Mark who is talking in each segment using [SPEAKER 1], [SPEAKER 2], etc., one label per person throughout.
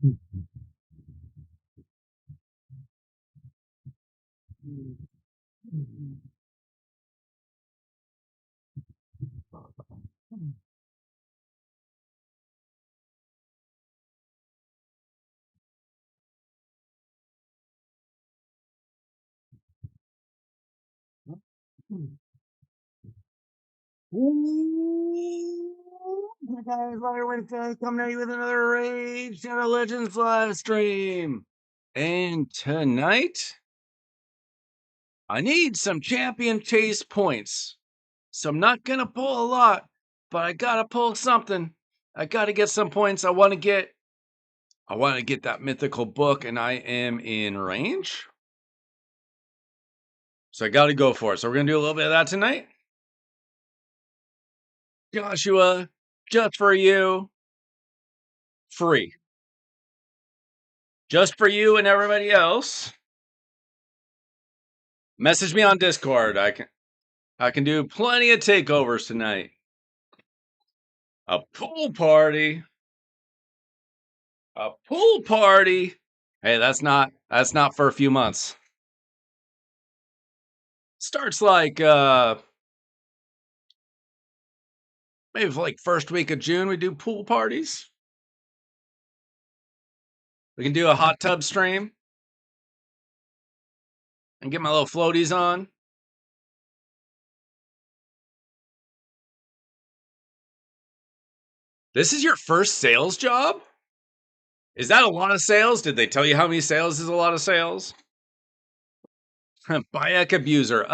[SPEAKER 1] Hey guys, Larry Winfield coming at you with another Rage Shadow Legends live stream. And tonight, I need some champion chase points. So I'm not gonna pull a lot, but I gotta pull something. I gotta get some points. I wanna get that mythical book, and I am in range. So I gotta go for it. So we're gonna do a little bit of that tonight. Joshua, just for you. Free. Just for you and everybody else. Message me on Discord. I can do plenty of takeovers tonight. A pool party. A pool party. Hey, that's not for a few months. Starts like maybe for like first week of June we do pool parties. We can do a hot tub stream and get my little floaties on. This is your first sales job? Is that a lot of sales? Did they tell you how many sales is a lot of sales? Bayek abuser.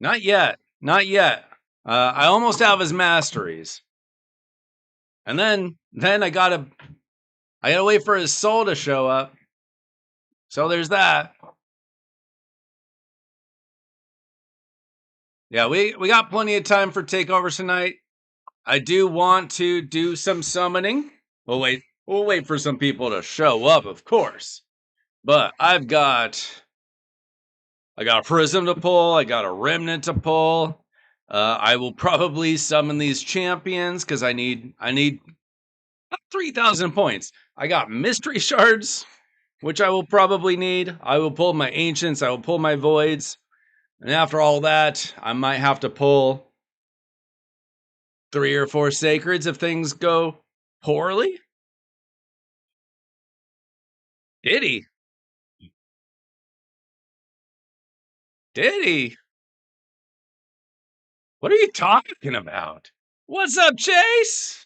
[SPEAKER 1] Not yet. Not yet. I almost have his masteries. And then I gotta wait for his soul to show up. So there's that. Yeah, we got plenty of time for takeovers tonight. I do want to do some summoning. We'll wait for some people to show up, of course. But I got a prism to pull, I got a remnant to pull. I will probably summon these champions because I need 3,000 points. I got mystery shards, which I will probably need. I will pull my ancients, I will pull my voids. And after all that, I might have to pull 3 or 4 sacreds if things go poorly. Did he? Did he? What are you talking about? What's up, Chase?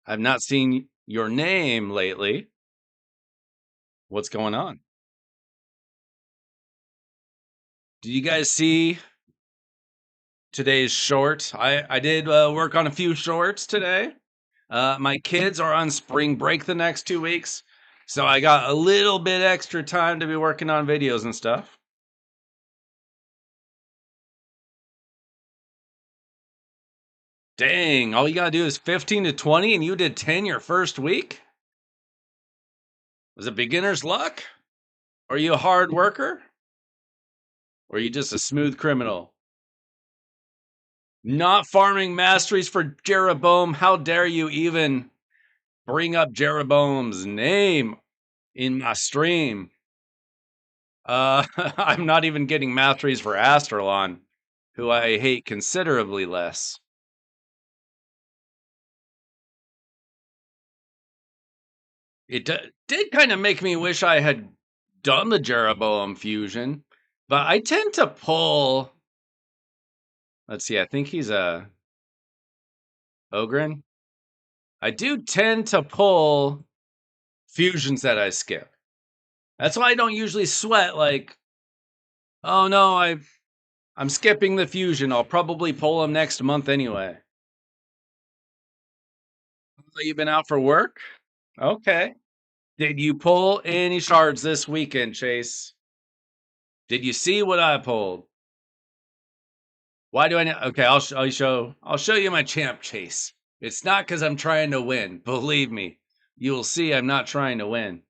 [SPEAKER 1] I've not seen your name lately. What's going on? Did you guys see today's short? I did work on a few shorts today. My kids are on spring break the next 2 weeks, so I got a little bit extra time to be working on videos and stuff. Dang, all you gotta do is 15 to 20 and you did 10 your first week? Was it beginner's luck? Are you a hard worker? Or are you just a smooth criminal? Not farming masteries for Jeroboam. How dare you even bring up Jeroboam's name in my stream? I'm not even getting masteries for Astralon, who I hate considerably less. It did kind of make me wish I had done the Jeroboam fusion, but I tend to pull. Let's see, I think he's a Ogren. I do tend to pull fusions that I skip. That's why I don't usually sweat like, oh no, I'm skipping the fusion. I'll probably pull him next month anyway. You've been out for work? Okay. Did you pull any shards this weekend, Chase? Did you see what I pulled? Why do I know? Okay, I'll show you my champ, Chase. It's not because I'm trying to win. Believe me, you'll see I'm not trying to win.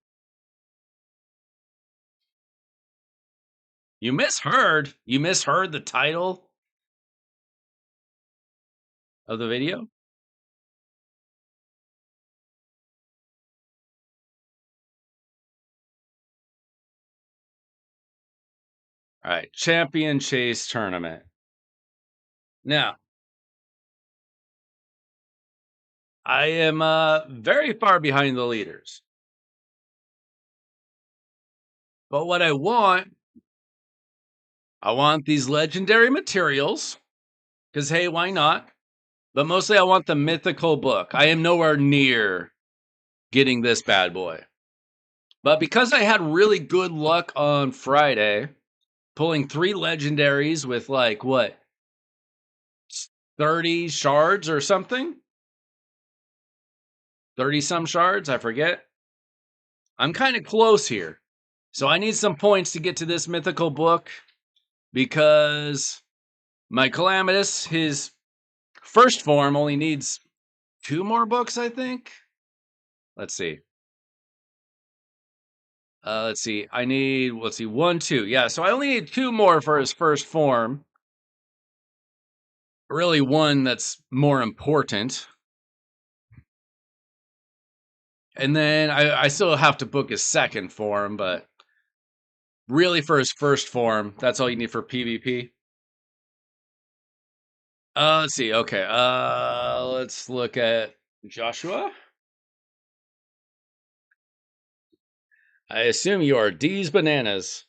[SPEAKER 1] You misheard. You misheard the title of the video? All right, Champion Chase Tournament. Now, I am very far behind the leaders. But what I want these legendary materials, because hey, why not? But mostly I want the mythical book. I am nowhere near getting this bad boy. But because I had really good luck on Friday, pulling 3 legendaries with like what, 30 shards or something? 30 some shards, I forget. I'm kind of close here. So I need some points to get to this mythical book because my Calamitous, his first form, only needs 2 more books, I think. Let's see. I need, 1, 2. Yeah, so I only need 2 more for his first form. Really, one that's more important. And then I still have to book his second form, but really for his first form, that's all you need for PvP. Let's see. Okay. Let's look at Joshua. I assume you are D's Bananas.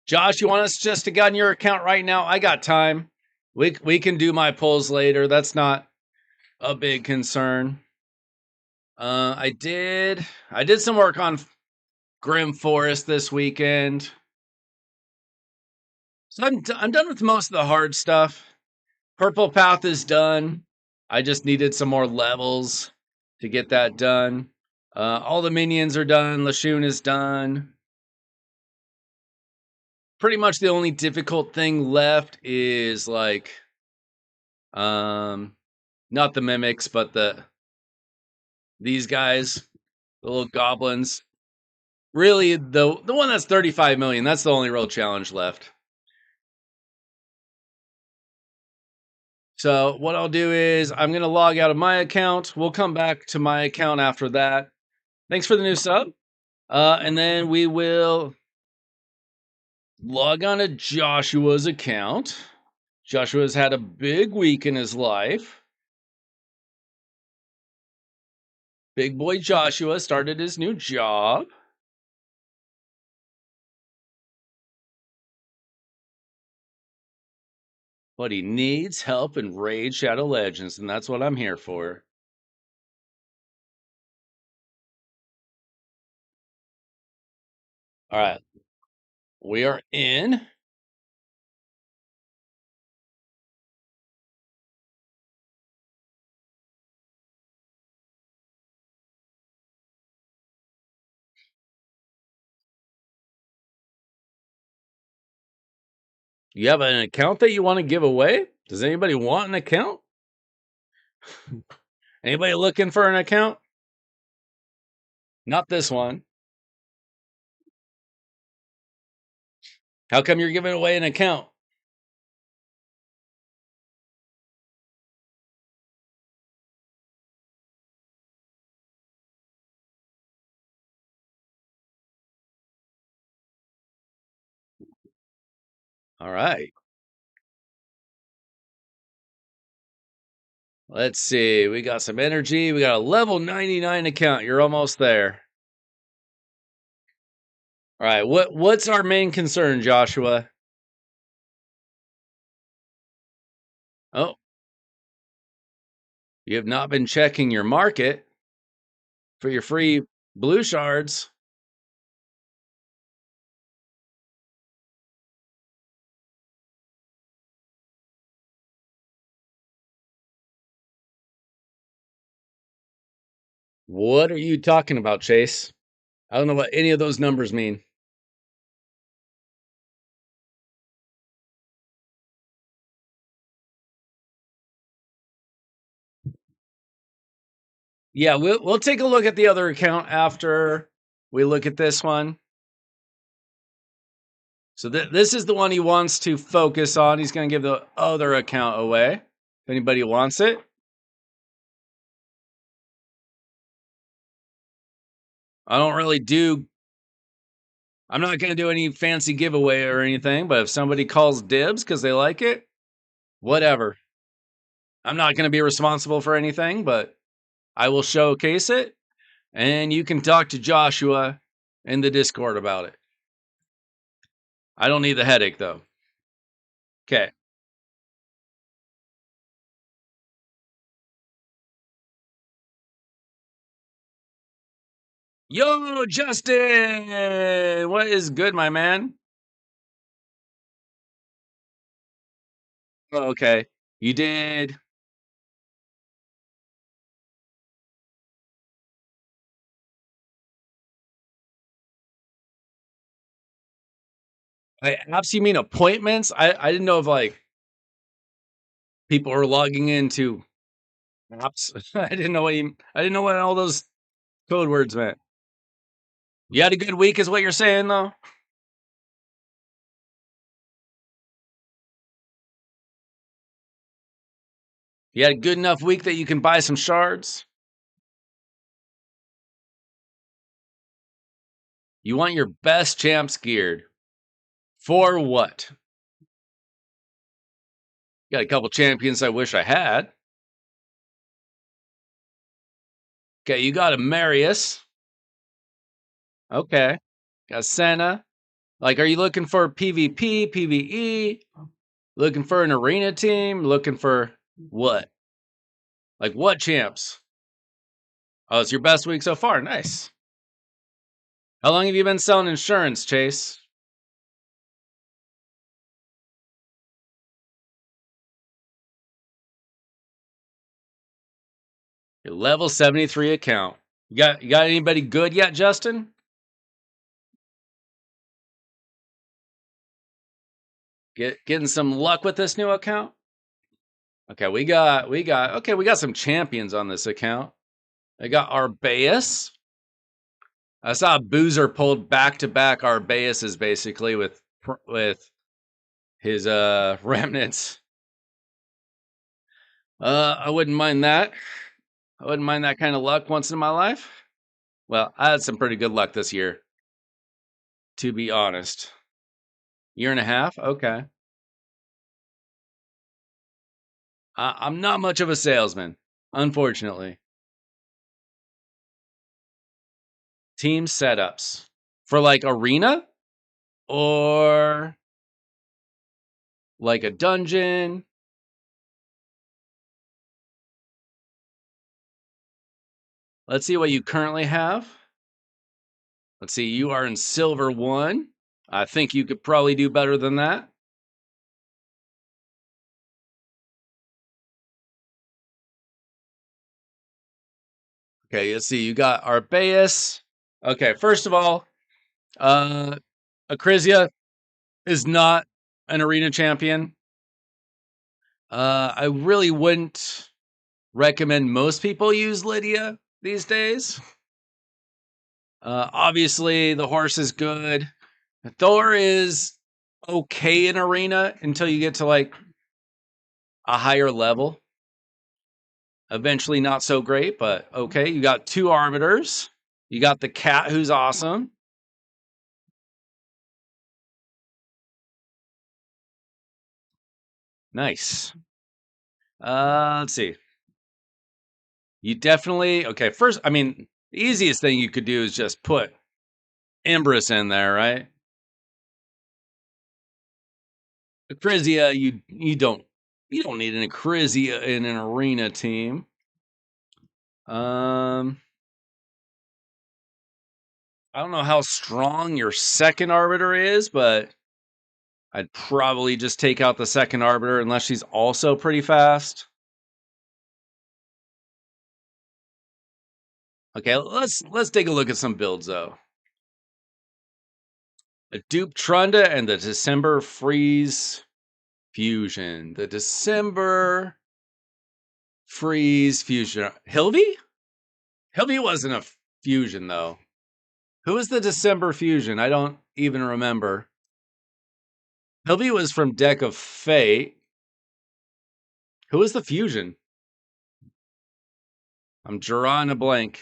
[SPEAKER 1] Josh, you want us just to get on your account right now? I got time. We can do my pulls later. That's not a big concern. I did some work on Grim Forest this weekend. So I'm done with most of the hard stuff. Purple Path is done. I just needed some more levels to get that done. All the minions are done. Lashun is done. Pretty much the only difficult thing left is like, not the mimics, but these guys, the little goblins. Really, the one that's 35 million. That's the only real challenge left. So what I'll do is I'm going to log out of my account. We'll come back to my account after that. Thanks for the new sub. And then we will log on to Joshua's account. Joshua's had a big week in his life. Big boy Joshua started his new job. But he needs help in Raid Shadow Legends, and that's what I'm here for. All right. We are in. You have an account that you want to give away? Does anybody want an account? Anybody looking for an account? Not this one. How come you're giving away an account? All right. Let's see. We got some energy. We got a level 99 account. You're almost there. All right. What's our main concern, Joshua? Oh, you have not been checking your market for your free blue shards. What are you talking about, Chase? I don't know what any of those numbers mean. Yeah, we'll take a look at the other account after we look at this one. So this is the one he wants to focus on. He's going to give the other account away. If anybody wants it. I don't really do. I'm not going to do any fancy giveaway or anything, but if somebody calls dibs because they like it, whatever. I'm not going to be responsible for anything, but I will showcase it, and you can talk to Joshua in the Discord about it. I don't need the headache, though. Okay. Yo, Justin! What is good, my man? Oh, okay. You did. Apps, you mean appointments? I didn't know if like people were logging into apps. I didn't know I didn't know what all those code words meant. You had a good week, is what you're saying, though. You had a good enough week that you can buy some shards. You want your best champs geared for what? Got a couple champions I wish I had. Okay, you got a Marius. Okay, got Senna. Like, are you looking for PvP, PvE? Looking for an arena team? Looking for what? Like, what champs? Oh, it's your best week so far. Nice. How long have you been selling insurance, Chase? Your level 73 account. You got anybody good yet, Justin? Getting some luck with this new account? Okay, we got some champions on this account. I got Arbaeus. I saw Boozer pulled back-to-back Arbeuses basically with his remnants. I wouldn't mind that. I wouldn't mind that kind of luck once in my life. Well, I had some pretty good luck this year, to be honest. Year and a half? Okay. I'm not much of a salesman, unfortunately. Team setups for like arena or like a dungeon. Let's see what you currently have. Let's see, you are in silver 1. I think you could probably do better than that. Okay, let's see. You got Arbaeus. Okay, first of all, Acrizia is not an arena champion. I really wouldn't recommend most people use Lydia these days. Obviously, the horse is good. Thor is okay in arena until you get to like a higher level. Eventually, not so great, but okay. You got 2 arbiters. You got the cat, who's awesome. Nice. Let's see. You definitely okay. First, I mean, the easiest thing you could do is just put Empress in there, right? Acrizia, you don't need an Acrizia in an arena team. I don't know how strong your second arbiter is, but I'd probably just take out the second arbiter unless she's also pretty fast. Okay, let's take a look at some builds though. A Dupe Trunda and the December Freeze Fusion. The December Freeze Fusion. Hilvy? Hilvy wasn't a fusion though. Who was the December Fusion? I don't even remember. Hilvy was from Deck of Fate. Who is the fusion? I'm drawing a blank.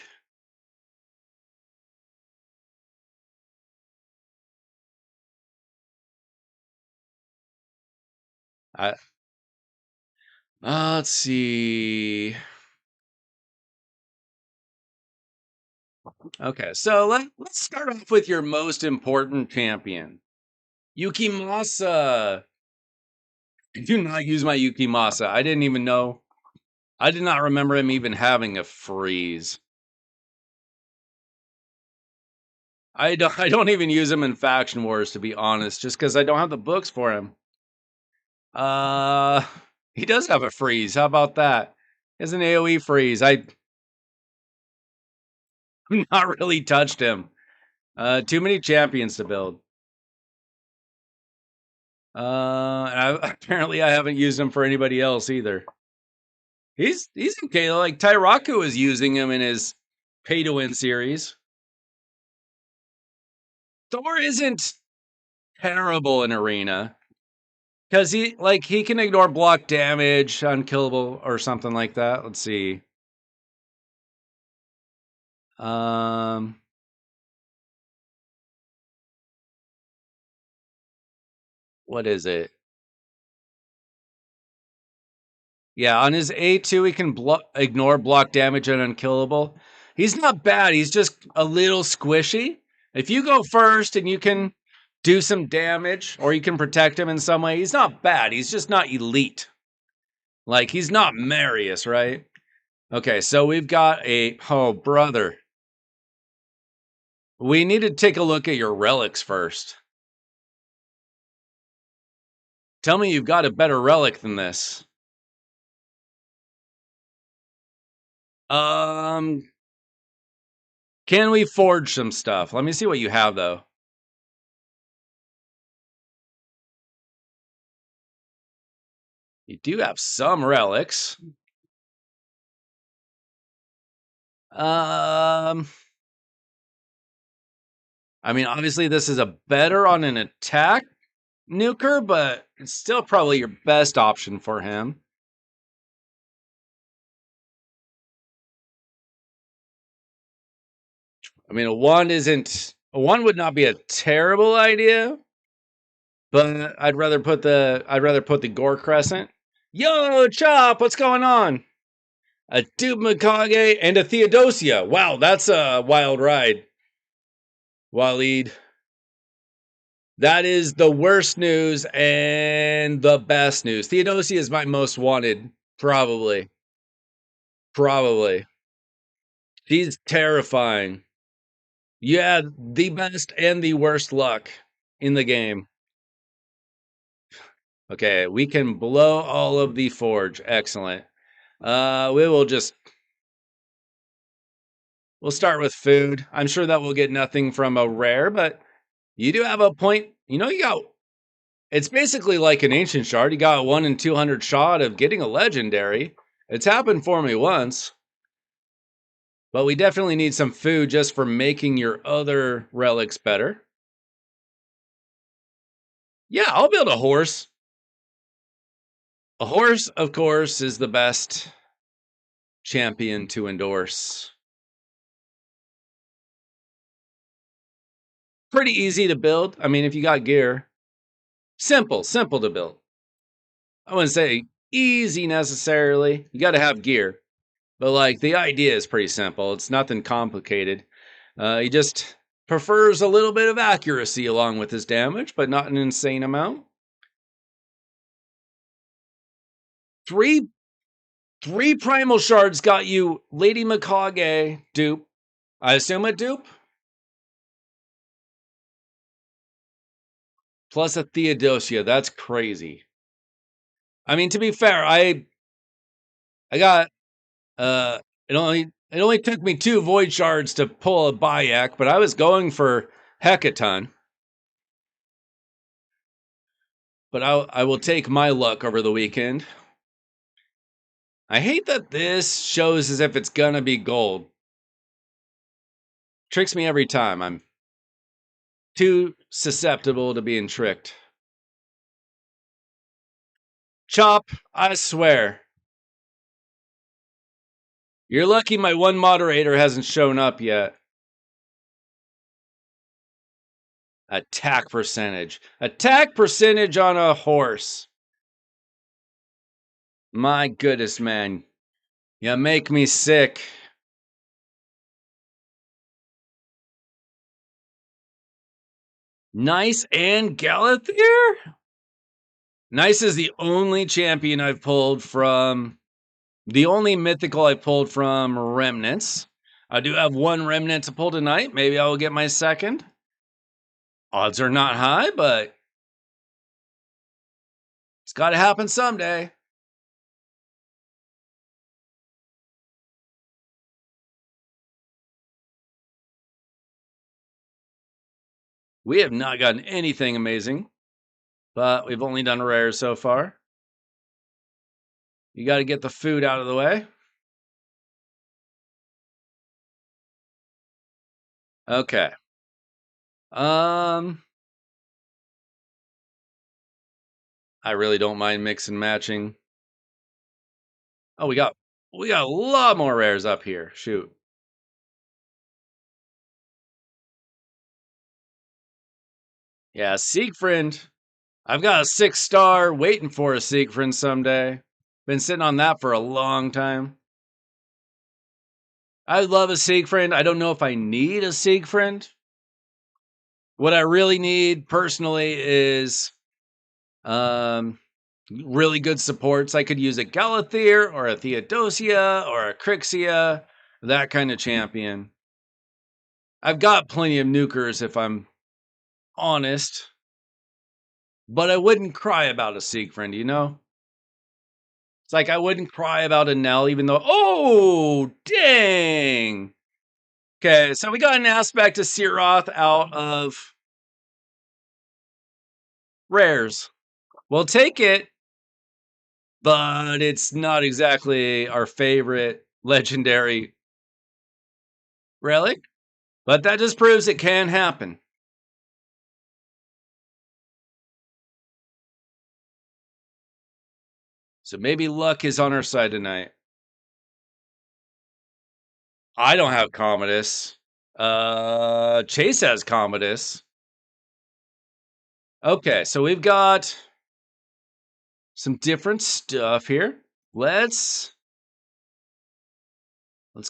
[SPEAKER 1] I let's see. Okay, so let's start off with your most important champion, Yukimasa. I do not use my Yukimasa. I didn't even know. I did not remember him even having a freeze. I don't even use him in Faction Wars, to be honest, just because I don't have the books for him. Uh he does have a freeze. How about that? He has an AoE freeze. I've not really touched him. Too many champions to build. Apparently I haven't used him for anybody else either. He's okay. Like Tyraku is using him in his pay to win series. Thor isn't terrible in arena because he can ignore block damage, unkillable or something like that. Let's see. Um, what is it? Yeah, on his A2, he can ignore block damage and unkillable. He's not bad. He's just a little squishy. If you go first and you can do some damage or you can protect him in some way, he's not bad. He's just not elite. Like, he's not Marius, right? Okay, so we've got oh, brother. We need to take a look at your relics first. Tell me you've got a better relic than this. Um, can we forge some stuff? Let me see what you have, though. You do have some relics. Um, I mean, obviously this is a better on an attack nuker, but it's still probably your best option for him. I mean, a one would not be a terrible idea, but I'd rather put the Gore Crescent. Yo, Chop, what's going on? A Dupe Mikage and a Theodosia. Wow, that's a wild ride. Waleed. That is the worst news and the best news. Theodosia is my most wanted, probably. Probably. She's terrifying. You had the best and the worst luck in the game. Okay, we can blow all of the forge. Excellent. We'll start with food. I'm sure that we'll get nothing from a rare, but you do have a point. You know, it's basically like an ancient shard. You got 1 in 200 shot of getting a legendary. It's happened for me once. But we definitely need some food just for making your other relics better. Yeah, I'll build a horse. A horse, of course, is the best champion to endorse. Pretty easy to build. I mean, if you got gear. Simple to build. I wouldn't say easy necessarily. You got to have gear. But like the idea is pretty simple. It's nothing complicated. He just prefers a little bit of accuracy along with his damage, but not an insane amount. Three primal shards got you Lady Mikage dupe. I assume a dupe. Plus a Theodosia. That's crazy. I mean, to be fair, I got it only took me 2 void shards to pull a Bayak, but I was going for Hecaton. But I will take my luck over the weekend. I hate that this shows as if it's gonna be gold. Tricks me every time. I'm too susceptible to being tricked. Chop, I swear. You're lucky my one moderator hasn't shown up yet. Attack percentage. Attack percentage on a horse. My goodness, man. You make me sick. Nice and Galathier? Nice is the only champion I've pulled from. The only mythical I pulled from Remnants. I do have one Remnant to pull tonight. Maybe I will get my second. Odds are not high, but it's got to happen someday. We have not gotten anything amazing, but we've only done rare so far. You got to get the food out of the way. Okay. I really don't mind mix and matching. Oh, we got a lot more rares up here. Shoot. Yeah, Siegfried. I've got a 6-star waiting for a Siegfried someday. Been sitting on that for a long time. I love a Siegfried. I don't know if I need a Siegfried. What I really need personally is really good supports. I could use a Galathier or a Theodosia or a Crixia, that kind of champion. I've got plenty of nukers if I'm honest, but I wouldn't cry about a Siegfried, you know? It's like I wouldn't cry about a Nell, even though, oh, dang. Okay, so we got an aspect of Siroth out of rares. We'll take it, but it's not exactly our favorite legendary relic. But that just proves it can happen. So maybe luck is on our side tonight. I don't have Commodus. Chase has Commodus. Okay, so we've got some different stuff here. Let's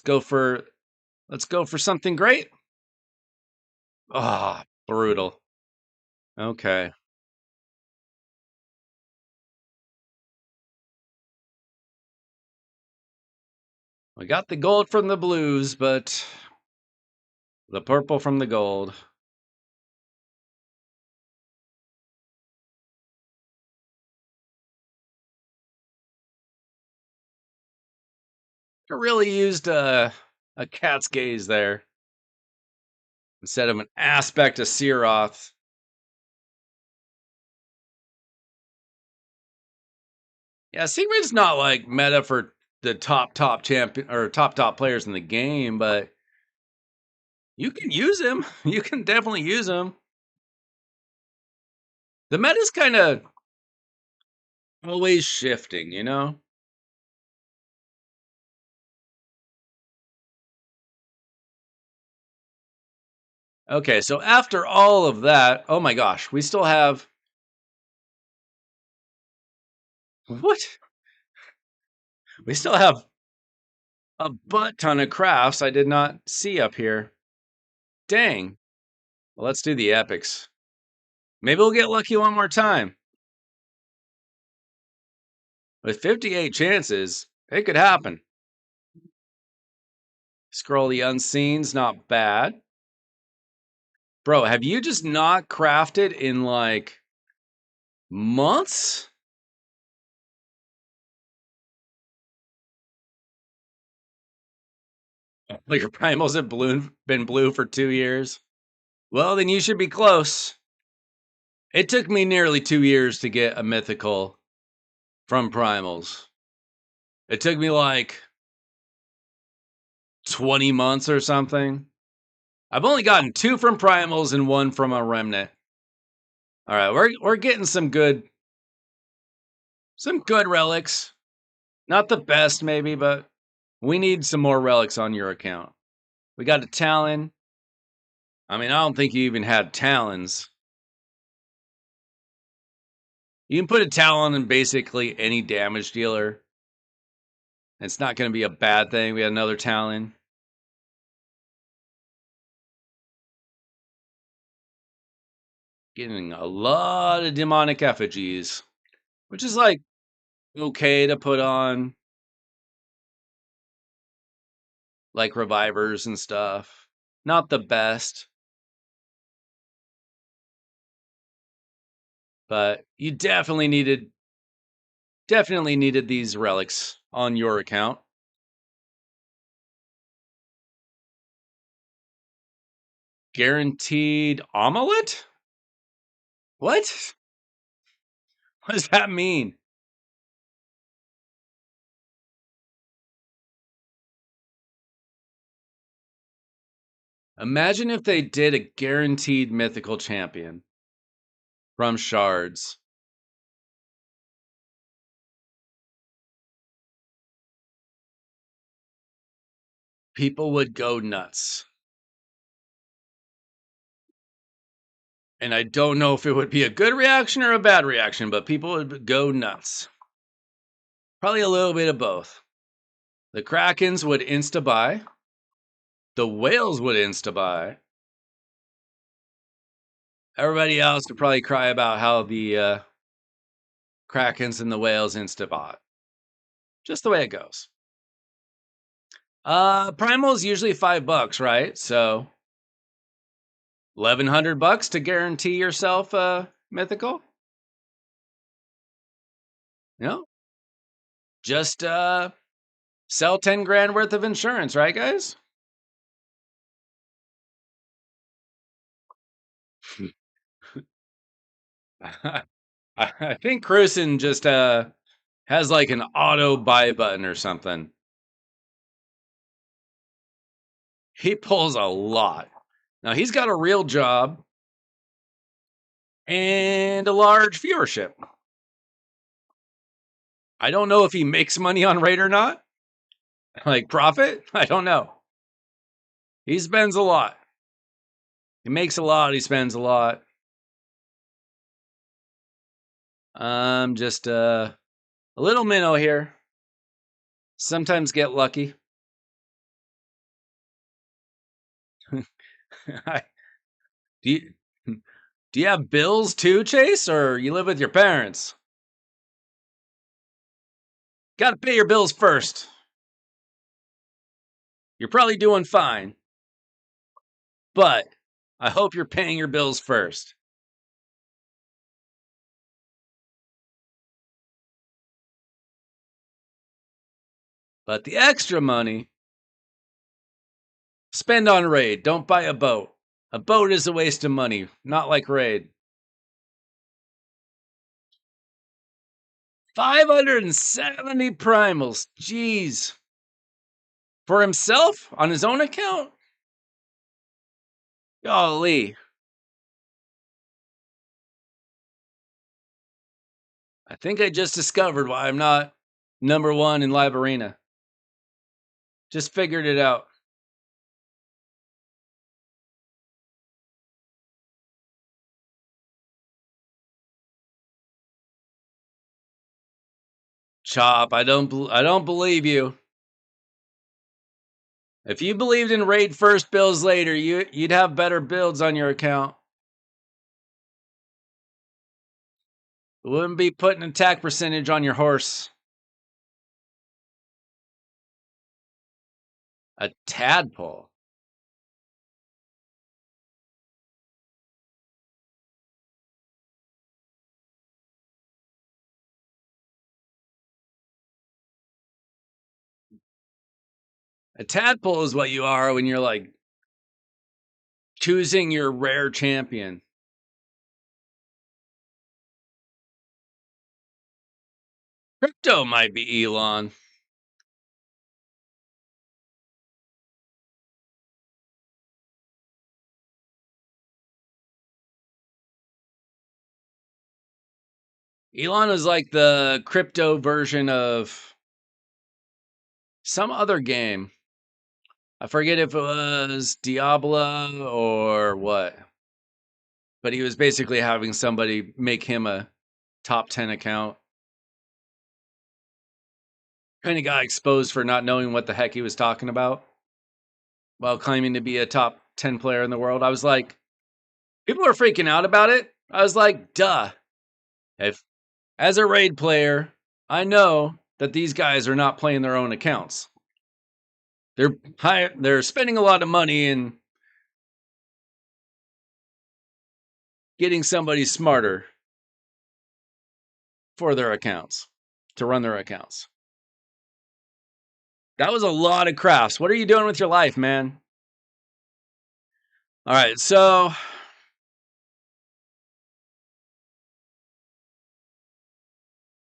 [SPEAKER 1] go for something great. Ah, brutal. Okay. We got the gold from the blues, but the purple from the gold. I really used a cat's gaze there instead of an aspect of Siroth. Yeah, Sigrid's not like meta for the top champion or top players in the game, but you can use him. You can definitely use him. The meta's kind of always shifting, you know? Okay, so after all of that, oh my gosh, we still have what? We still have a butt ton of crafts I did not see up here. Dang. Well, let's do the epics. Maybe we'll get lucky one more time. With 58 chances, it could happen. Scroll the Unseen's not bad. Bro, have you just not crafted in like months? Like your primals have been blue for 2 years? Well, then you should be close. It took me nearly 2 years to get a mythical from primals. It took me like 20 months or something. I've only gotten 2 from primals and 1 from a remnant. All right, we're getting some good relics. Not the best maybe, but We need some more relics on your account. We got a Talon. I mean, I don't think you even had Talons. You can put a Talon in basically any damage dealer. It's not going to be a bad thing. We had another Talon. Getting a lot of demonic effigies, which is like okay to put on like revivers and stuff. Not the best, but you definitely needed these relics on your account. Guaranteed omelet? What? What does that mean? Imagine if they did a guaranteed mythical champion from shards. People would go nuts. And I don't know if it would be a good reaction or a bad reaction, but people would go nuts. Probably a little bit of both. The Krakens would insta-buy. The whales would insta-buy. Everybody else would probably cry about how the Krakens and the whales insta-bought. Just the way it goes. Primal is usually $5, right? So $1,100 to guarantee yourself a mythical. No, just sell 10 grand worth of insurance, right, guys? I think Cruisen just has like an auto buy button or something. He pulls a lot. Now he's got a real job and a large viewership. I don't know if he makes money on Raid or not. Like profit? I don't know. He spends a lot. He makes a lot, he spends a lot. Just a little minnow here. Sometimes get lucky. do you do you have bills too, Chase, or you live with your parents? Got to pay your bills first. You're probably doing fine, but I hope you're paying your bills first. But the extra money, spend on Raid. Don't buy a boat. A boat is a waste of money, not like Raid. 570 primals. Jeez. For himself? On his own account? Golly. I think I just discovered why I'm not number one in Live Arena. Just figured it out. Chop, I don't believe you. If you believed in raid first, builds later, you'd have better builds on your account. You wouldn't be putting attack percentage on your horse. A tadpole. A tadpole is what you are when you're like choosing your rare champion. Crypto might be Elon. Elon is like the crypto version of some other game. I forget if it was Diablo or what. But he was basically having somebody make him a top 10 account. Kind of got exposed for not knowing what the heck he was talking about while claiming to be a top 10 player in the world. I was like, people are freaking out about it. I was like, duh. If as a raid player, I know that these guys are not playing their own accounts. They're spending a lot of money and getting somebody smarter for their accounts to run their accounts. That was a lot of crafts. What are you doing with your life, man? All right, so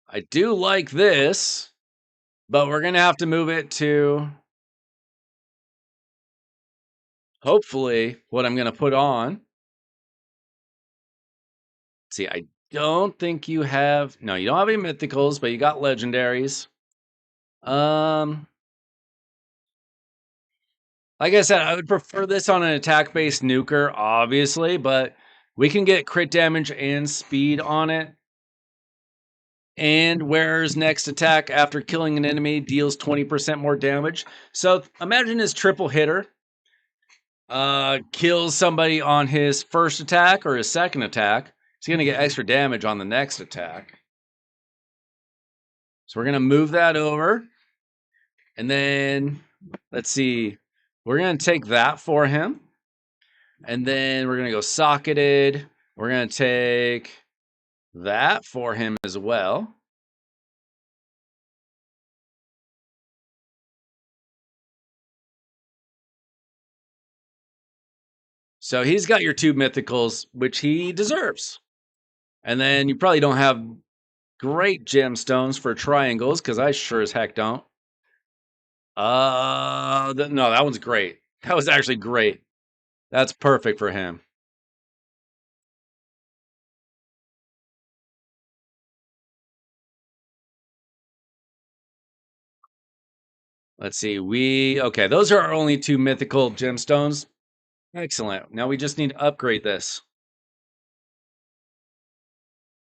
[SPEAKER 1] I do like this, but we're going to have to move it to hopefully what I'm going to put on. See, I don't think you have, no, you don't have any mythicals, but you got legendaries. Like I said, I would prefer this on an attack-based nuker, obviously, but we can get crit damage and speed on it. And Wearer's next attack after killing an enemy deals 20% more damage. So imagine his triple hitter kills somebody on his first attack or his second attack. He's going to get extra damage on the next attack. So we're going to move that over. And then, let's see, we're going to take that for him. And then we're going to go socketed. We're going to take that for him as well. So he's got your two mythicals, which he deserves. And then you probably don't have great gemstones for triangles, because I sure as heck don't. No, that one's great. That was actually great. That's perfect for him. Let's see. Okay, those are our only two mythical gemstones. Excellent. Now we just need to upgrade this.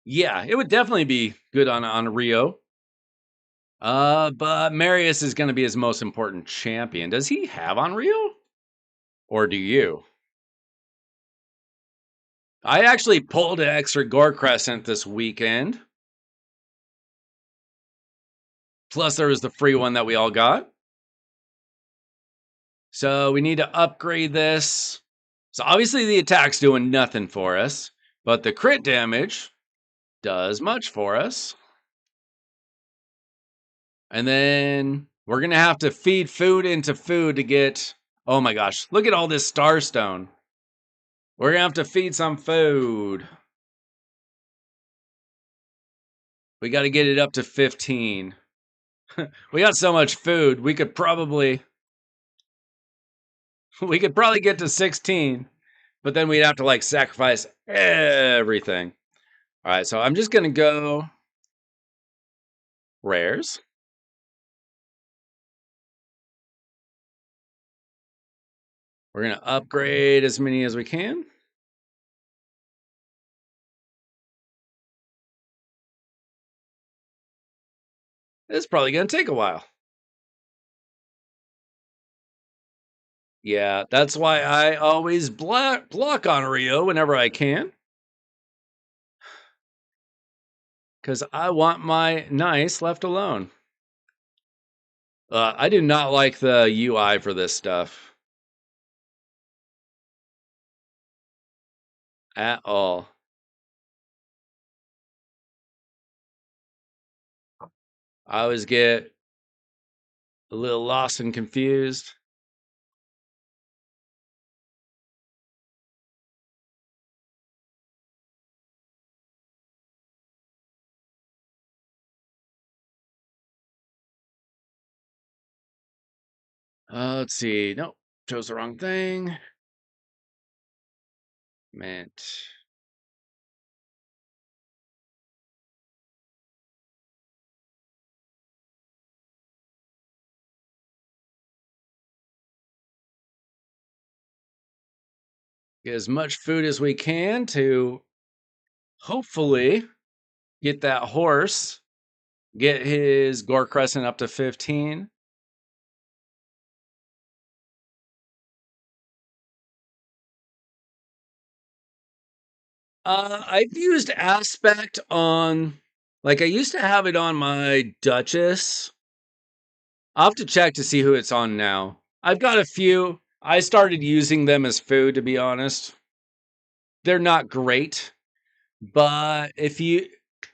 [SPEAKER 1] Yeah, it would definitely be good on Rio. But Marius is going to be his most important champion. Does he have on Rio? Or do you? I actually pulled an extra Gore Crescent this weekend. Plus, there was the free one that we all got. So we need to upgrade this. So obviously the attack's doing nothing for us, but the crit damage does much for us. And then we're going to have to feed food into food to get... Oh my gosh, look at all this starstone. We're going to have to feed some food. We got to get it up to 15. We got so much food, we could probably get to 16, but then we'd have to like sacrifice everything. All right, so I'm just going to go rares. We're going to upgrade as many as we can. It's probably going to take a while. Yeah, that's why I always block on Rio whenever I can. Because I want my nice left alone. I do not like the UI for this stuff. At all. I always get a little lost and confused. Let's see. Nope. Chose the wrong thing. Mint. Get as much food as we can to hopefully get that horse, get his Gore Crescent up to 15. I've used Aspect on, like, I used to have it on my Duchess. I'll have to check to see who it's on now. I've got a few. I started using them as food, to be honest. They're not great, but if you,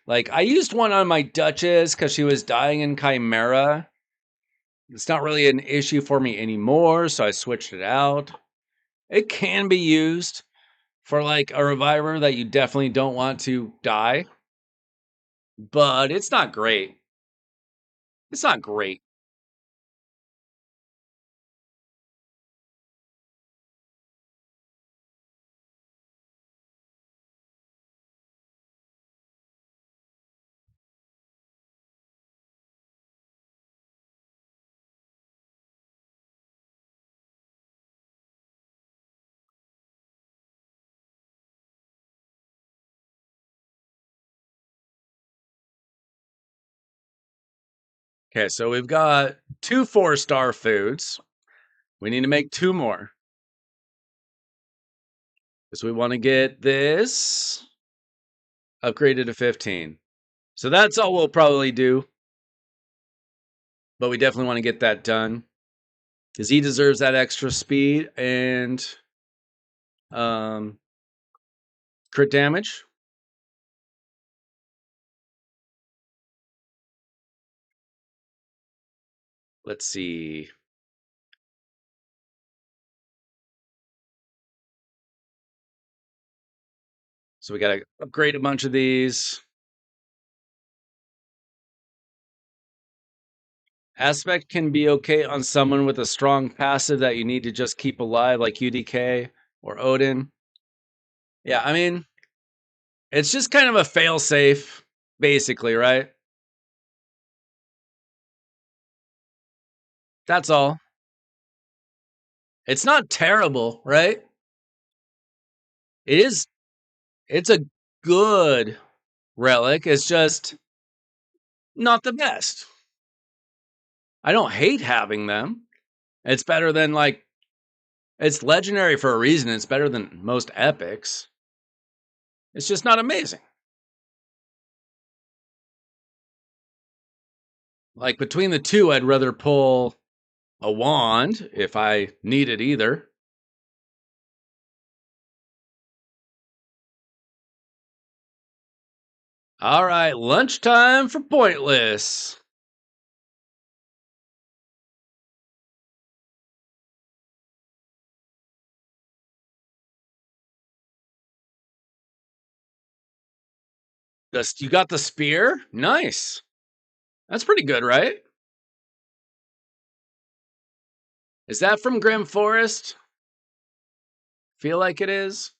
[SPEAKER 1] like, I used one on my Duchess because she was dying in Chimera. It's not really an issue for me anymore, so I switched it out. It can be used for like a reviver that you definitely don't want to die, but it's not great. It's not great. Okay, so we've got 2 4-star foods. We need to make 2 more. Because we want to get this upgraded to 15. So that's all we'll probably do. But we definitely want to get that done. Because he deserves that extra speed and um, crit damage. Let's see. So we got to upgrade a bunch of these. Aspect can be okay on someone with a strong passive that you need to just keep alive, like UDK or Odin. Yeah, I mean, it's just kind of a fail-safe, basically, right? That's all. It's not terrible, right? It is, it's a good relic. It's just not the best. I don't hate having them. It's better than, like, it's legendary for a reason. It's better than most epics. It's just not amazing. Like, between the two, I'd rather pull a wand if I needed either. All right, lunchtime for Pointless. You got the spear? Nice. That's pretty good, right? Is that from Grim Forest? Feel like it is.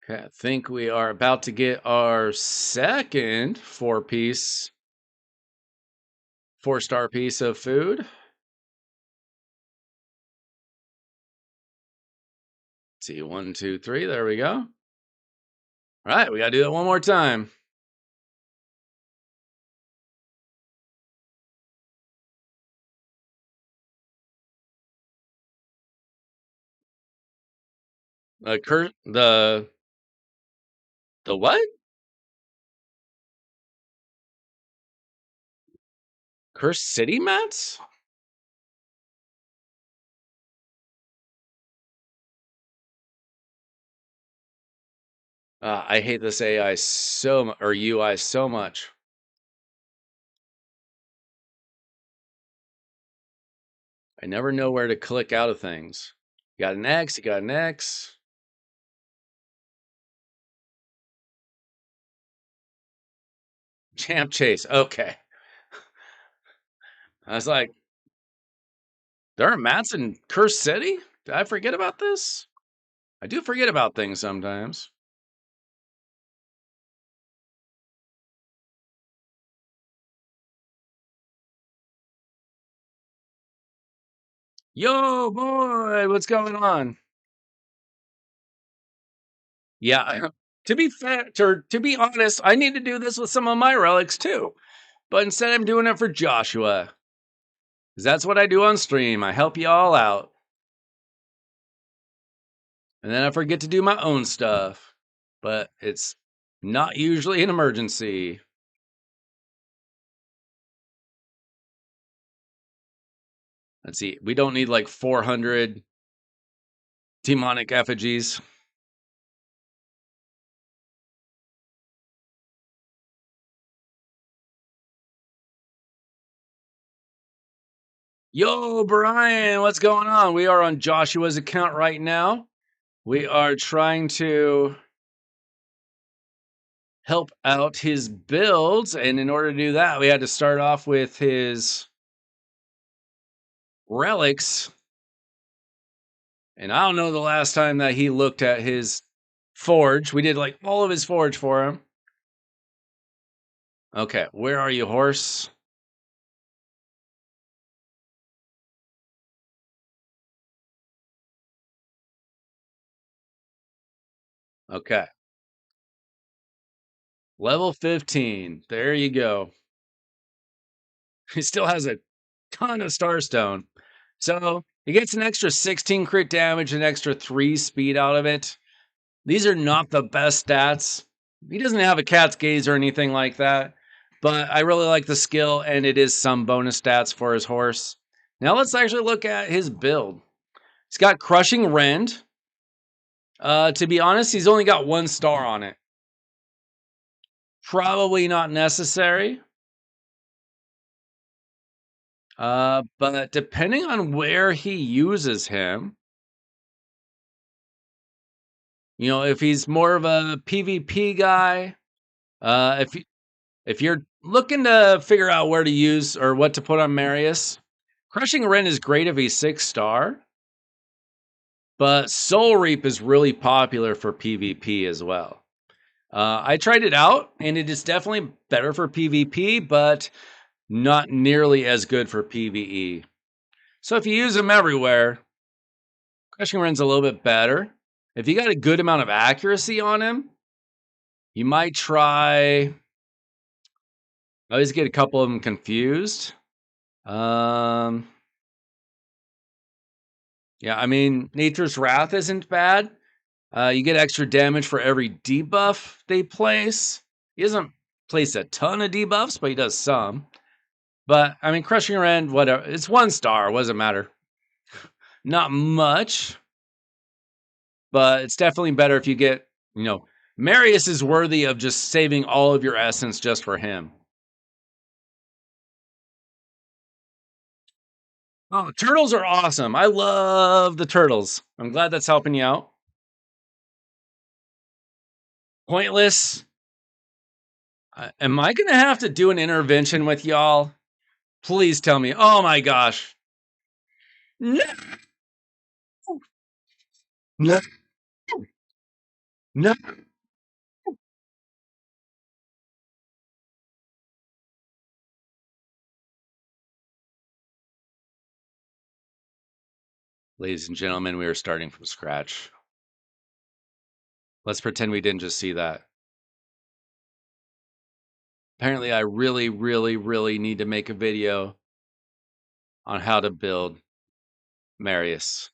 [SPEAKER 1] Okay, I think we are about to get our second 4-star piece of food. Let's see, 1, 2, 3. There we go. All right, we got to do that one more time. The what? Curse City mats? I hate this AI or UI so much. I never know where to click out of things. You got an X, you got an X. Champ Chase, okay. I was like, there are mats in Curse City? Did I forget about this? I do forget about things sometimes. Yo, boy, what's going on? Yeah, to be fair, to be honest, I need to do this with some of my relics too. But instead, I'm doing it for Joshua. 'Cause that's what I do on stream. I help you all out. And then I forget to do my own stuff. But it's not usually an emergency. Let's see. We don't need like 400 demonic effigies. Yo, Brian, what's going on? We are on Joshua's account right now. We are trying to help out his builds, and in order to do that, we had to start off with his relics. And I don't know the last time that he looked at his forge. We did like all of his forge for him. Okay, where are you, horse? Okay, level 15. There you go. He still has a ton of starstone. So he gets an extra 16 crit damage, an extra 3 speed out of it. These are not the best stats. He doesn't have a cat's gaze or anything like that, but I really like the skill, and it is some bonus stats for his horse. Now let's actually look at his build. He's got Crushing Rend. To be honest, he's only got 1 star on it. Probably not necessary. But depending on where he uses him, you know, if he's more of a PvP guy, if you're looking to figure out where to use or what to put on Marius, Crushing Rend is great if he's 6 star, but Soul Reap is really popular for PvP as well. I tried it out, and it is definitely better for PvP, but not nearly as good for PvE. So if you use them everywhere, Crushing Rend's a little bit better. If you got a good amount of accuracy on him, you might try. I always get a couple of them confused. Yeah, I mean, Nature's Wrath isn't bad. You get extra damage for every debuff they place. He doesn't place a ton of debuffs, but he does some. But, I mean, Crushing Rend, whatever. It's 1 star. What does it matter? Not much. But it's definitely better if you get, you know, Marius is worthy of just saving all of your essence just for him. Oh, turtles are awesome. I love the turtles. I'm glad that's helping you out. Pointless. Am I going to have to do an intervention with y'all? Please tell me. Oh my gosh. No. No. No. Ladies and gentlemen, we are starting from scratch. Let's pretend we didn't just see that. Apparently, I really, really, really need to make a video on how to build Marius.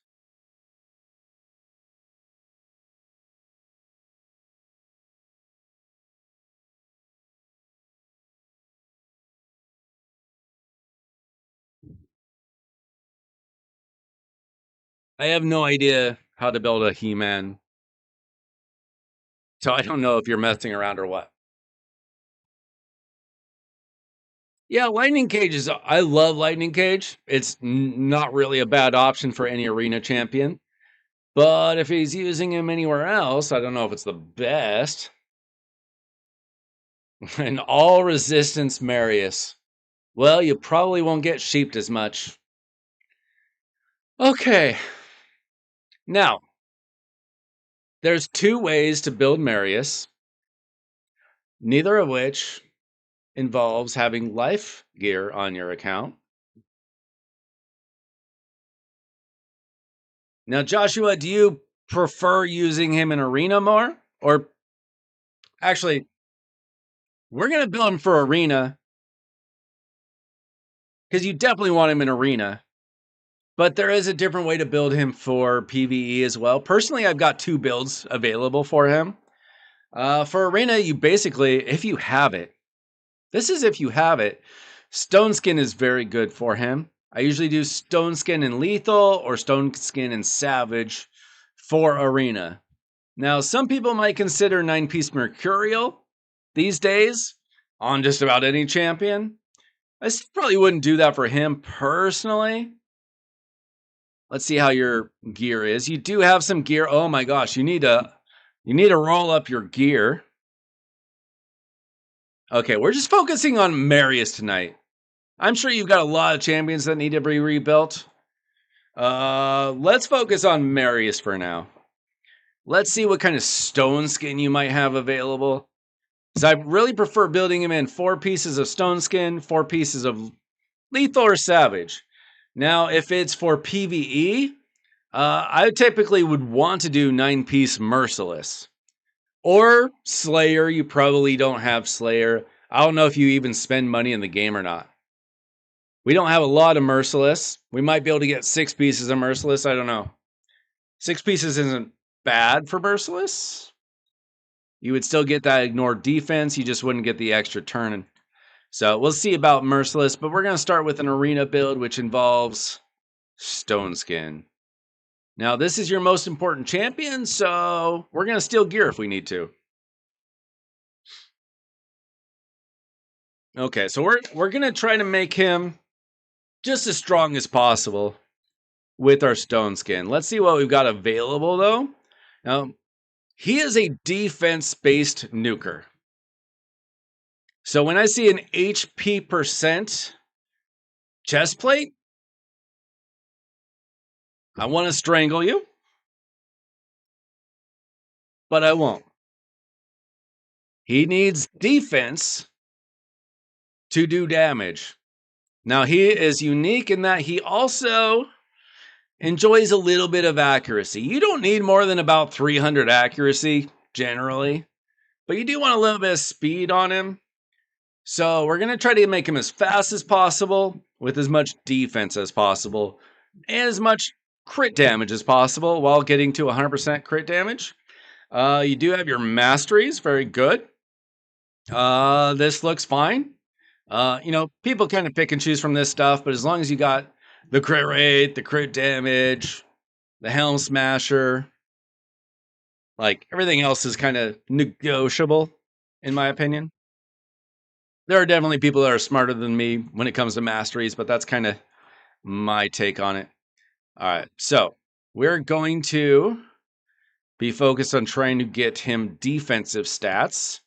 [SPEAKER 1] I have no idea how to build a He-Man, so I don't know if you're messing around or what. Yeah, Lightning Cage is. I love Lightning Cage. It's not really a bad option for any arena champion. But if he's using him anywhere else, I don't know if it's the best. An all resistance Marius. Well, you probably won't get sheeped as much. Okay. Now, there's 2 ways to build Marius, neither of which involves having life gear on your account. Now, Joshua, do you prefer using him in arena more? Or actually, we're going to build him for arena because you definitely want him in arena. But there is a different way to build him for PvE as well. Personally, I've got 2 builds available for him. For arena, you basically, if you have it, this is if you have it, Stone Skin is very good for him. I usually do Stone Skin and Lethal or Stone Skin and Savage for arena. Now, some people might consider 9-piece Mercurial these days on just about any champion. I probably wouldn't do that for him personally. Let's see how your gear is. You do have some gear. Oh my gosh, you need to roll up your gear. Okay, we're just focusing on Marius tonight. I'm sure you've got a lot of champions that need to be rebuilt. Let's focus on Marius for now. Let's see what kind of stone skin you might have available. Because I really prefer building him in 4 pieces of stone skin, 4 pieces of lethal or savage. Now, if it's for PvE, I typically would want to do 9-piece merciless. Or Slayer. You probably don't have Slayer. I don't know if you even spend money in the game or not. We don't have a lot of merciless. We might be able to get 6 pieces of merciless. I don't know. 6 pieces isn't bad for merciless. You would still get that ignored defense. You just wouldn't get the extra turn. So we'll see about merciless. But we're going to start with an arena build, which involves stone skin. Now, this is your most important champion, so we're going to steal gear if we need to. Okay, so we're going to try to make him just as strong as possible with our stone skin. Let's see what we've got available, though. Now, he is a defense-based nuker. So when I see an HP percent chest plate, I want to strangle you, but I won't. He needs defense to do damage. Now, he is unique in that he also enjoys a little bit of accuracy. You don't need more than about 300 accuracy, generally, but you do want a little bit of speed on him. So we're going to try to make him as fast as possible with as much defense as possible and as much crit damage as possible while getting to 100% crit damage. You do have your masteries. Very good. This looks fine. People kind of pick and choose from this stuff, but as long as you got the crit rate, the crit damage, the helm smasher, like everything else is kind of negotiable, in my opinion. There are definitely people that are smarter than me when it comes to masteries, but that's kind of my take on it. All right, so we're going to be focused on trying to get him defensive stats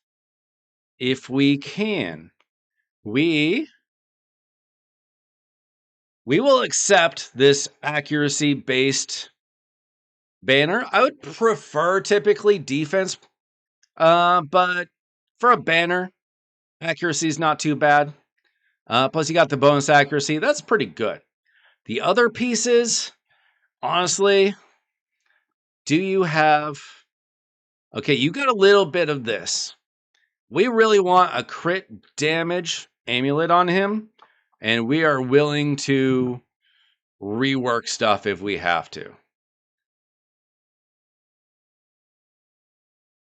[SPEAKER 1] if we can. We will accept this accuracy-based banner. I would prefer typically defense, but for a banner, accuracy is not too bad. Plus, you got the bonus accuracy. That's pretty good. The other pieces, honestly, do you have... Okay, you got a little bit of this. We really want a crit damage amulet on him, and we are willing to rework stuff if we have to.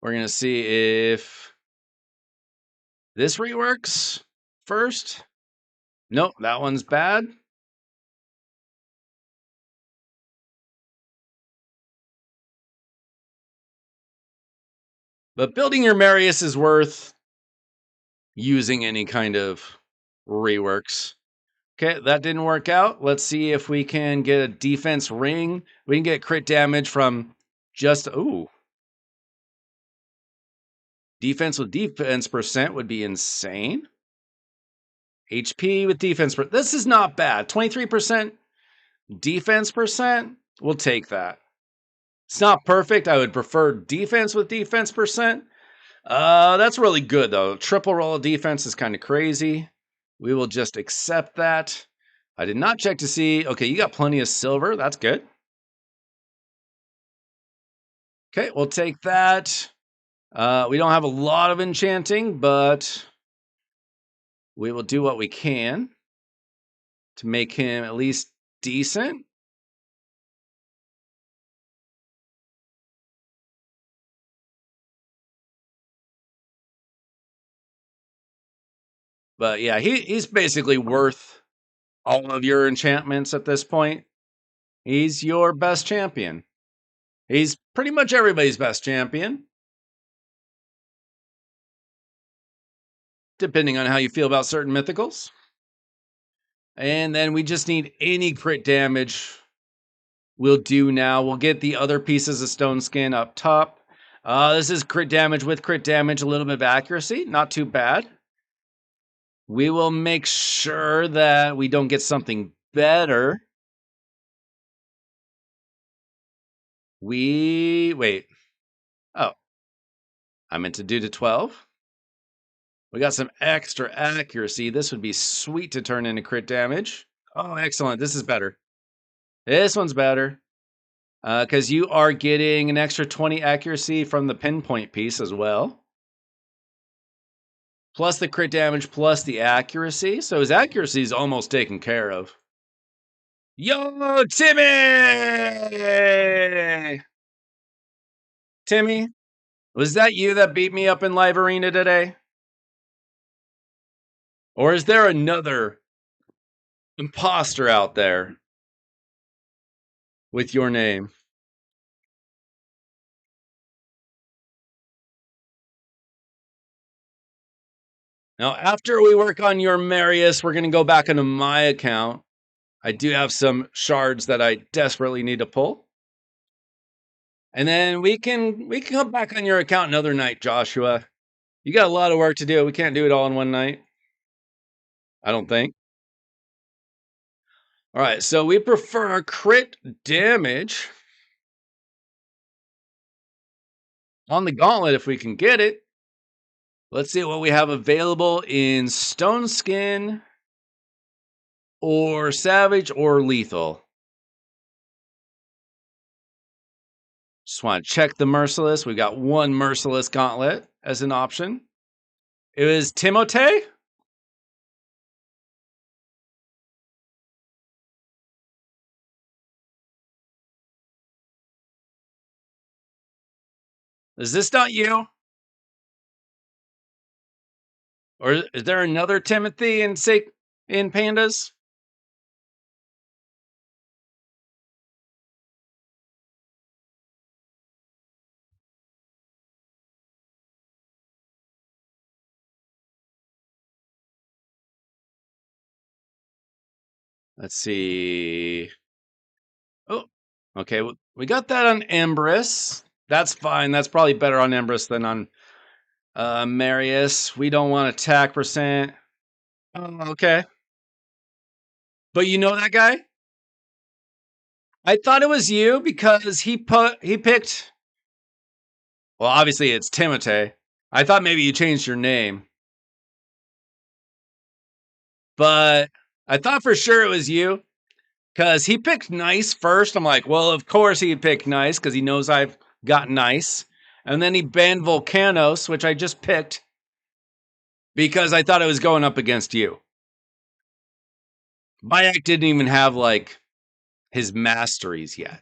[SPEAKER 1] We're going to see if this reworks first. Nope, that one's bad. But building your Marius is worth using any kind of reworks. Okay, that didn't work out. Let's see if we can get a defense ring. We can get crit damage from just... Ooh. Defense with defense percent would be insane. HP with defense. This is not bad. 23% defense percent. We'll take that. It's not perfect. I would prefer defense with defense percent. That's really good, though. Triple roll of defense is kind of crazy. We will just accept that. I did not check to see. Okay, you got plenty of silver. That's good. Okay, we'll take that. We don't have a lot of enchanting, but we will do what we can to make him at least decent. But yeah, he's basically worth all of your enchantments at this point. He's your best champion. He's pretty much everybody's best champion, depending on how you feel about certain mythicals. And then we just need any crit damage we'll do now. We'll get the other pieces of stone skin up top. This is crit damage with crit damage, a little bit of accuracy. Not too bad. We will make sure that we don't get something better. Wait. Oh, I meant to do to 12. We got some extra accuracy. This would be sweet to turn into crit damage. Oh, excellent. This is better. This one's better. Because you are getting an extra 20 accuracy from the pinpoint piece as well. Plus the crit damage, plus the accuracy. So his accuracy is almost taken care of. Yo, Timmy! Timmy, was that you that beat me up in Live Arena today? Or is there another imposter out there with your name? Now, after we work on your Marius, we're going to go back into my account. I do have some shards that I desperately need to pull. And then we can come back on your account another night, Joshua. You got a lot of work to do. We can't do it all in one night. I don't think. All right, so we prefer crit damage on the gauntlet if we can get it. Let's see what we have available in stone skin or savage or lethal. Just want to check the merciless. We got one merciless gauntlet as an option. It was Timote. Is this not you? Or is there another Timothy in Pandas? Let's see. Oh, okay. We got that on Empress. That's fine. That's probably better on Empress than on Marius. We don't want attack percent. Oh, okay. But you know that guy? I thought it was you because he picked. Well, obviously it's Timote. I thought maybe you changed your name. But I thought for sure it was you because he picked nice first. I'm like, well, of course he picked nice because he knows I've got nice. And then he banned Volcanos, which I just picked because I thought it was going up against you. Bayak didn't even have like his masteries yet.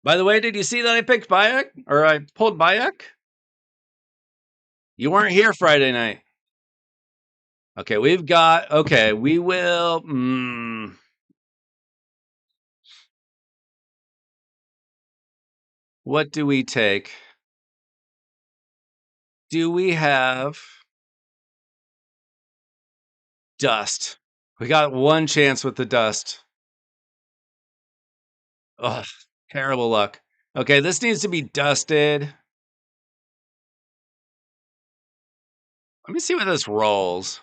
[SPEAKER 1] By the way, did you see that I picked Bayak? Or I pulled Bayak? You weren't here Friday night. Okay, we will. What do we take? Do we have dust? We got one chance with the dust. Ugh, terrible luck. Okay, this needs to be dusted. Let me see what this rolls.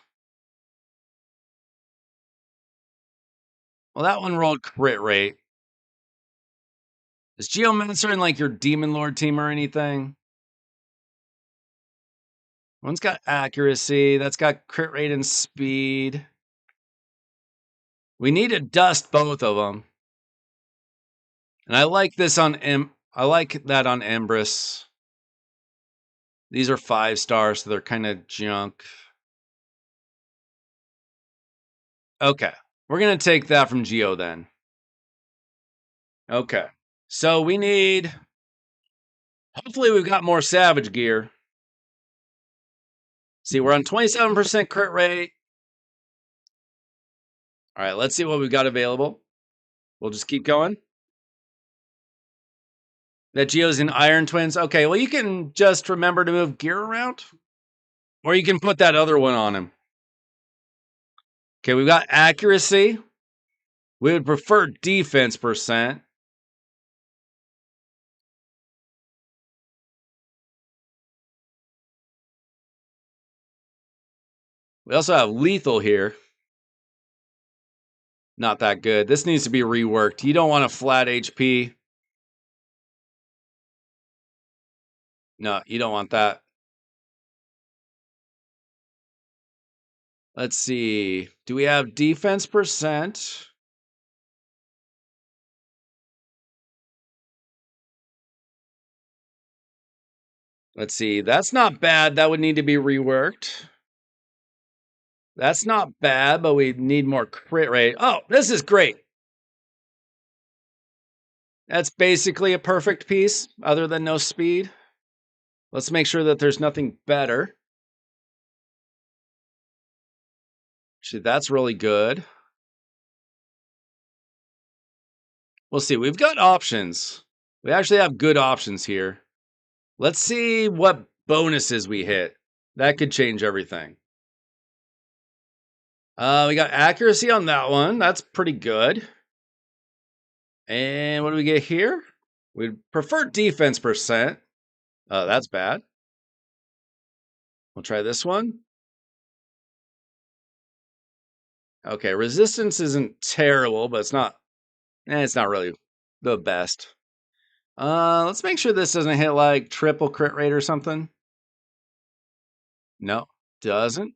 [SPEAKER 1] Well, that one rolled crit rate. Is Geomancer in like your Demon Lord team or anything? One's got accuracy. That's got crit rate and speed. We need to dust both of them. And I like this on I like that on Empress. These are 5-star, so they're kind of junk. Okay. We're going to take that from Geo then. Okay. So we need... Hopefully we've got more Savage gear. See, we're on 27% crit rate. All right, let's see what we've got available. We'll just keep going. That Geo's in Iron Twins. Okay, well, you can just remember to move gear around. Or you can put that other one on him. Okay, we've got accuracy. We would prefer defense percent. We also have lethal here. Not that good. This needs to be reworked. You don't want a flat HP. No, you don't want that. Let's see. Do we have defense percent? Let's see. That's not bad. That would need to be reworked. That's not bad, but we need more crit rate. Oh, this is great. That's basically a perfect piece, other than no speed. Let's make sure that there's nothing better. Actually, that's really good. We'll see. We've got options. We actually have good options here. Let's see what bonuses we hit. That could change everything. We got accuracy on that one. That's pretty good. And what do we get here? We'd prefer defense percent. That's bad. We'll try this one. Okay, resistance isn't terrible, but it's not really the best. Let's make sure this doesn't hit like triple crit rate or something. No, doesn't.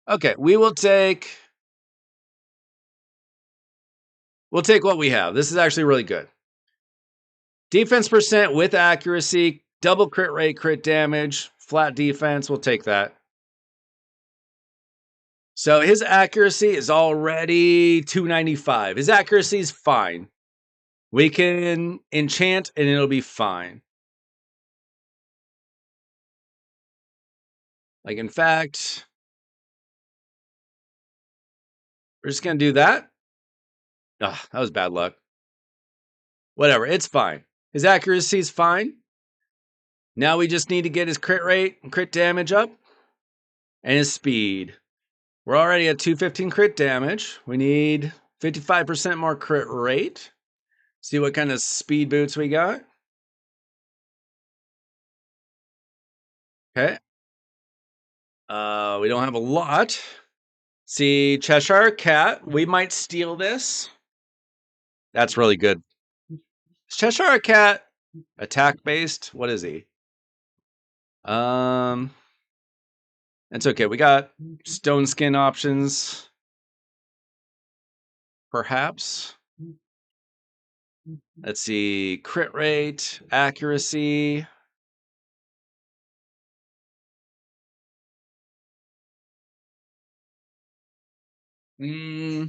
[SPEAKER 1] Okay, we'll take what we have. This is actually really good. Defense percent with accuracy, double crit rate, crit damage, flat defense. We'll take that. So his accuracy is already 295. His accuracy is fine. We can enchant and it'll be fine. Like, in fact, we're just going to do that. That was bad luck. Whatever, it's fine. His accuracy is fine. Now we just need to get his crit rate and crit damage up and his speed. We're already at 215 crit damage. We need 55% more crit rate. See what kind of speed boots we got. Okay. We don't have a lot. See, Cheshire Cat. We might steal this. That's really good. Is Cheshire Cat attack based? What is he? It's okay. We got stone skin options. Perhaps. Let's see. Crit rate, accuracy. We'll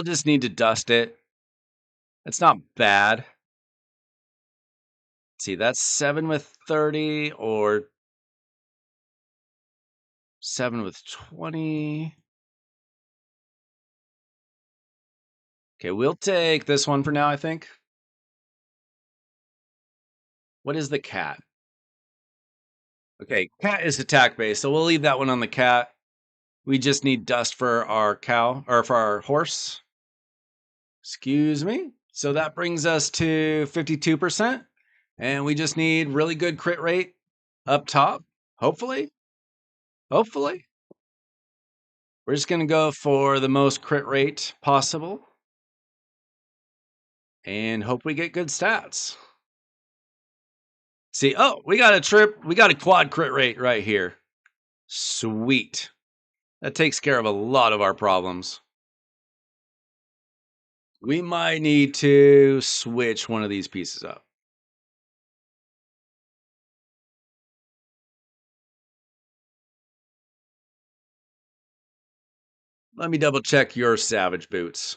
[SPEAKER 1] just need to dust it. It's not bad. Let's see, that's 7 with 30 or 7 with 20. Okay, we'll take this one for now, I think. What is the cat? Okay, cat is attack based, so we'll leave that one on the cat. We just need dust for our cow, or for our horse. Excuse me. So that brings us to 52%. And we just need really good crit rate up top. Hopefully. Hopefully. We're just going to go for the most crit rate possible. And hope we get good stats. See, we got a quad crit rate right here. Sweet. That takes care of a lot of our problems. We might need to switch one of these pieces up. Let me double check your Savage boots.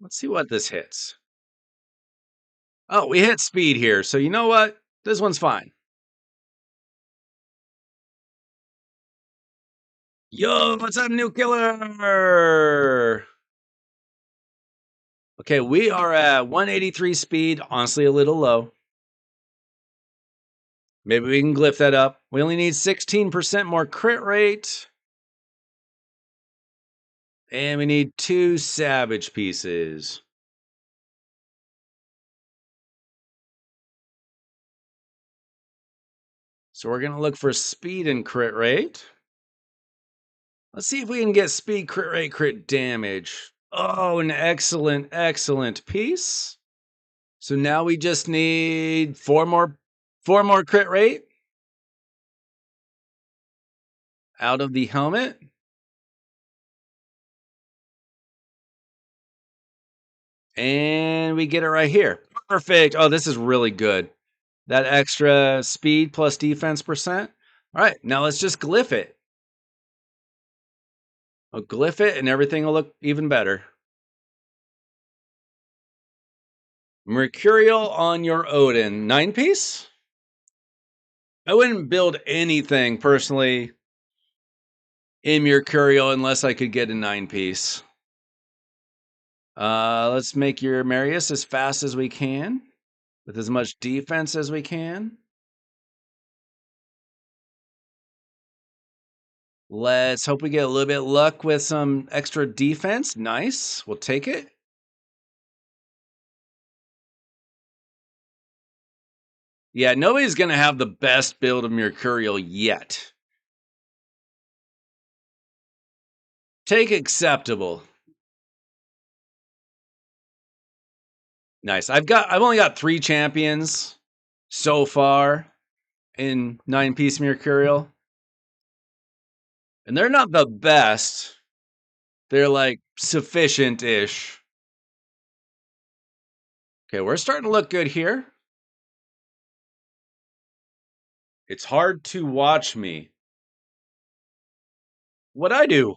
[SPEAKER 1] Let's see what this hits. Oh, we hit speed here. So you know what? This one's fine. Yo, what's up, new killer? Okay, we are at 183 speed. Honestly, a little low. Maybe we can glyph that up. We only need 16% more crit rate. And we need 2 Savage pieces. So we're going to look for speed and crit rate. Let's see if we can get speed, crit rate, crit damage. Oh, an excellent, excellent piece. So now we just need 4 more crit rate out of the helmet. And we get it right here. Perfect. Oh, this is really good. That extra speed plus defense percent. All right, now let's just glyph it. I'll glyph it and everything will look even better. Mercurial on your Odin. 9-piece? I wouldn't build anything personally in Mercurial unless I could get a 9-piece. Let's make your Marius as fast as we can with as much defense as we can. Let's hope we get a little bit of luck with some extra defense. Nice. We'll take it. Yeah, nobody's going to have the best build of Mercurial yet. Take acceptable. Nice. I've only got 3 champions so far in 9-piece Mercurial. And they're not the best. They're like sufficient-ish. Okay, we're starting to look good here. It's hard to watch me. What'd I do?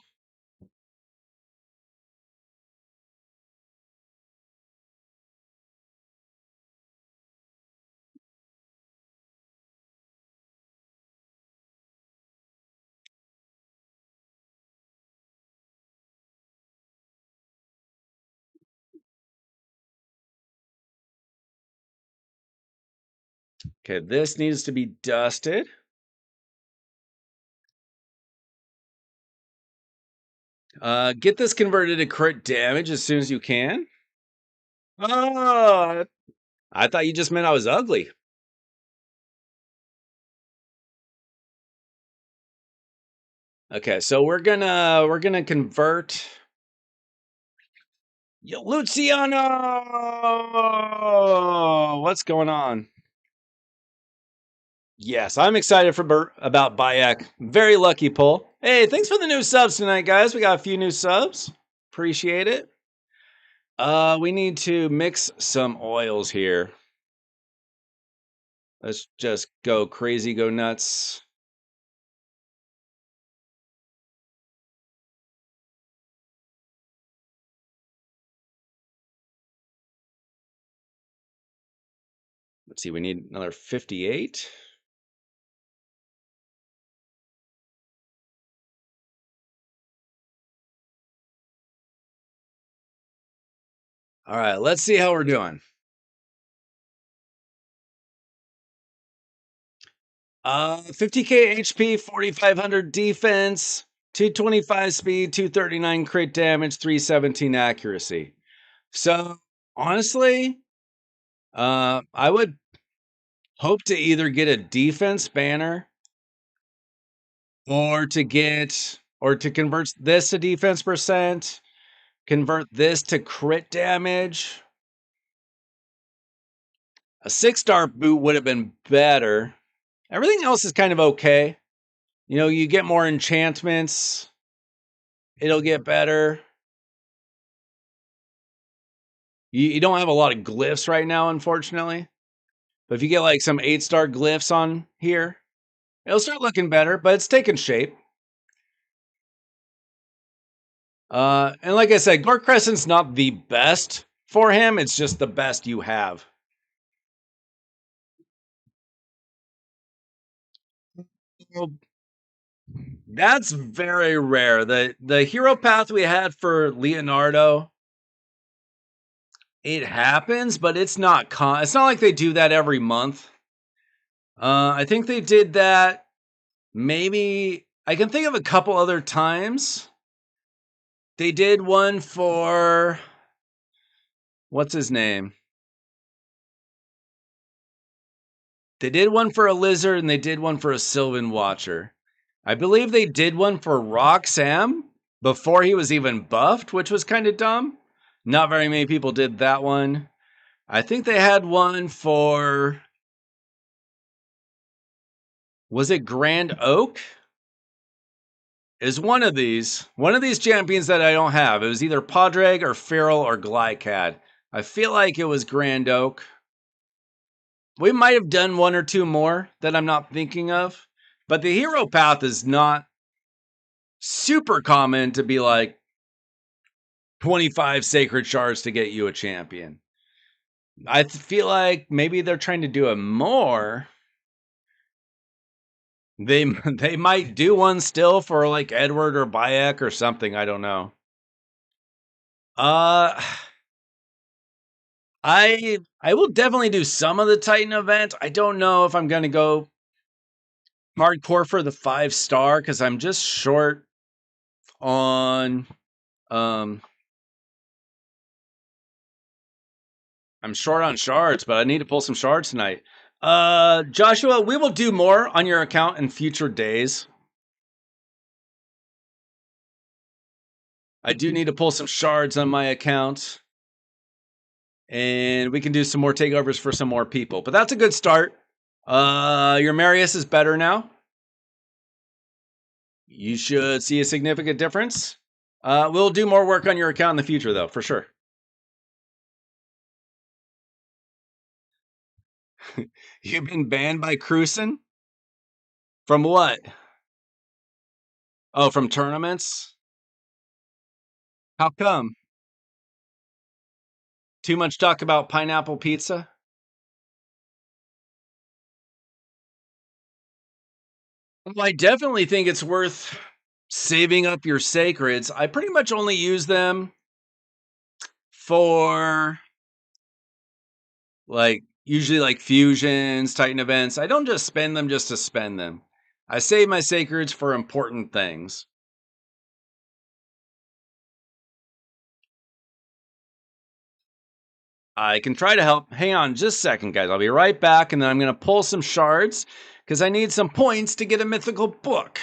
[SPEAKER 1] Okay, this needs to be dusted. Get this converted to crit damage as soon as you can. Oh, I thought you just meant I was ugly. Okay, so we're gonna convert. Yo, Luciano! What's going on? Yes, I'm excited about Bayek. Very lucky pull. Hey, thanks for the new subs tonight, guys. We got a few new subs. Appreciate it. We need to mix some oils here. Let's just go crazy, go nuts. Let's see, we need another 58. All right, let's see how we're doing. 50k HP, 4500 defense, 225 speed, 239 crit damage, 317 accuracy. So honestly, I would hope to either get a defense banner or to convert this to defense percent, convert this to crit damage. A 6-star boot would have been better. Everything else is kind of okay. You know, you get more enchantments. It'll get better. You don't have a lot of glyphs right now, unfortunately. But if you get like some 8-star glyphs on here, it'll start looking better, but it's taking shape. And like I said, Gore Crescent's not the best for him. It's just the best you have. Well, that's very rare. The hero path we had for Leonardo, it happens, but it's not it's not like they do that every month. I think they did that maybe I can think of a couple other times. They did one for what's his name? They did one for a lizard and they did one for a Sylvan Watcher. I believe they did one for Roxam before he was even buffed, which was kind of dumb. Not very many people did that one. I think they had one for. Was it Grand Oak? Is one of these champions that I don't have. It was either Padraig or Feral or Glycad. I feel like it was Grand Oak. We might have done one or two more that I'm not thinking of. But the hero path is not super common to be like 25 sacred shards to get you a champion. I feel like maybe they're trying to do it more. They might do one still for like Edward or Bayek or something. I don't know. I will definitely do some of the Titan event. I don't know if I'm going to go hardcore for the 5-star because I'm just short on I'm short on shards, but I need to pull some shards tonight. Joshua, we will do more on your account in future days. I do need to pull some shards on my account. And we can do some more takeovers for some more people. But that's a good start. Your Marius is better now. You should see a significant difference. We'll do more work on your account in the future, though, for sure. You've been banned by Cruisen? From what? Oh, from tournaments? How come? Too much talk about pineapple pizza? Well, I definitely think it's worth saving up your sacreds. I pretty much only use them for like usually like fusions, Titan events. I don't just spend them just to spend them. I save my sacreds for important things. I can try to help. Hang on just a second, guys. I'll be right back, and then I'm going to pull some shards because I need some points to get a mythical book.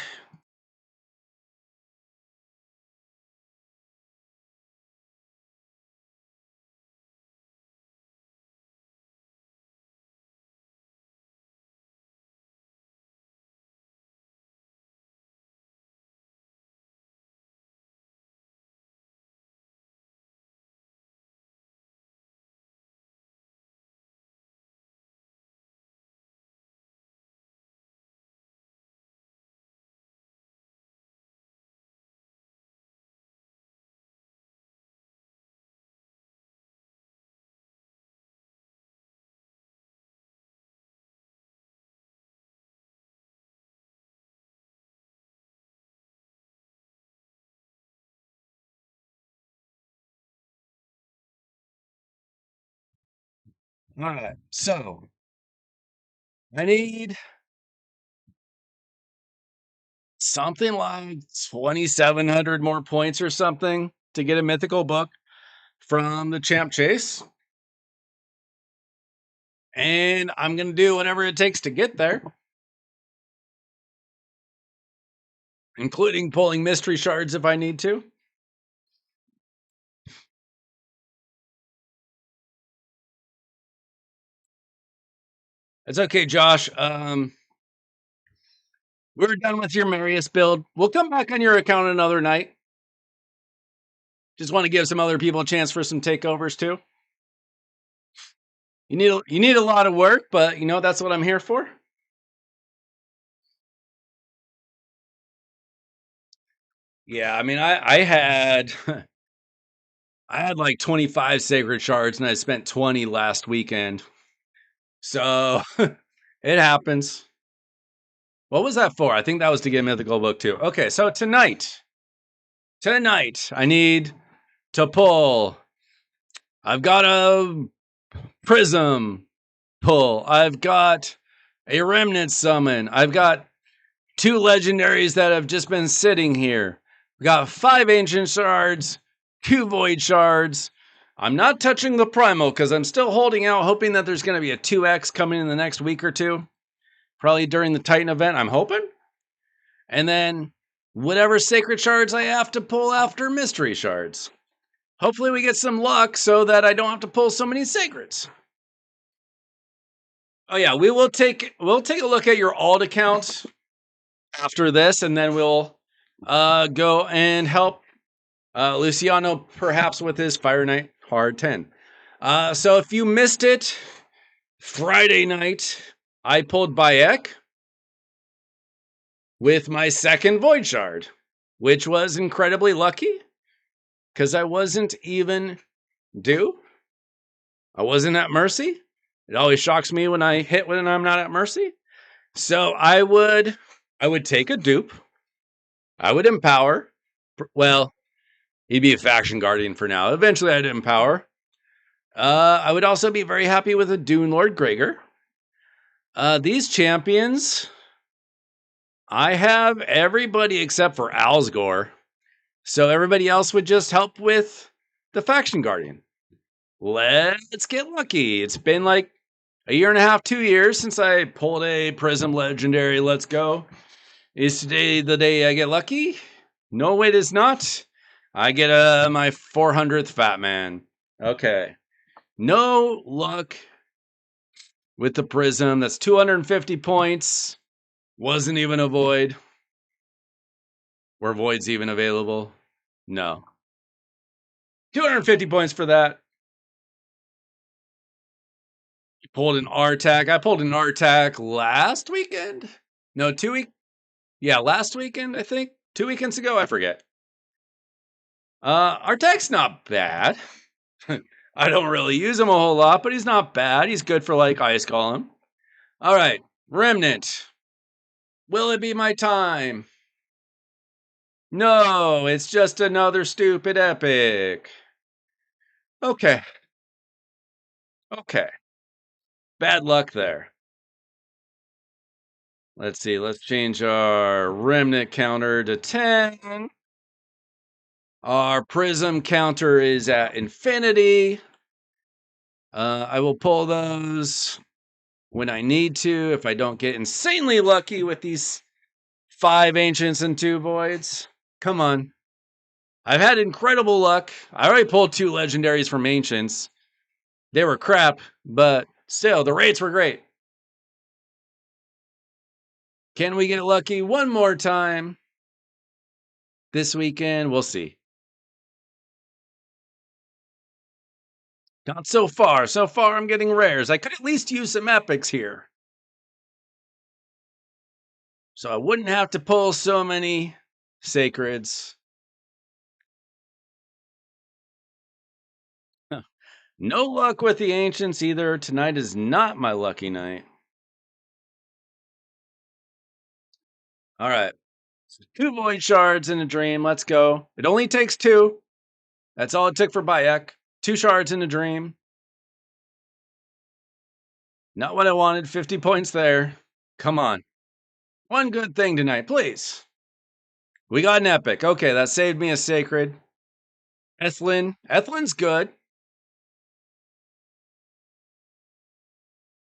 [SPEAKER 1] All right, so I need something like 2,700 more points or something to get a mythical book from the Champ Chase. And I'm going to do whatever it takes to get there, including pulling mystery shards if I need to. It's okay, Josh. We're done with your Marius build. We'll come back on your account another night. Just want to give some other people a chance for some takeovers too. You need a lot of work, but you know that's what I'm here for. Yeah, I mean, I had I had like 25 sacred shards, and I spent 20 last weekend. So it happens. What was that for? I think that was to get mythical book too. Okay, so tonight I need to pull. I've got a prism pull. I've got a remnant summon. I've got two legendaries that have just been sitting here. We got 5 ancient shards, 2 void shards. I'm not touching the primal because I'm still holding out, hoping that there's going to be a 2x coming in the next week or two. Probably during the Titan event, I'm hoping. And then whatever sacred shards I have to pull after mystery shards. Hopefully we get some luck so that I don't have to pull so many sacreds. Oh yeah, we'll take a look at your alt account after this, and then we'll go and help Luciano perhaps with his Fire Knight Hard 10. So if you missed it, Friday night I pulled Bayek with my second Void Shard, which was incredibly lucky because I wasn't even due. I wasn't at Mercy. It always shocks me when I hit when I'm not at Mercy. So I would take a dupe. I would empower. Well, he'd be a faction guardian for now. Eventually I'd empower. I would also be very happy with a Dune Lord Gregor. These champions, I have everybody except for Alsgore. So everybody else would just help with the faction guardian. Let's get lucky. It's been like a year and a half, 2 years since I pulled a Prism Legendary. Let's go. Is today the day I get lucky? No, it is not. I get my 400th Fat Man. Okay. No luck with the Prism. That's 250 points. Wasn't even a void. Were voids even available? No. 250 points for that. You pulled an R-Tac. I pulled an R-Tac last weekend. No, 2 week. Yeah, last weekend, I think. 2 weekends ago, I forget. R-Tac's not bad. I don't really use him a whole lot, but he's not bad. He's good for like Ice Golem. All right, Remnant. Will it be my time? No, it's just another stupid epic. Okay. Okay. Bad luck there. Let's see. Let's change our Remnant counter to 10. Our Prism counter is at infinity. I will pull those when I need to if I don't get insanely lucky with these 5 ancients and 2 voids. Come on. I've had incredible luck. I already pulled 2 legendaries from ancients. They were crap, but still, the rates were great. Can we get lucky one more time this weekend? We'll see. Not so far. So far, I'm getting rares. I could at least use some epics here. So I wouldn't have to pull so many sacreds. No luck with the ancients either. Tonight is not my lucky night. All right. So 2 void shards in a dream. Let's go. It only takes 2. That's all it took for Bayek. 2 shards in a dream. Not what I wanted. 50 points there. Come on. One good thing tonight, please. We got an epic. Okay, that saved me a sacred. Ethlin. Ethlin's good.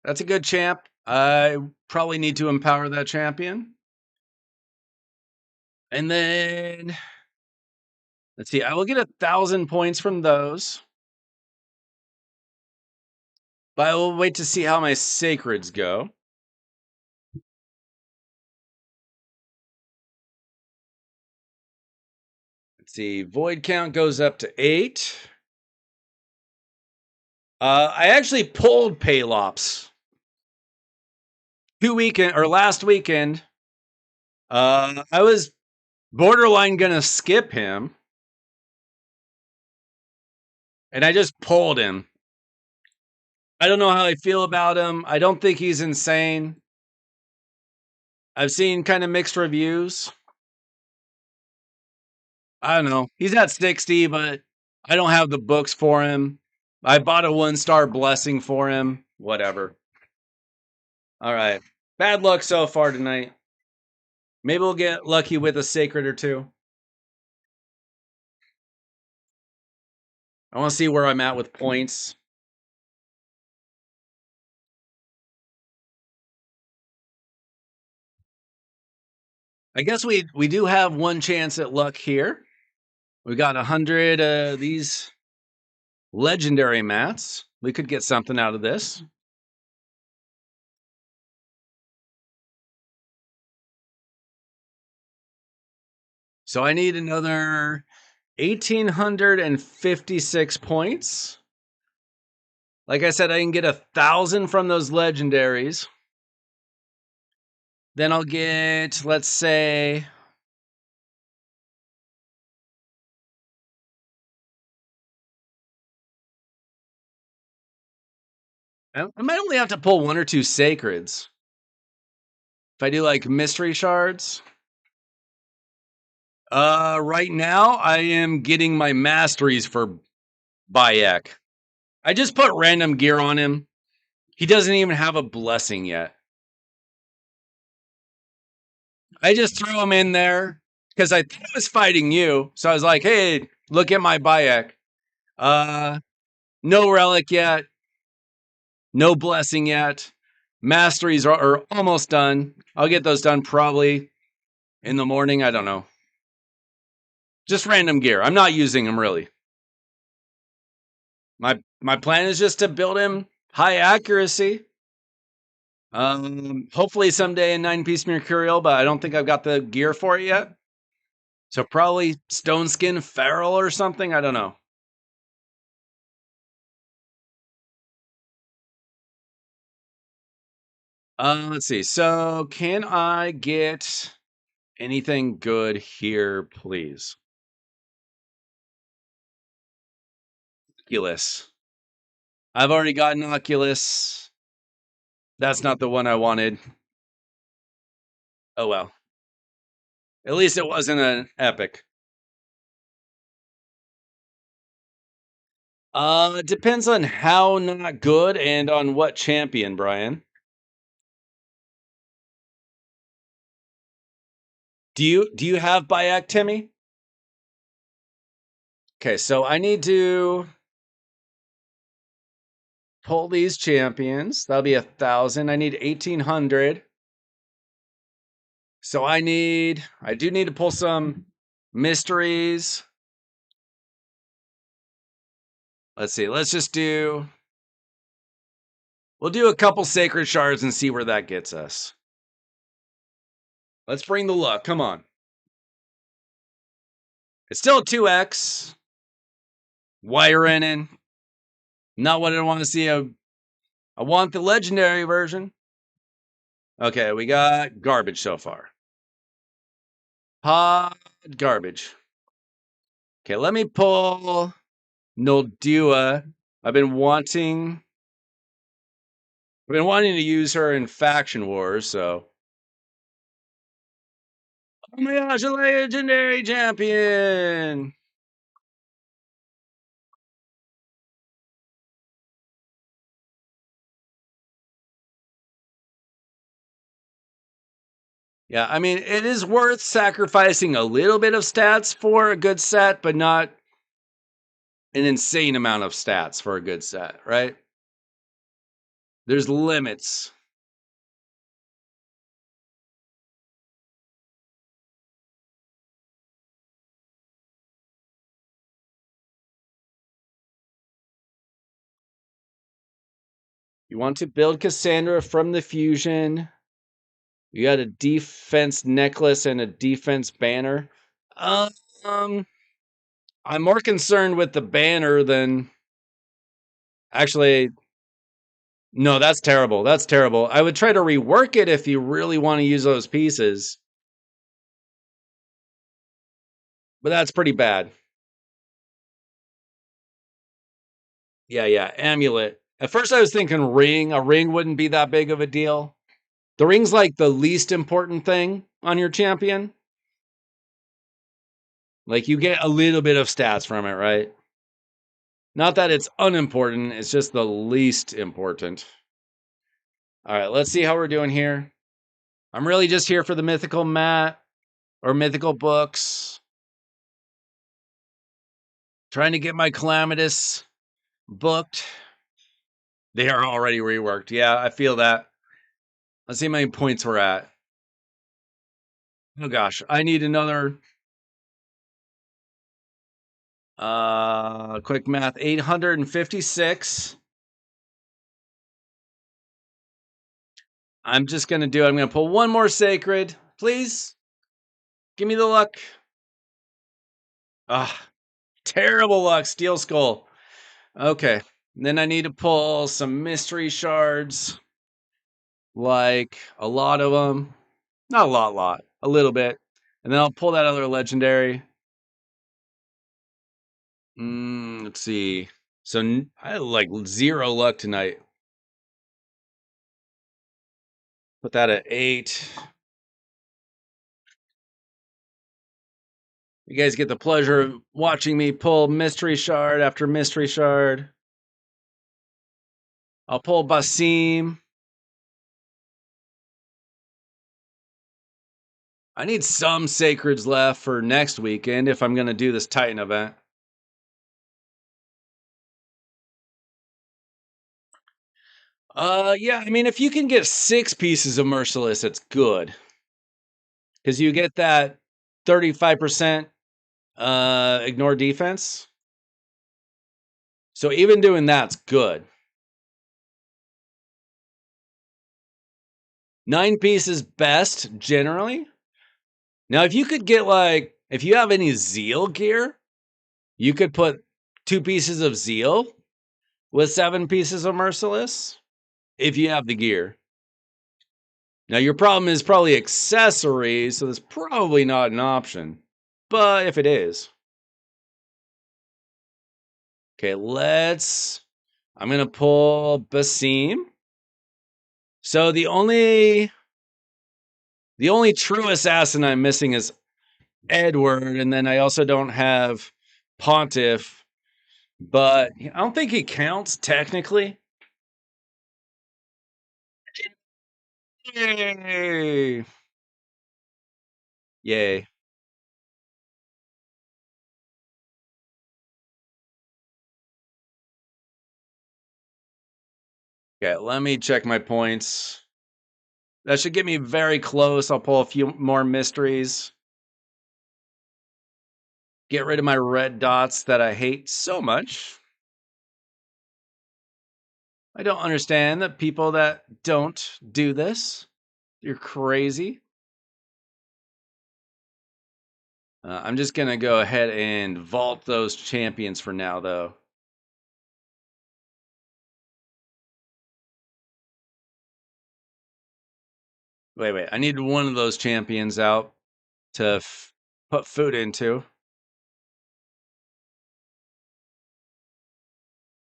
[SPEAKER 1] That's a good champ. I probably need to empower that champion. And then, let's see, I will get 1,000 points from those. But I will wait to see how my sacreds go. Let's see. Void count goes up to 8. I actually pulled Palops last weekend. I was borderline gonna skip him, and I just pulled him. I don't know how I feel about him. I don't think he's insane. I've seen kind of mixed reviews. I don't know. He's at 60, but I don't have the books for him. I bought a 1-star blessing for him. Whatever. All right. Bad luck so far tonight. Maybe we'll get lucky with a sacred or two. I want to see where I'm at with points. I guess we do have one chance at luck here. We got 100 these legendary mats. We could get something out of this. So I need another 1,856 points. Like I said, I can get 1,000 from those legendaries. Then I'll get, let's say, I might only have to pull 1 or 2 sacreds. If I do like mystery shards. Right now I am getting my masteries for Bayek. I just put random gear on him. He doesn't even have a blessing yet. I just threw him in there because I thought I was fighting you. So I was like, hey, look at my Bayek. No relic yet. No blessing yet. Masteries are almost done. I'll get those done probably in the morning. I don't know. Just random gear. I'm not using them really. My plan is just to build him high accuracy. Hopefully someday a 9-piece Mercurial, but I don't think I've got the gear for it yet. So probably Stone Skin Feral or something. I don't know. Let's see. So can I get anything good here, please? Oculus. I've already got an Oculus. That's not the one I wanted. Oh well. At least it wasn't an epic. It depends on how not good and on what champion, Brian. Do you have Bayek, Timmy? Okay, so I need to pull these champions. That'll be 1,000. I need 1,800. So I do need to pull some mysteries. Let's see. We'll do a couple sacred shards and see where that gets us. Let's bring the luck. Come on. It's still 2x. Wiring in. Not what I want to see. I want the legendary version. Okay, we got garbage so far. Hot garbage. Okay, let me pull Noldua. I've been wanting to use her in Faction Wars, so. Oh my gosh, a legendary champion! Yeah, I mean, it is worth sacrificing a little bit of stats for a good set, but not an insane amount of stats for a good set, right? There's limits. You want to build Cassandra from the fusion. You got a defense necklace and a defense banner. Um, I'm more concerned with the banner than actually. No, that's terrible. That's terrible. I would try to rework it if you really want to use those pieces, but that's pretty bad. Yeah. Amulet. At first, I was thinking ring. A ring wouldn't be that big of a deal. The ring's like the least important thing on your champion. Like you get a little bit of stats from it, right? Not that it's unimportant, it's just the least important. All right, let's see how we're doing here. I'm really just here for the mythical mat or mythical books. Trying to get my Calamitous booked. They are already reworked. Yeah, I feel that. Let's see how many points we're at. Oh gosh, I need another quick math. 856. I'm just gonna do it. I'm gonna pull one more sacred. Please. Give me the luck. Ah, terrible luck. Steel Skull. Okay. Then I need to pull some mystery shards. Like a lot of them. Not a lot. A little bit. And then I'll pull that other legendary. Let's see. So I had like 0 luck tonight. Put that at 8. You guys get the pleasure of watching me pull mystery shard after mystery shard. I'll pull Basim. I need some sacreds left for next weekend if I'm going to do this Titan event. Yeah, I mean, if you can get 6 pieces of Merciless, it's good. Because you get that 35% ignore defense. So even doing that's good. 9 pieces best, generally. Now, if you could get like, if you have any Zeal gear, you could put 2 pieces of Zeal with 7 pieces of Merciless, if you have the gear. Now, your problem is probably accessories, so that's probably not an option. But if it is. Okay, I'm going to pull Basim. So the only true assassin I'm missing is Edward, and then I also don't have Pontiff, but I don't think he counts technically. Yay! Yay. Okay, let me check my points. That should get me very close. I'll pull a few more mysteries. Get rid of my red dots that I hate so much. I don't understand the people that don't do this. You're crazy. I'm just going to go ahead and vault those champions for now, though. Wait. I need one of those champions out to put food into.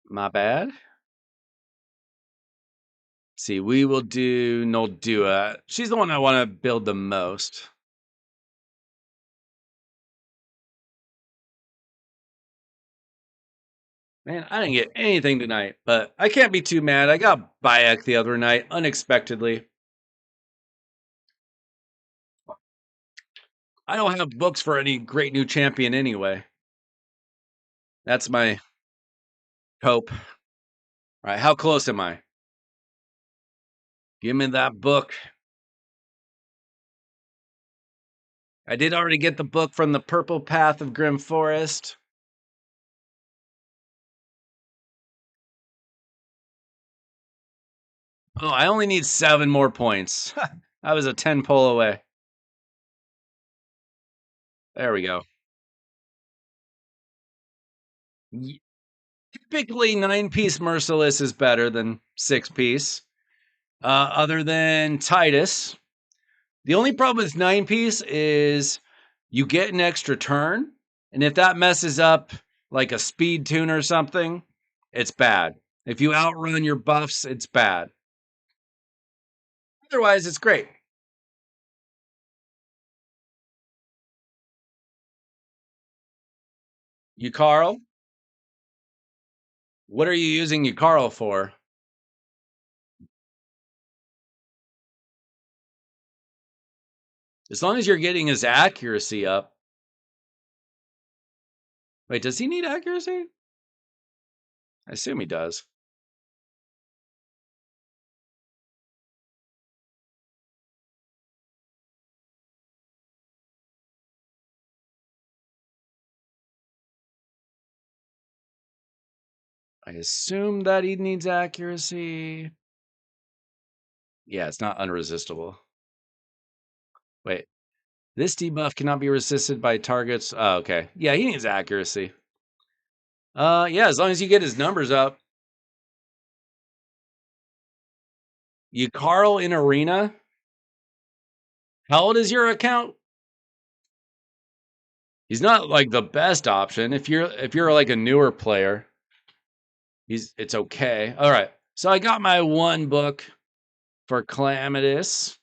[SPEAKER 1] My bad. See, we will do Noldua. She's the one I want to build the most. Man, I didn't get anything tonight, but I can't be too mad. I got Bayek the other night, unexpectedly. I don't have books for any great new champion anyway. That's my hope. All right, how close am I? Give me that book. I did already get the book from the Purple Path of Grim Forest. Oh, I only need 7 more points. I was a 10 pull away. There we go. Typically, 9-piece Merciless is better than 6-piece. Other than Titus, the only problem with 9-piece is you get an extra turn, and if that messes up like a speed tune or something, it's bad. If you outrun your buffs, it's bad. Otherwise, it's great. You, Carl? What are you using you, Carl, for? As long as you're getting his accuracy up. Wait, does he need accuracy? I assume he does. I assume that he needs accuracy. Yeah, it's not unresistible. Wait, this debuff cannot be resisted by targets. Oh, okay. Yeah, he needs accuracy. Yeah, as long as you get his numbers up. You Carl in arena? How old is your account? He's not like the best option. If you're like a newer player, it's okay. All right. So I got my 1 book for Calamitous.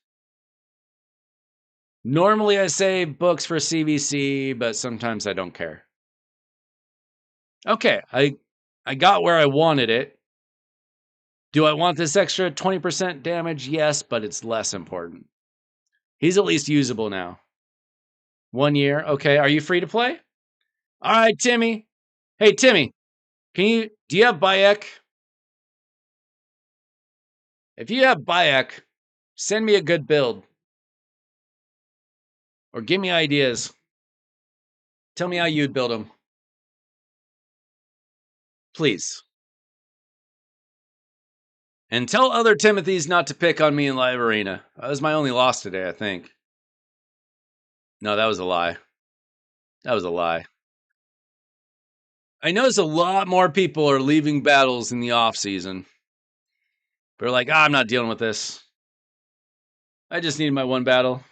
[SPEAKER 1] Normally I say books for CVC, but sometimes I don't care. Okay, I got where I wanted it. Do I want this extra 20% damage? Yes, but it's less important. He's at least usable now. 1 year. Okay, are you free to play? All right, Timmy. Hey, Timmy, do you have Bayek? If you have Bayek, send me a good build. Or give me ideas. Tell me how you'd build them. Please. And tell other Timothys not to pick on me in Live Arena. That was my only loss today, I think. No, that was a lie. That was a lie. I notice a lot more people are leaving battles in the off season. They're like, I'm not dealing with this. I just need my 1 battle.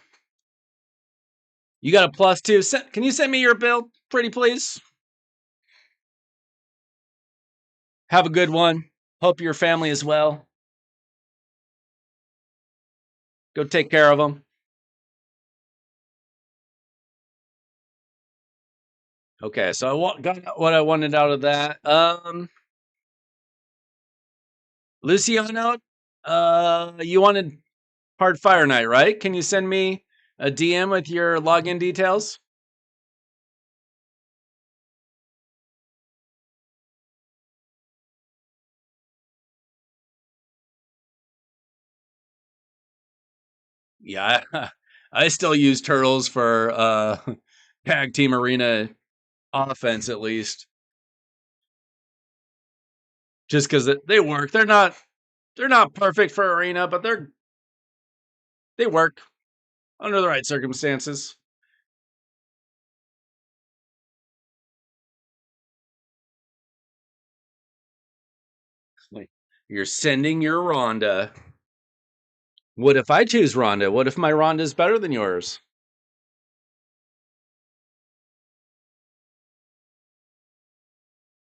[SPEAKER 1] You got a +2. Can you send me your build, pretty please? Have a good one. Hope your family is well. Go take care of them. Okay, so I got what I wanted out of that. Luciano, you wanted Hard Fire Night, right? Can you send me a DM with your login details? Yeah, I still use turtles for tag team arena offense at least, just because they work. They're not perfect for arena, but they work under the right circumstances. Like, you're sending your Rhonda. What if I choose Rhonda? What if my Rhonda is better than yours?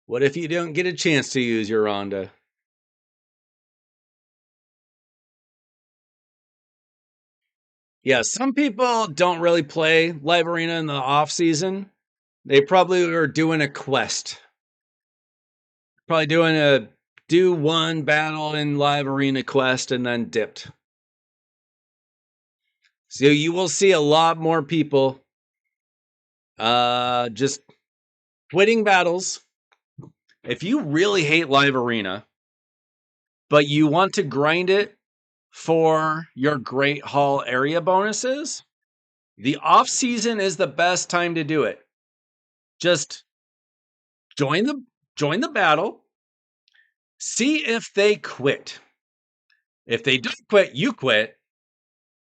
[SPEAKER 1] What if you don't get a chance to use your Rhonda? Yeah, some people don't really play live arena in the off season. They probably are doing a quest. Probably doing a do 1 battle in live arena quest and then dipped. So you will see a lot more people just quitting battles. If you really hate live arena, but you want to grind it for your Great Hall area bonuses, the off season is the best time to do it. Just join the battle, see if they quit. If they don't quit, you quit.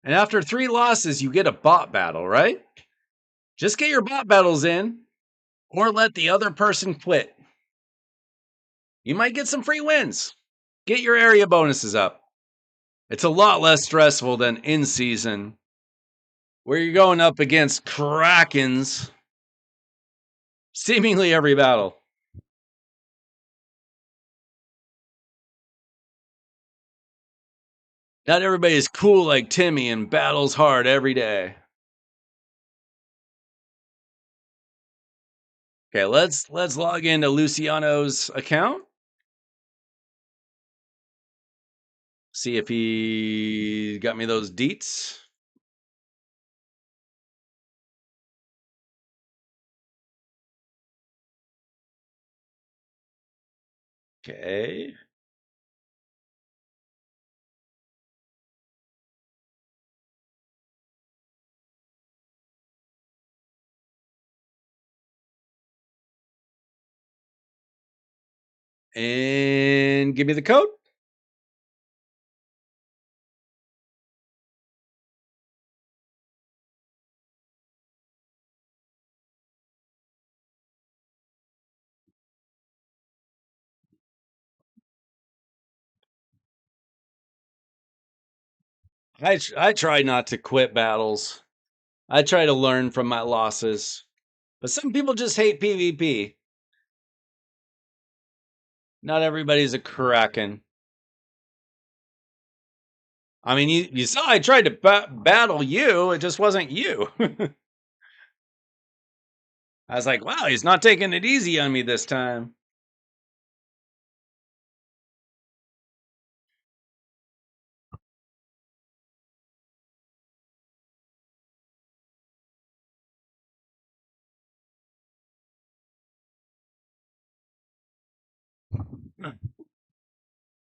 [SPEAKER 1] And after 3 losses, you get a bot battle, right? Just get your bot battles in, or let the other person quit. You might get some free wins. Get your area bonuses up. It's a lot less stressful than in season, where you're going up against Krakens seemingly every battle. Not everybody is cool like Timmy and battles hard every day. Okay, let's log into Luciano's account. See if he got me those deets. Okay. And give me the code. I try not to quit battles. I try to learn from my losses. But some people just hate PvP. Not everybody's a Kraken. I mean, you saw I tried to battle you. It just wasn't you. I was like, wow, he's not taking it easy on me this time.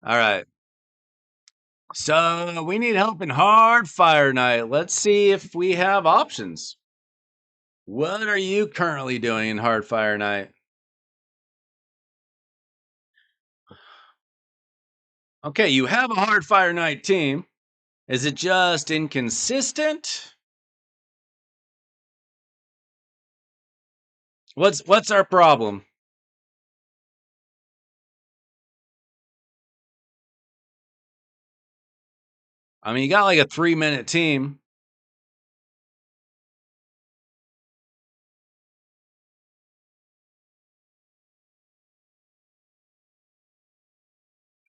[SPEAKER 1] All right. So we need help in Hard Fire Night. Let's see if we have options. What are you currently doing in Hard Fire Night? Okay, you have a Hard Fire Night team. Is it just inconsistent? What's our problem? I mean, you got like a 3-minute team.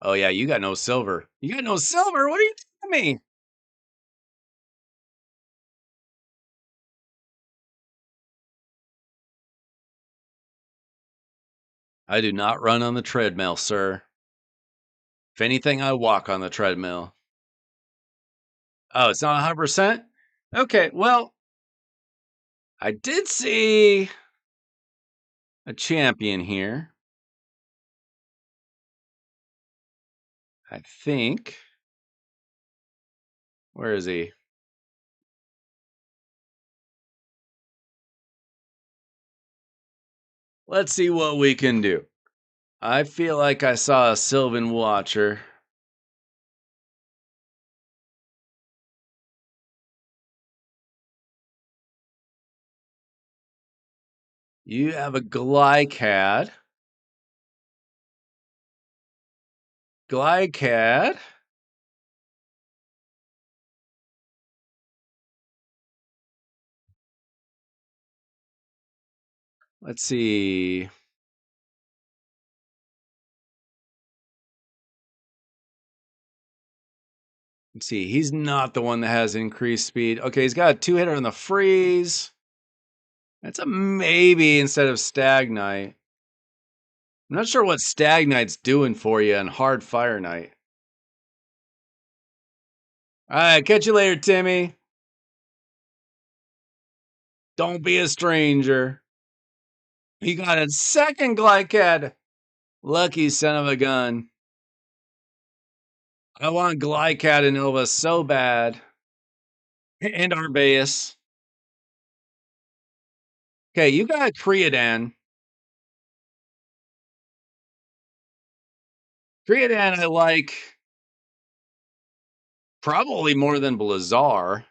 [SPEAKER 1] Oh yeah, you got no silver. You got no silver? What are you telling me? I do not run on the treadmill, sir. If anything, I walk on the treadmill. Oh, it's not 100%? Okay, well, I did see a champion here. I think. Where is he? Let's see what we can do. I feel like I saw a Sylvan Watcher. You have a Glycad. Glycad. Let's see. Let's see. He's not the one that has increased speed. Okay, he's got a 2-hitter on the freeze. That's a maybe instead of Stagnite. I'm not sure what Stagnite's doing for you on Hard Fire Night. All right, catch you later, Timmy. Don't be a stranger. He got a second Glycad. Lucky son of a gun. I want Glycad and Nova so bad. And Arbaeus. Okay, you got Creodan. Creodan I like. Probably more than Blazar.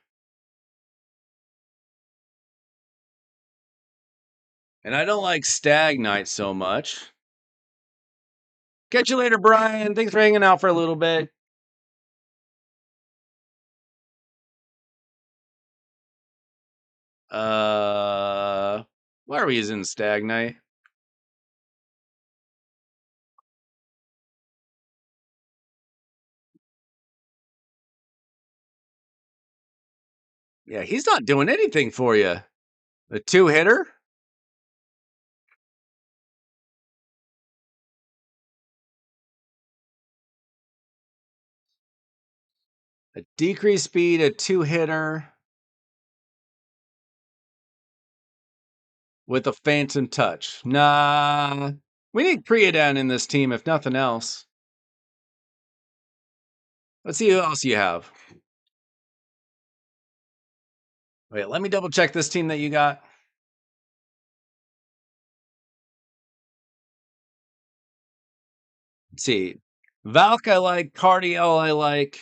[SPEAKER 1] And I don't like Stagnite so much. Catch you later, Brian. Thanks for hanging out for a little bit. Why are we using Stagnite? Yeah, he's not doing anything for you. A 2-hitter? A decreased speed, a 2-hitter with a phantom touch. Nah. We need Creodon in this team, if nothing else. Let's see who else you have. Wait, let me double check this team that you got. Let's see. Valk I like, Cardiel I like.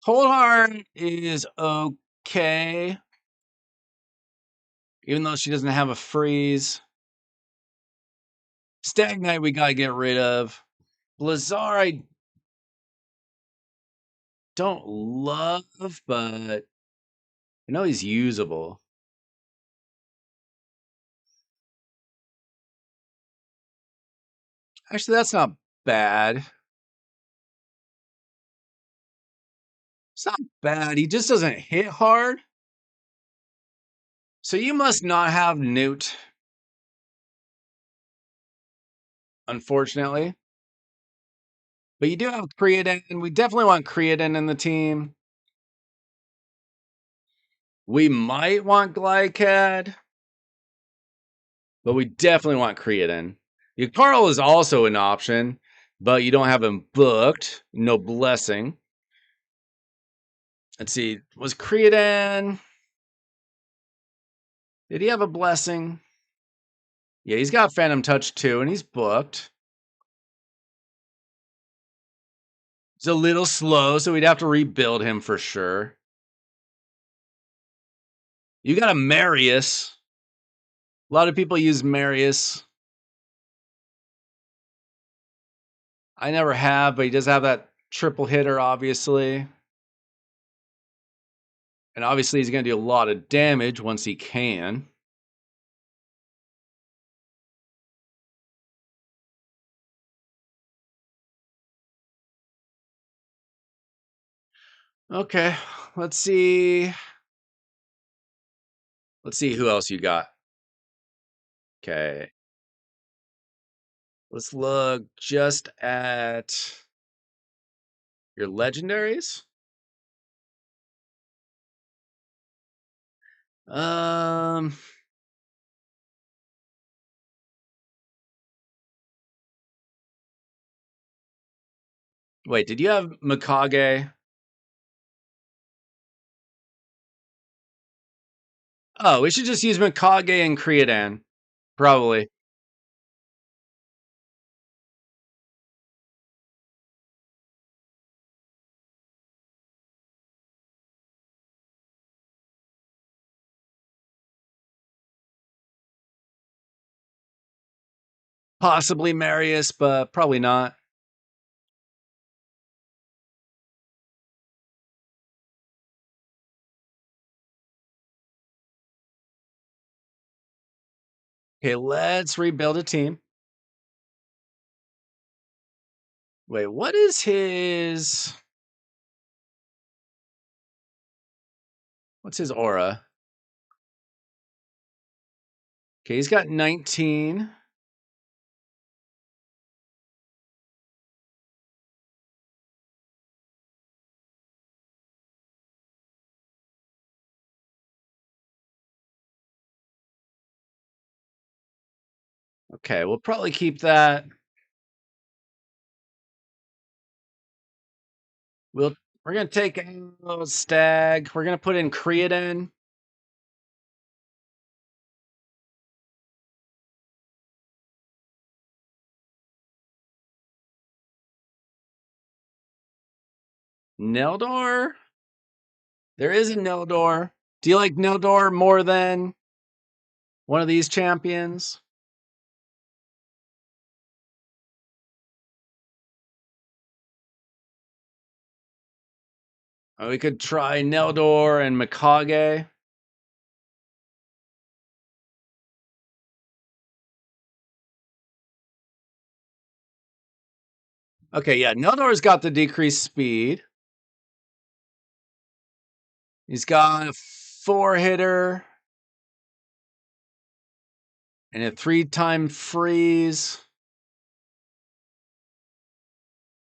[SPEAKER 1] Cold Heart is okay. Even though she doesn't have a freeze. Stagnite we gotta get rid of. Blazar I don't love, but I know he's usable. Actually, that's not bad. It's not bad. He just doesn't hit hard. So you must not have Newt, unfortunately. But you do have Creodon. We definitely want Creodon in the team. We might want Glycad, but we definitely want Creodon. Carl is also an option, but you don't have him booked. No blessing. Let's see. Was Creodon... Did he have a blessing? Yeah, he's got Phantom Touch too, and he's booked. He's a little slow, so we'd have to rebuild him for sure. You got a Marius. A lot of people use Marius. I never have, but he does have that triple hitter, obviously. And obviously he's going to do a lot of damage once he can. Okay, let's see. Let's see who else you got. Okay. Let's look just at your legendaries. Um, Wait, did you have Mikage? Oh, we should just use Mikage and Creodon. Probably. Possibly Marius, but probably not. Okay, let's rebuild a team. Wait, what is his... What's his aura? Okay, he's got 19. Okay, we'll probably keep that. We're gonna take a Stag. We're gonna put in Creodon. Neldor? There is a Neldor. Do you like Neldor more than one of these champions? We could try Neldor and Mikage. Okay, yeah, Neldor's got the decreased speed. He's got a 4-hitter and a 3-time freeze.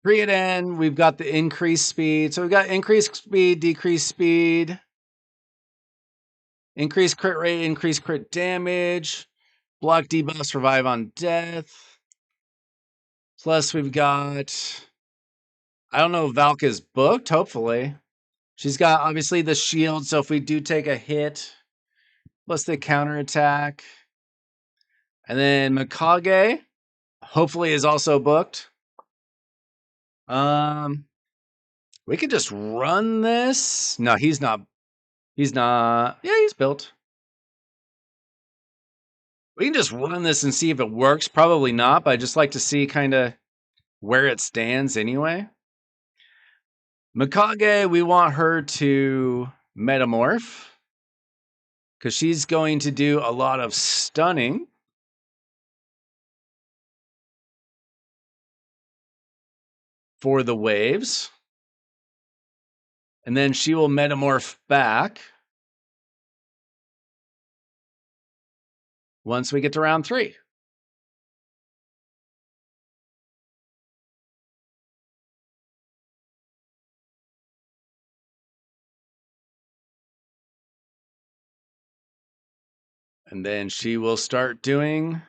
[SPEAKER 1] Create we've got the increased speed. So we've got increased speed, decreased speed, increased crit rate, increased crit damage, block debuff, survive on death. Plus we've got, I don't know if Valk is booked, hopefully. She's got obviously the shield, so if we do take a hit, plus the counterattack. And then Mikage, hopefully, is also booked. We could just run this. No, he's not. He's not. Yeah, he's built. We can just run this and see if it works. Probably not, but I just like to see kind of where it stands anyway. Mikage, we want her to metamorph because she's going to do a lot of stunning. For the waves. And then she will metamorph back once we get to round 3. And then she will start doing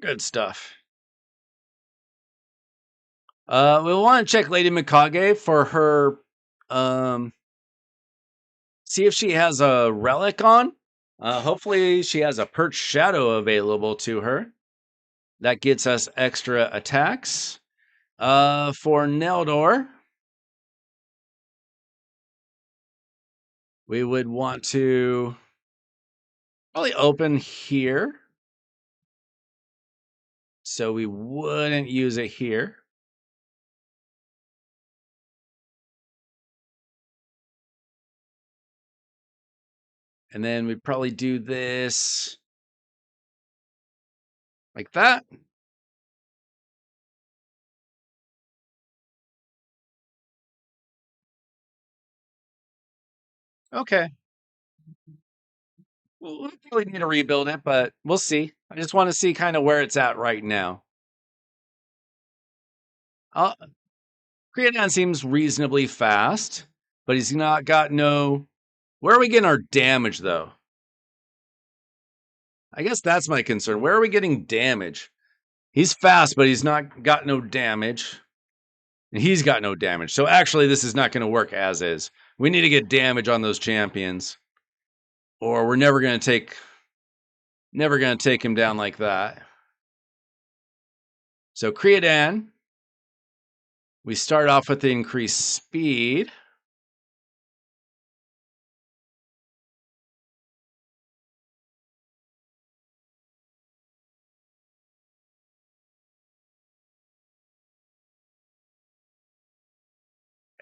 [SPEAKER 1] good stuff. We'll want to check Lady Mikage for her, see if she has a relic on. Hopefully she has a perched shadow available to her. That gets us extra attacks. For Neldor, we would want to probably open here. So we wouldn't use it here. And then we'd probably do this like that. Okay. We'll probably need to rebuild it, but we'll see. I just want to see kind of where it's at right now. Creaton seems reasonably fast, but he's not got no... Where are we getting our damage, though? I guess that's my concern. Where are we getting damage? He's fast, but he's not got no damage. And he's got no damage. So actually, this is not going to work as is. We need to get damage on those champions, or we're never going to take him down like that. So Creadan, we start off with the increased speed.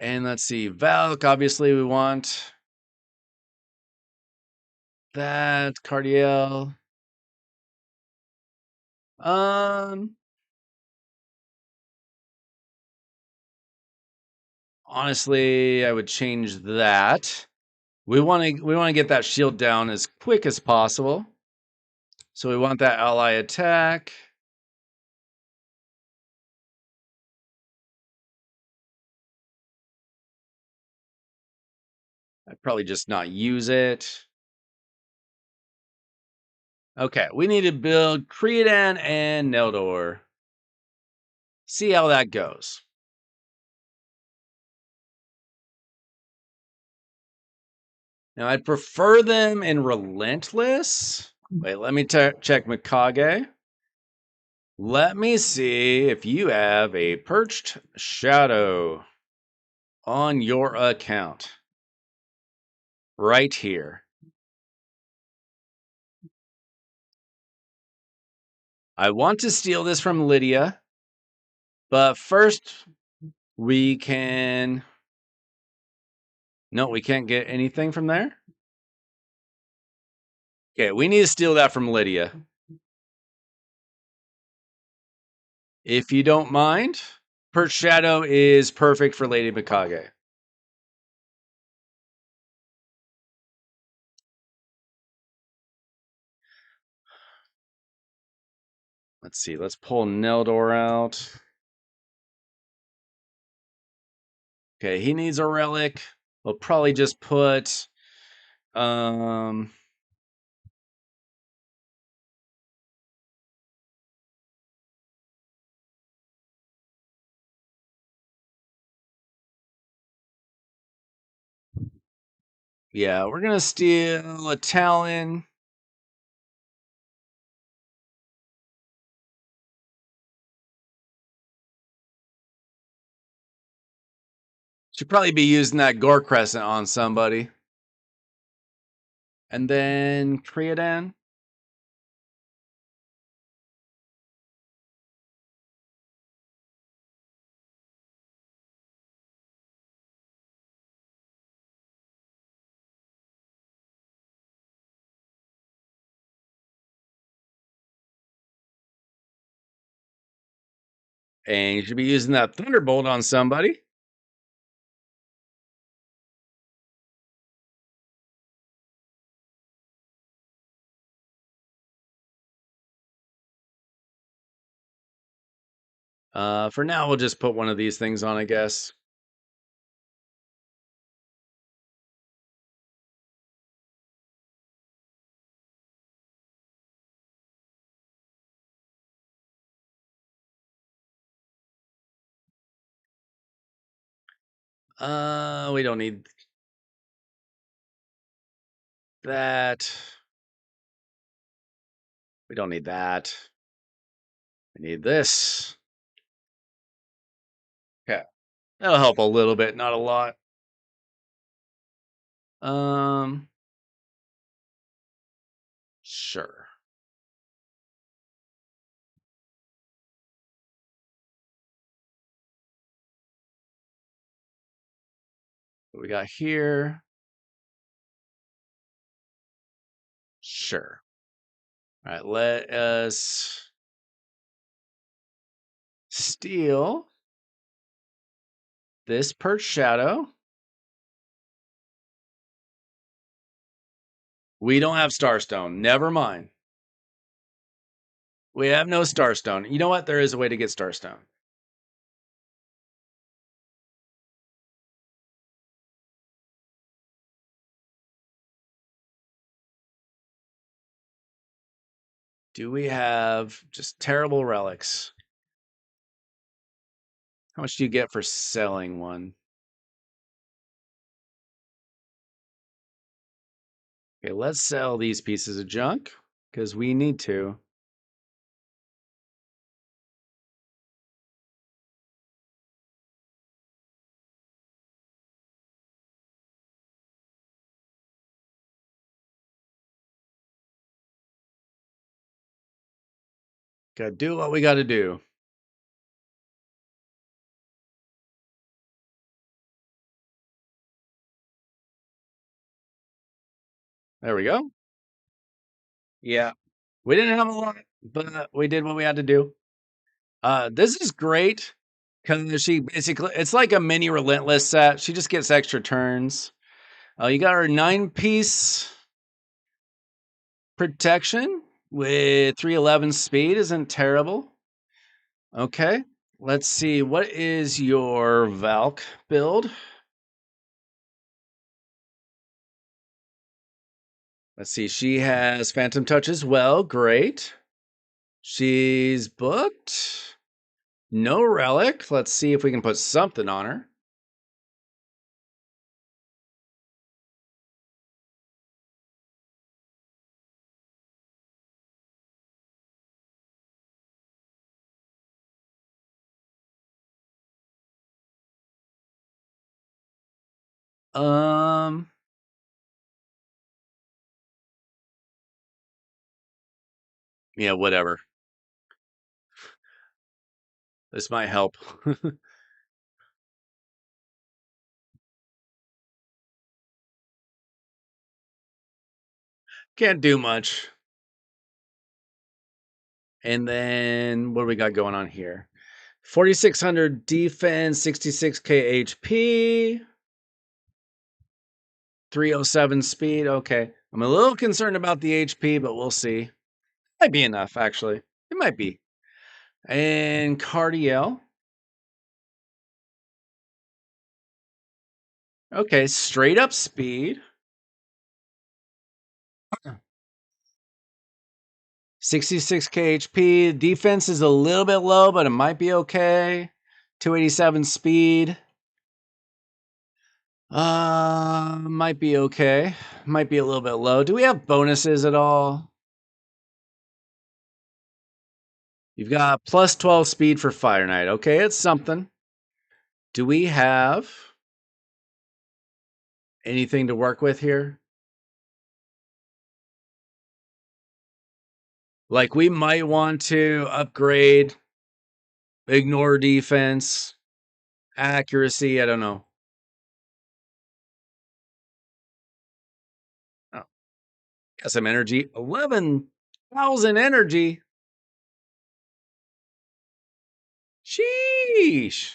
[SPEAKER 1] And let's see, Valk, obviously we want that. Cardiel. Honestly, I would change that. We want to get that shield down as quick as possible. So we want that ally attack. I'd probably just not use it. Okay, we need to build Creadan and Neldor. See how that goes. Now, I'd prefer them in Relentless. Wait, let me check Mikage. Let me see if you have a perched shadow on your account. Right here. I want to steal this from Lydia, but first we can... No, we can't get anything from there? Okay, we need to steal that from Lydia. If you don't mind, Perch Shadow is perfect for Lady Mikage. Let's see, let's pull Neldor out. Okay, he needs a relic. We'll probably just put... yeah, we're going to steal a Talon. Should probably be using that Gore Crescent on somebody. And then Creodan. And you should be using that Thunderbolt on somebody. For now, we'll just put one of these things on, I guess. We don't need that. We don't need that. We need this. Okay. That'll help a little bit, not a lot. Sure. What we got here? Sure. All right, let us steal this Perch Shadow. We don't have Starstone. Never mind. We have no Starstone. You know what? There is a way to get Starstone. Do we have just terrible relics? How much do you get for selling one? Okay, let's sell these pieces of junk because we need to. Gotta do what we gotta do. There we go. Yeah. We didn't have a lot, but we did what we had to do. This is great because she basically, it's like a mini Relentless set. She just gets extra turns. You got her 9-piece protection with 311 speed. Isn't terrible. Okay. Let's see. What is your Valk build? Let's see. She has Phantom Touch as well. Great. She's booked. No relic. Let's see if we can put something on her. Um, yeah, whatever. This might help. Can't do much. And then what do we got going on here? 4,600 defense, 66k HP, 307 speed. Okay. I'm a little concerned about the HP, but we'll see. Might be enough, actually. It might be. And Cardiel. Okay, straight up speed. 66k HP. Defense is a little bit low, but it might be okay. 287 speed. Might be okay. Might be a little bit low. Do we have bonuses at all? You've got plus 12 speed for Fire Knight. Okay, it's something. Do we have anything to work with here? Like we might want to upgrade, ignore defense, accuracy. I don't know. Oh, got some energy. 11,000 energy. Sheesh.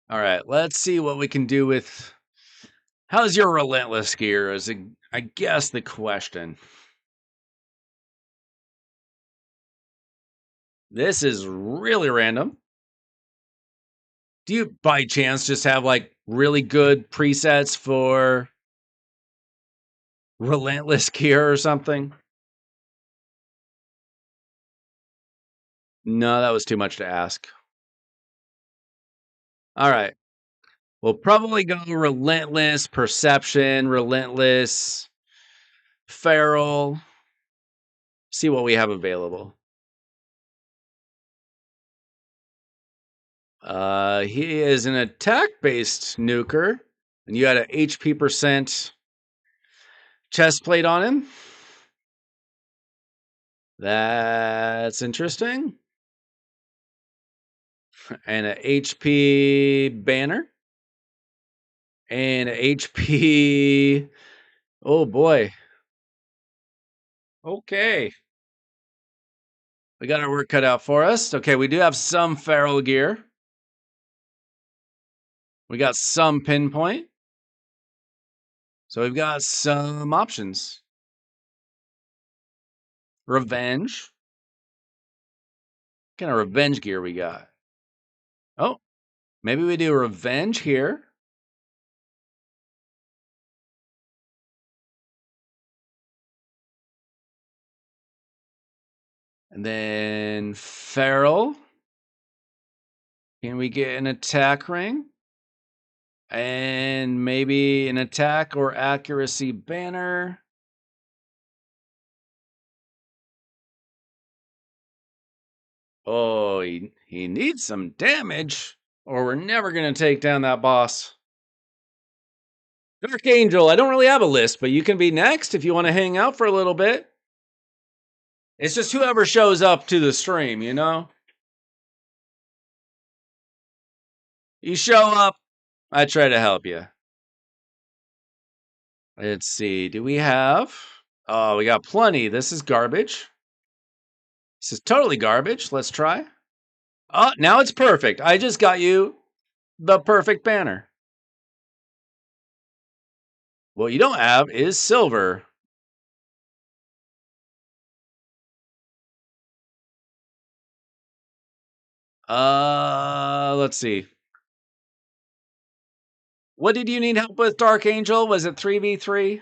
[SPEAKER 1] All right, let's see what we can do with. How's your relentless gear? I guess the question. This is really random. Do you by chance just have like really good presets for relentless gear or something? No, that was too much to ask. All right. We'll probably go relentless perception, relentless feral. See what we have available. He is an attack-based nuker, and you had an HP percent chest plate on him. That's interesting. And an HP banner. And an HP. Oh boy. Okay. We got our work cut out for us. Okay, we do have some feral gear. We got some pinpoint. So we've got some options. Revenge. What kind of revenge gear we got? Oh, maybe we do revenge here. And then feral. Can we get an attack ring? And maybe an attack or accuracy banner. Oh, he needs some damage, or we're never going to take down that boss. Dark Angel, I don't really have a list, but you can be next if you want to hang out for a little bit. It's just whoever shows up to the stream, you know? You show up, I try to help you. Let's see, do we have? Oh, we got plenty. This is garbage. This is totally garbage. Let's try. Oh, now it's perfect. I just got you the perfect banner. What you don't have is silver. Let's see. What did you need help with, Dark Angel? Was it 3v3?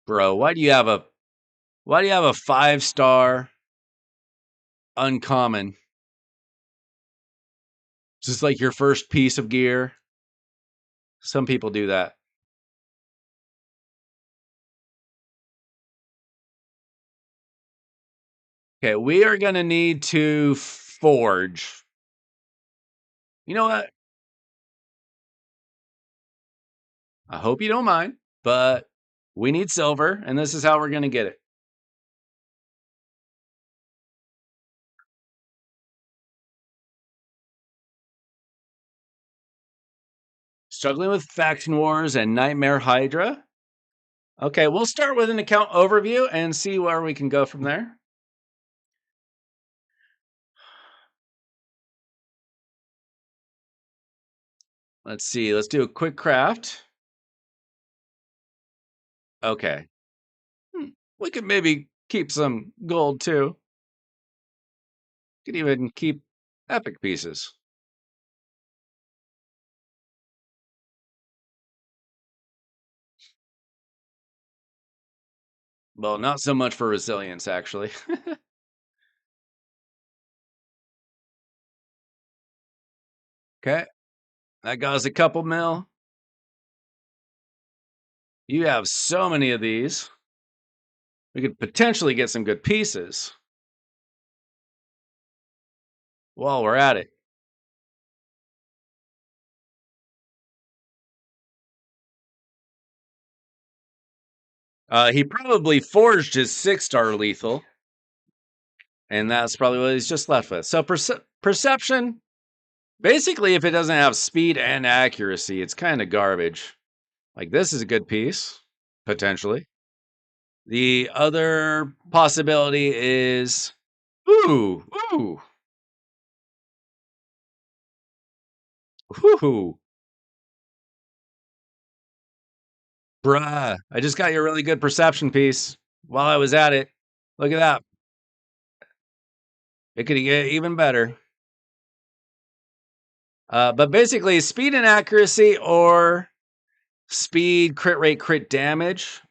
[SPEAKER 1] Bro, why do you have a 5-star uncommon? Just like your first piece of gear. Some people do that. Okay, we are going to need to forge. You know what? I hope you don't mind, but we need silver, and this is how we're going to get it. Struggling with faction wars and Nightmare Hydra. Okay, we'll start with an account overview and see where we can go from there. Let's see. Let's do a quick craft. Okay. We could maybe keep some gold too. Could even keep epic pieces. Well, not so much for resilience, actually. Okay. That got us a couple mil. You have so many of these. We could potentially get some good pieces while we're at it. He probably forged his 6-star lethal, and that's probably what he's just left with. So perception, basically, if it doesn't have speed and accuracy, it's kind of garbage. Like this is a good piece, potentially. The other possibility is, ooh, ooh, bruh. I just got you a really good perception piece while I was at it. Look at that. It could get even better. But basically, speed and accuracy or speed, crit rate, crit damage.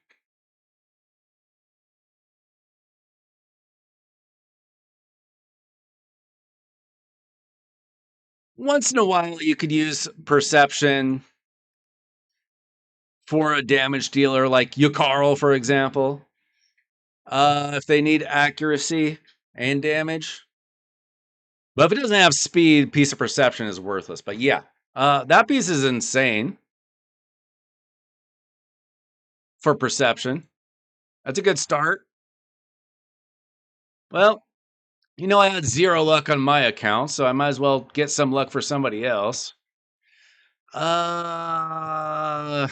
[SPEAKER 1] Once in a while, you could use perception for a damage dealer like Yukarl, for example. If they need accuracy and damage. But if it doesn't have speed, piece of perception is worthless. But yeah, that piece is insane for perception. That's a good start. Well, you know, I had 0 luck on my account, so I might as well get some luck for somebody else. Uh,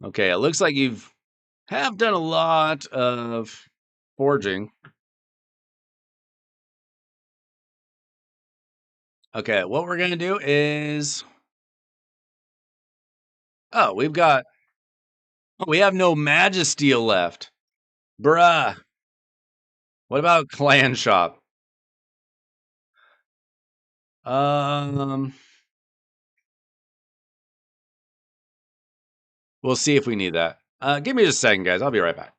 [SPEAKER 1] okay, it looks like you've have done a lot of forging. Okay, what we're gonna do is, oh, we have no Magisteel left, bruh. What about Clan Shop? Um, we'll see if we need that. Give me just a second, guys. I'll be right back.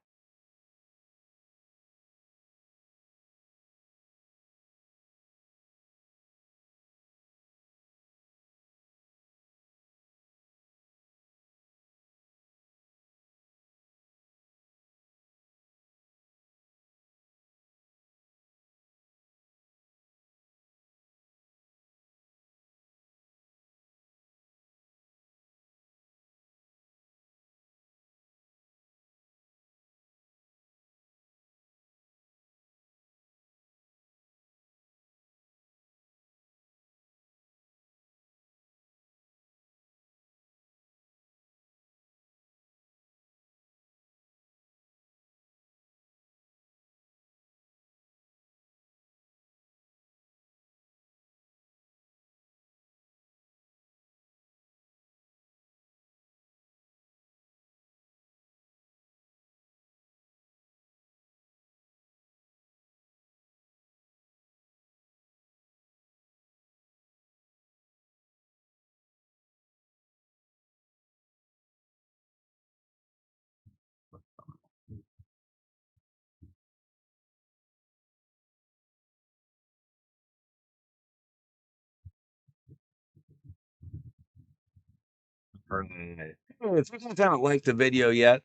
[SPEAKER 1] Right. Hey, if you guys haven't liked the video yet,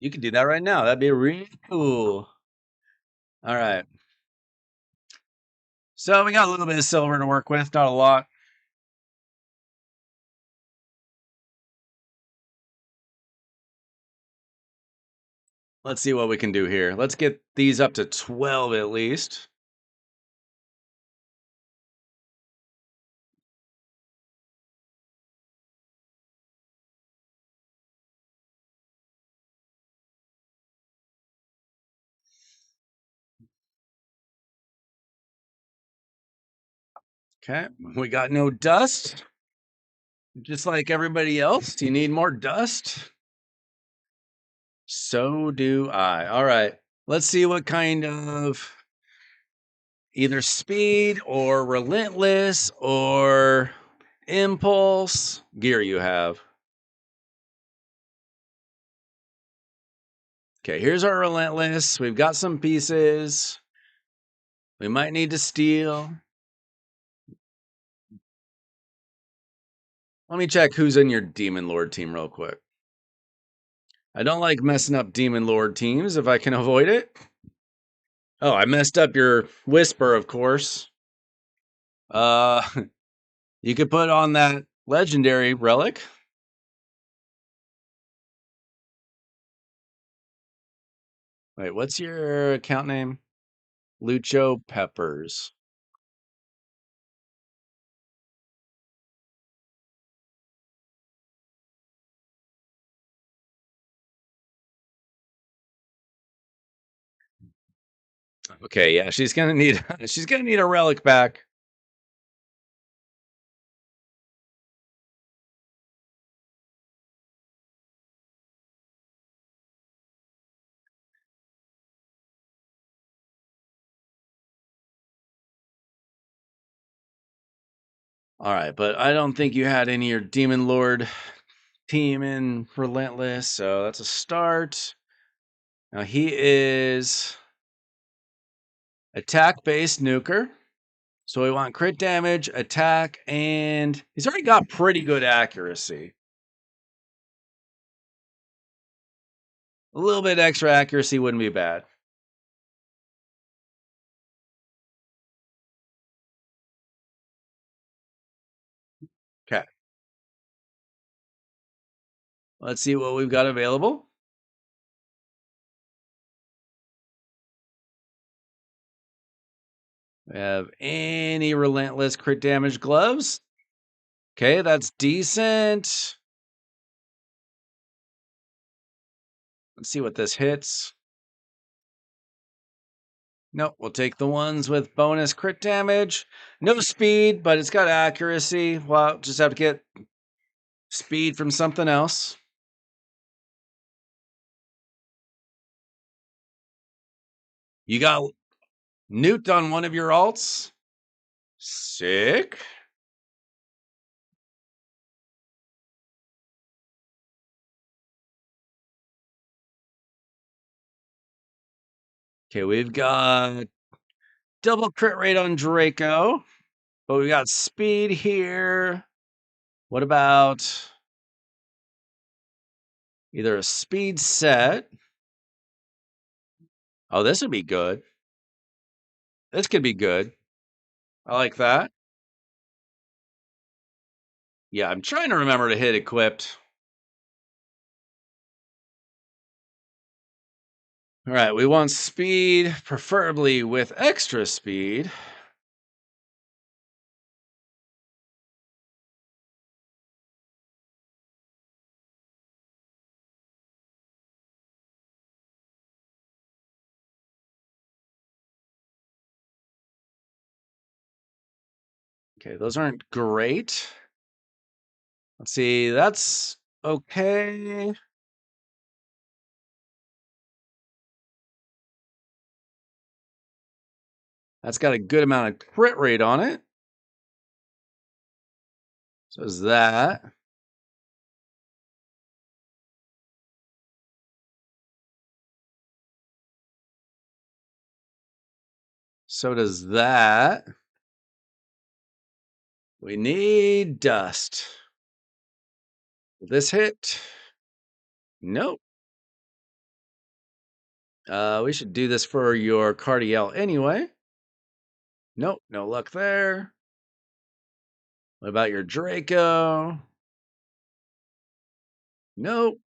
[SPEAKER 1] you can do that right now. That'd be really cool. All right. So we got a little bit of silver to work with, not a lot. Let's see what we can do here. Let's get these up to 12 at least. Okay, we got no dust. Just like everybody else. Do you need more dust? So do I. All right. Let's see what kind of either speed or relentless or impulse gear you have. Okay, here's our relentless. We've got some pieces. We might need to steal. Let me check who's in your Demon Lord team real quick. I don't like messing up Demon Lord teams if I can avoid it. Oh, I messed up your Whisper, of course. You could put on that legendary relic. Wait, what's your account name? Lucho Peppers. Okay, yeah, she's gonna need a relic back. All right, but I don't think you had any of your Demon Lord team in Relentless, so that's a start. Now he is attack-based nuker. So we want crit damage, attack, and he's already got pretty good accuracy. A little bit extra accuracy wouldn't be bad. Okay. Let's see what we've got available. We have any relentless crit damage gloves. Okay, that's decent. Let's see what this hits. Nope, we'll take the ones with bonus crit damage. No speed, but it's got accuracy. Well, just have to get speed from something else. You got nuked on one of your alts. Sick. Okay, we've got double crit rate on Draco, but we got speed here. What about either a speed set? Oh, this would be good. This could be good. I like that. Yeah, I'm trying to remember to hit equipped. All right, we want speed, preferably with extra speed. Okay, those aren't great. Let's see, that's okay. That's got a good amount of crit rate on it. So is that. So does that. We need dust. Will this hit? Nope. We should do this for your Cardiel anyway. Nope, no luck there. What about your Draco? Nope.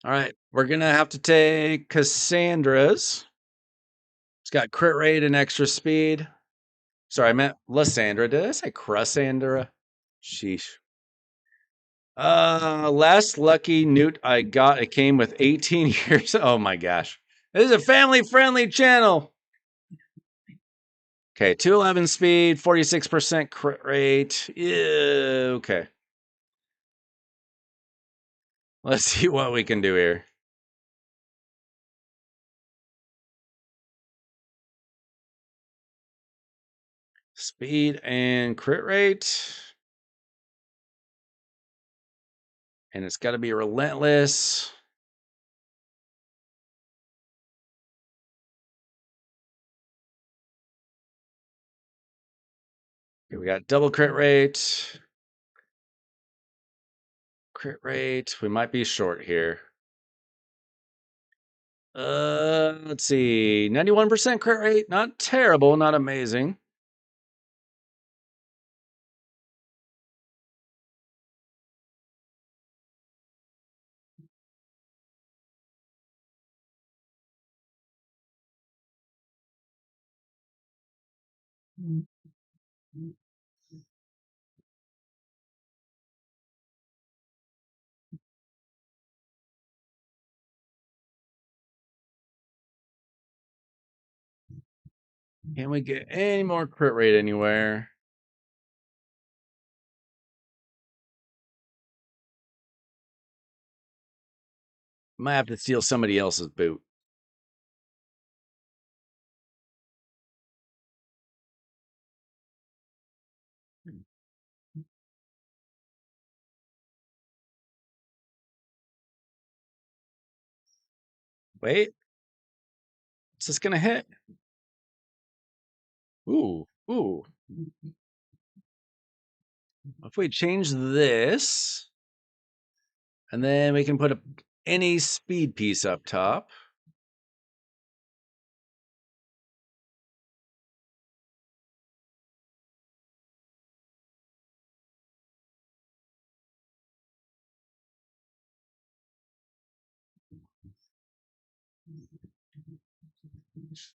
[SPEAKER 1] All right, we're gonna have to take Cassandra's. It's got crit rate and extra speed. Sorry, I meant Lysandra. Did I say Crussandra? Sheesh. Last lucky newt I got, it came with 18 years. Oh my gosh. This is a family-friendly channel. Okay, 211 speed, 46% crit rate. Yeah, okay. Let's see what we can do here. Speed and crit rate. And it's got to be relentless. Okay, we got double crit rate. Crit rate. We might be short here. Let's see. 91% crit rate. Not terrible, not amazing. Can we get any more crit rate anywhere? Might have to steal somebody else's boot. Wait, is this gonna hit? Ooh, ooh. If we change this, and then we can put any speed piece up top.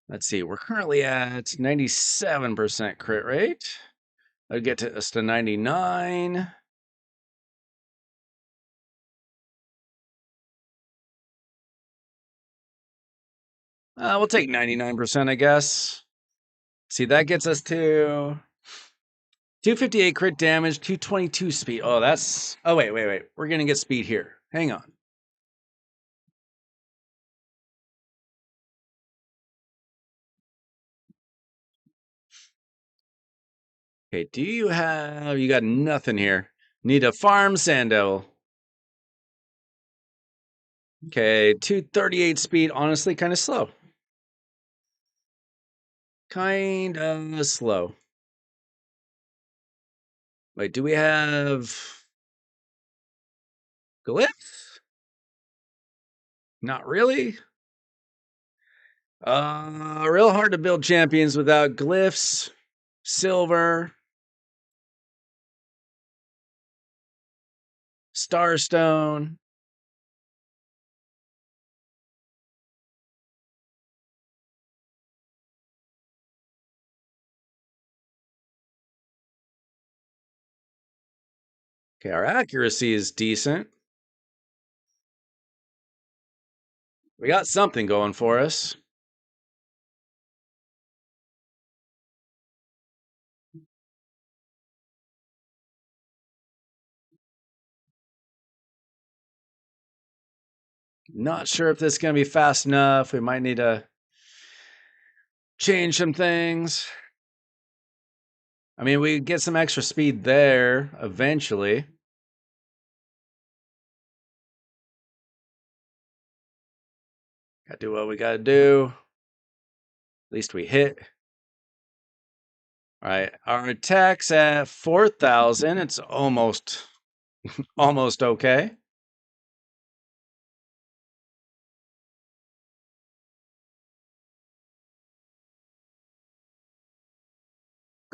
[SPEAKER 1] Let's see, we're currently at 97% crit rate. I'll get to us to 99. We'll take 99%, I guess. See, that gets us to 258 crit damage, 222 speed. Oh, that's... Oh, wait. We're going to get speed here. Hang on. Okay, do you have... You got nothing here. Need a farm sand devil. Okay, 238 speed. Honestly, kind of slow. Kind of slow. Wait, do we have... Glyphs? Not really. Real hard to build champions without glyphs, silver, starstone. Okay, our accuracy is decent. We got something going for us. Not sure if this is going to be fast enough. We might need to change some things. I mean, we get some extra speed there eventually. Gotta do what we gotta do. At least we hit. All right, our attack's at 4,000. It's almost Almost okay.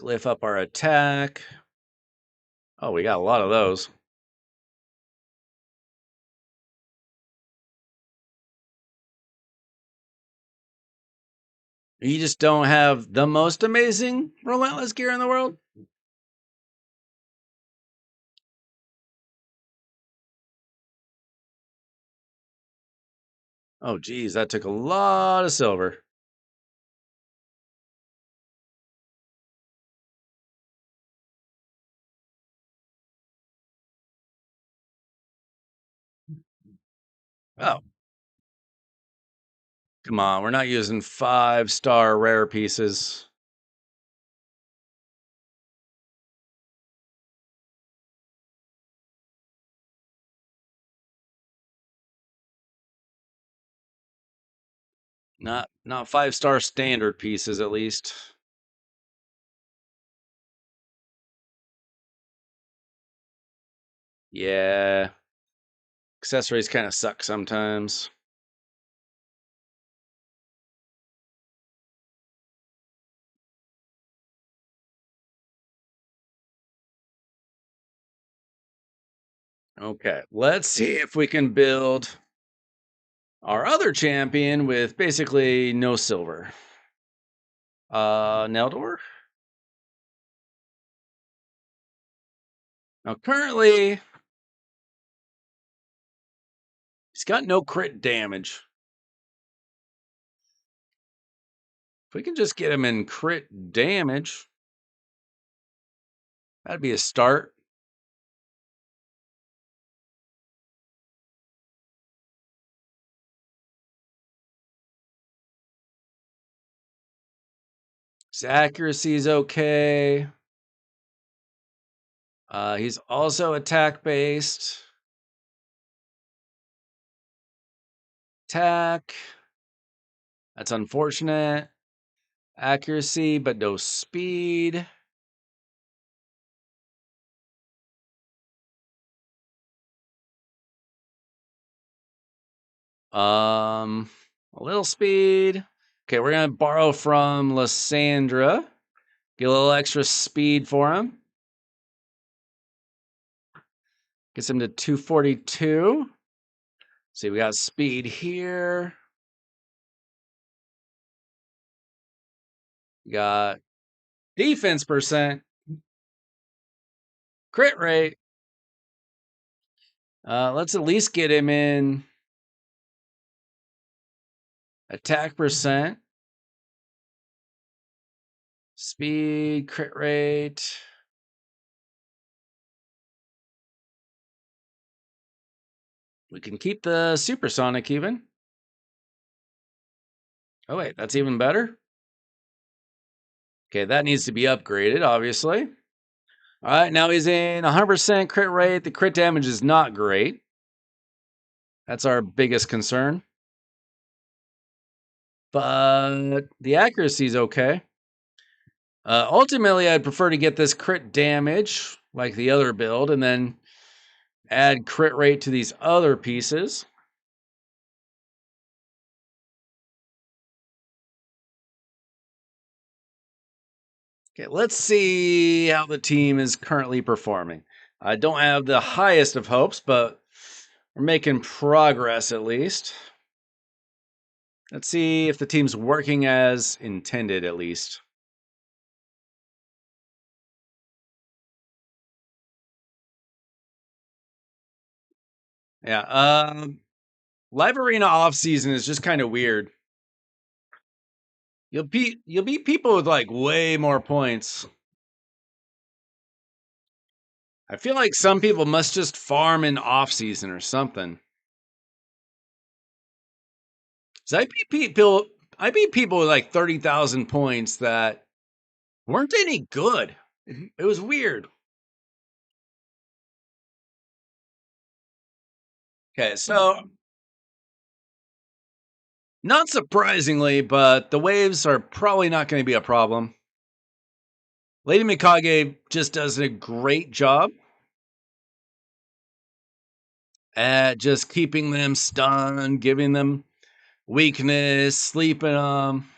[SPEAKER 1] Glyph up our attack. Oh, we got a lot of those. You just don't have the most amazing relentless gear in the world? Oh, geez, that took a lot of silver. Oh, come on. We're not using 5-star rare pieces. Not 5-star standard pieces, at least. Yeah. Accessories kind of suck sometimes. Okay, let's see if we can build our other champion with basically no silver. Neldor? Now, currently, he's got no crit damage. If we can just get him in crit damage, that'd be a start. His accuracy is okay. He's also attack based. Attack. That's unfortunate. Accuracy, but no speed. A little speed. Okay, we're gonna borrow from Lysandra. Get a little extra speed for him. Gets him to 242. See, we got speed here. We got defense percent. Crit rate. Let's at least get him in attack percent. Speed, crit rate. We can keep the supersonic even. Oh, wait, that's even better. Okay, that needs to be upgraded, obviously. All right, now he's in 100% crit rate. The crit damage is not great. That's our biggest concern. But the accuracy is okay. Ultimately, I'd prefer to get this crit damage like the other build and then add crit rate to these other pieces. Okay, let's see how the team is currently performing. I don't have the highest of hopes, but we're making progress at least. Let's see if the team's working as intended at least. Yeah, Live Arena off season is just kind of weird. You'll beat people with like way more points. I feel like some people must just farm in off season or something. So I beat people with like 30,000 points that weren't any good. It was weird. Okay, so not surprisingly, but the waves are probably not going to be a problem. Lady Mikage just does a great job. at just keeping them stunned, giving them weakness, sleeping them.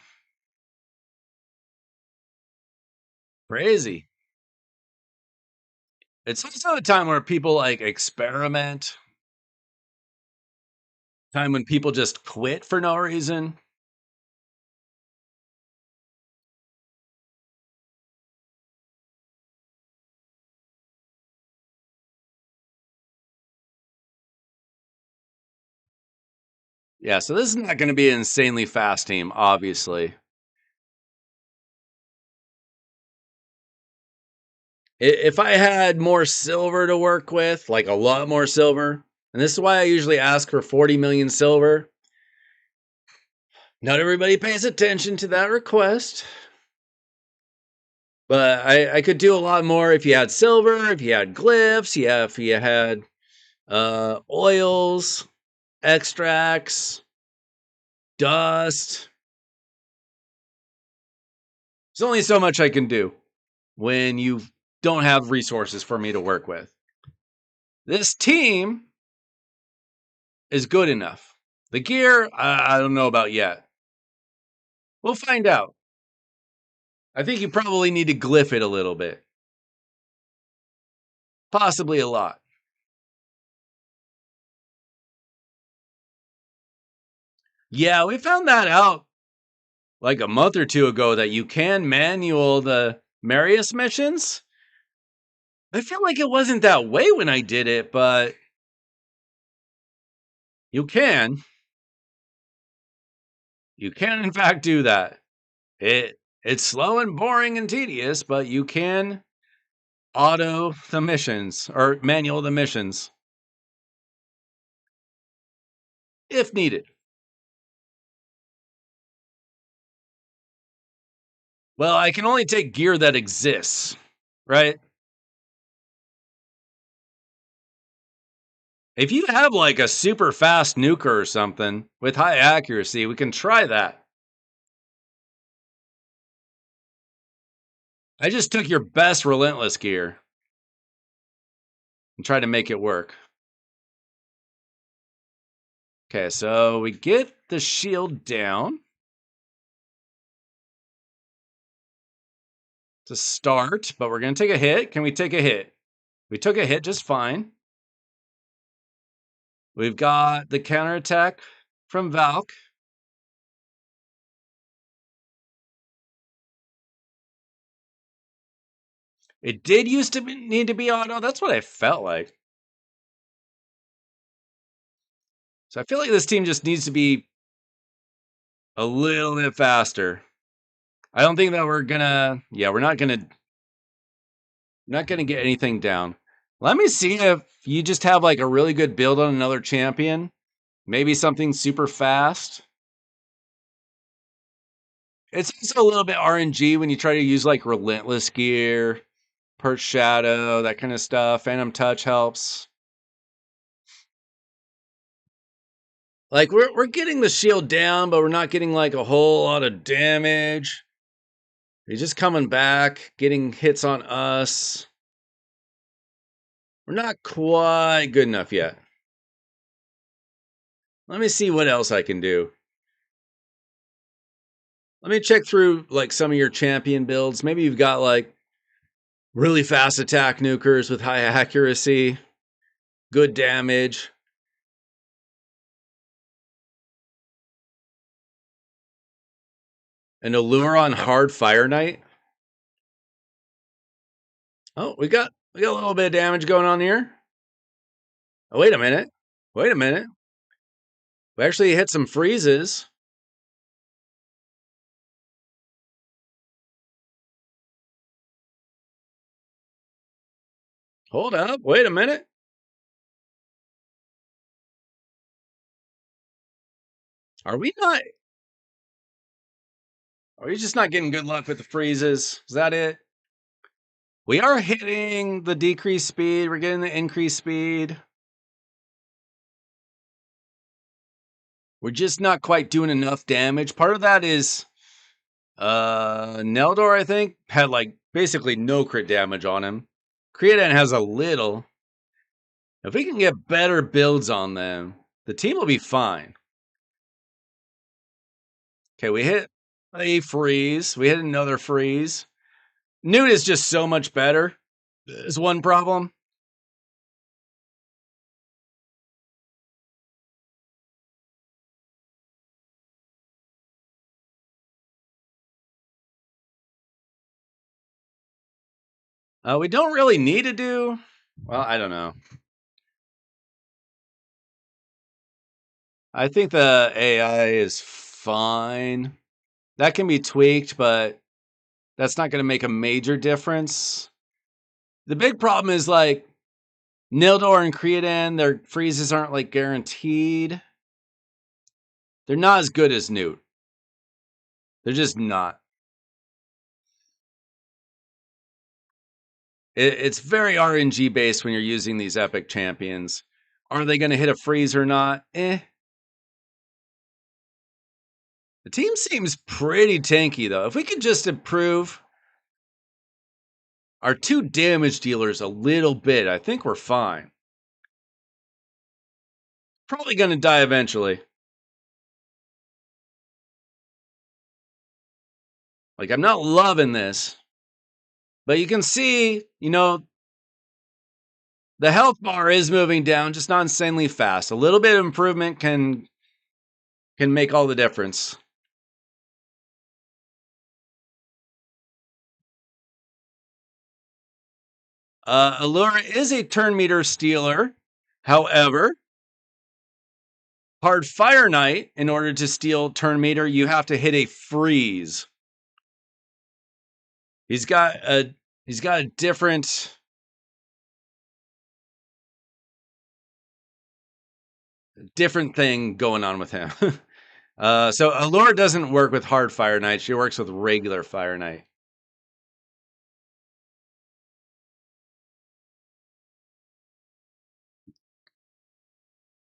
[SPEAKER 1] Crazy. It's also a time where people like experiment, time when people just quit for no reason. Yeah, so this is not going to be an insanely fast team, obviously. If I had more silver to work with, like a lot more silver, and this is why I usually ask for 40 million silver. Not everybody pays attention to that request, but I could do a lot more if you had silver, if you had glyphs, yeah, if you had oils, extracts, dust. There's only so much I can do when you don't have resources for me to work with. This team is good enough. The gear, I don't know about yet. We'll find out. I think you probably need to glyph it a little bit. Possibly a lot. Yeah, we found that out like a month or two ago that you can manual the Marius missions. I feel like it wasn't that way when I did it, but you can. You can in fact do that. It's slow and boring and tedious, but you can auto the missions or manual the missions if needed. Well, I can only take gear that exists, right? If you have like a super fast nuker or something with high accuracy, we can try that. I just took your best relentless gear and tried to make it work. Okay, so we get the shield down to start, but we're going to take a hit. Can we take a hit? We took a hit just fine. We've got the counterattack from Valk. It did used to need to be auto. That's what I felt like. So I feel like this team just needs to be a little bit faster. I don't think that we're gonna. Yeah, we're not gonna get anything down. Let me see if you just have like a really good build on another champion. Maybe something super fast. It's also a little bit RNG when you try to use like relentless gear, perch shadow, that kind of stuff. Phantom touch helps. Like we're getting the shield down, but we're not getting like a whole lot of damage. He's just coming back, getting hits on us. We're not quite good enough yet. Let me see what else I can do. Let me check through like some of your champion builds. Maybe you've got like really fast attack nukers with high accuracy, good damage. An allure on hard fire knight. Oh, we got a little bit of damage going on here. Oh, wait a minute. Wait a minute. We actually hit some freezes. Hold up. Wait a minute. Are we not? Are we just not getting good luck with the freezes? Is that it? We are hitting the decreased speed. We're getting the increased speed. We're just not quite doing enough damage. Part of that is Neldor, I think, had like basically no crit damage on him. Creodan has a little. If we can get better builds on them, the team will be fine. Okay, we hit a freeze. We hit another freeze. Newt is just so much better. Is one problem. We don't really need to do. Well, I don't know. I think the AI is fine. That can be tweaked, but that's not going to make a major difference. The big problem is like Nildor and Creodan, their freezes aren't like guaranteed. They're not as good as Newt. They're just not. It's very RNG based when you're using these epic champions. Are they going to hit a freeze or not? The team seems pretty tanky though. If we could just improve our 2 damage dealers a little bit, I think we're fine. Probably going to die eventually. Like, I'm not loving this. But you can see, the health bar is moving down, just not insanely fast. A little bit of improvement can make all the difference. Allura is a turn meter stealer. However, Hard Fire Knight, in order to steal turn meter, you have to hit a freeze. He's got a different thing going on with him. So Allura doesn't work with Hard Fire Knight. She works with regular Fire Knight.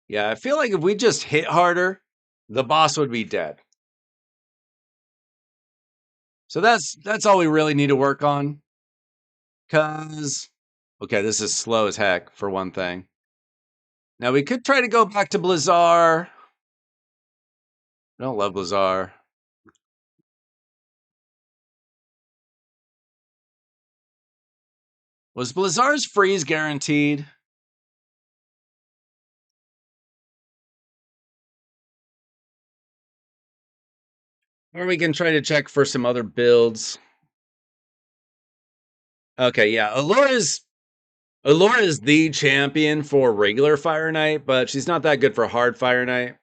[SPEAKER 1] Yeah, I feel like if we just hit harder, the boss would be dead. So that's all we really need to work on. Cause okay, this is slow as heck for one thing. Now we could try to go back to Blizzard. I don't love Blizzard. Was Blizzard's freeze guaranteed? Or we can try to check for some other builds. Okay, yeah. Allura is the champion for regular Fire Knight, but she's not that good for hard Fire Knight.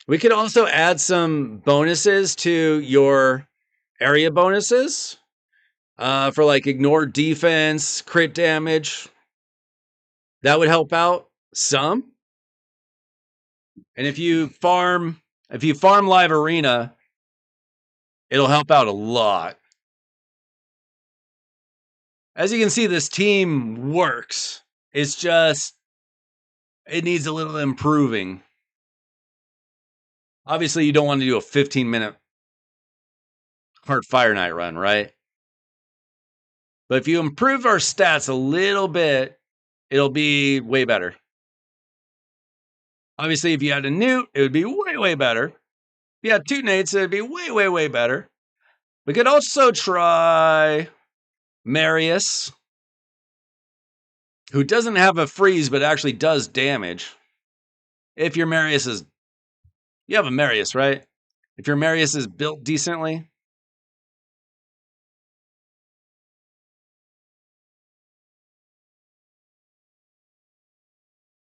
[SPEAKER 1] We could also add some bonuses to your area bonuses for like ignore defense, crit damage. That would help out some. And if you farm live arena, it'll help out a lot. As you can see, this team works. It's just it needs a little improving. Obviously, you don't want to do a 15-minute hard Fire Knight run, right? But if you improve our stats a little bit, it'll be way better. Obviously, if you had a Newt, it would be way, way better. If you had 2 Nates, it would be way, way, way better. We could also try Marius, who doesn't have a freeze, but actually does damage. If your Marius is... You have a Marius, right? If your Marius is built decently.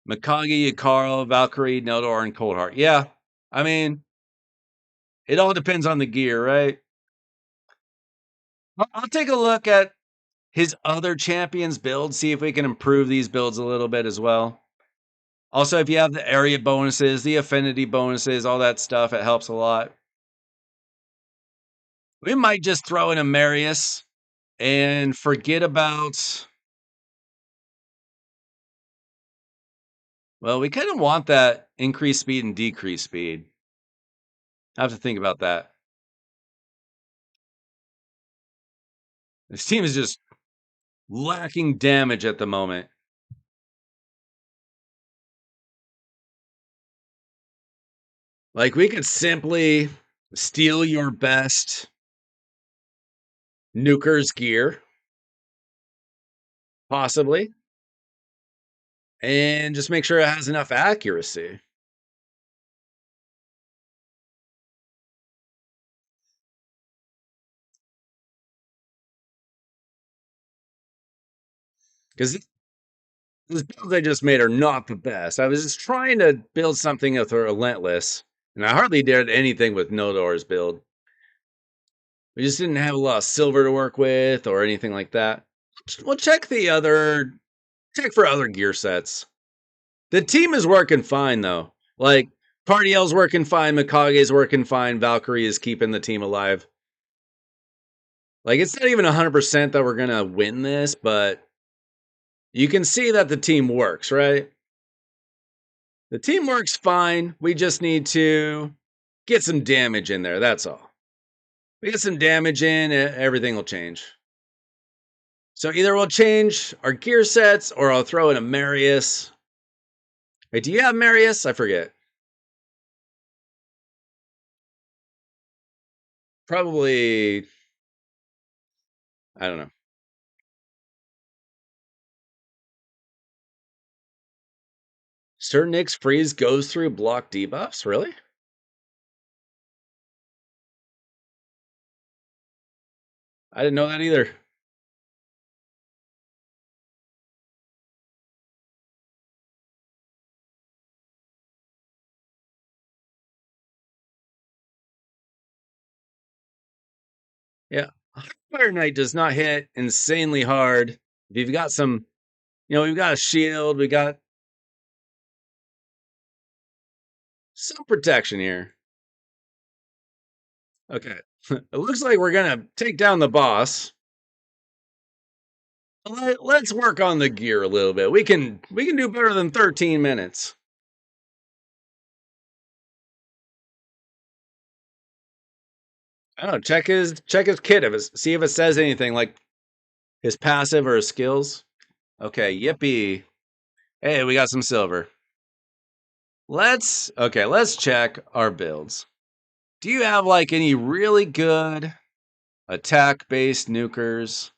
[SPEAKER 1] Mikage, Yukaro, Valkyrie, Neldor, and Coldheart. Yeah, I mean, it all depends on the gear, right? I'll take a look at his other champions builds, see if we can improve these builds a little bit as well. Also, if you have the area bonuses, the affinity bonuses, all that stuff, it helps a lot. We might just throw in a Marius and forget about... Well, we kind of want that increased speed and decreased speed. I have to think about that. This team is just lacking damage at the moment. Like, we could simply steal your best nuker's gear, possibly, and just make sure it has enough accuracy. Because those builds I just made are not the best. I was just trying to build something with relentless, and I hardly did anything with Nodor's build. We just didn't have a lot of silver to work with or anything like that. We'll check for other gear sets. The team is working fine though. Like Party-L's working fine, Mikage's working fine, Valkyrie is keeping the team alive. Like, it's not even 100% that we're gonna win this, but you can see that the team works, right? The team works fine. We just need to get some damage in there. That's all. We get some damage in, everything will change. So either we'll change our gear sets or I'll throw in a Marius. Wait, do you have Marius? I forget. Probably, I don't know. Sir Nick's freeze goes through block debuffs? Really? I didn't know that either. Yeah. Fire Knight does not hit insanely hard. If you've got some, we've got a shield, we got some protection here. Okay. It looks like we're gonna take down the boss. Let's work on the gear a little bit. We can do better than 13 minutes. I don't know. Check his kit. See if it says anything like his passive or his skills. Okay, yippee. Hey, we got some silver. Let's check our builds. Do you have like any really good attack-based nukers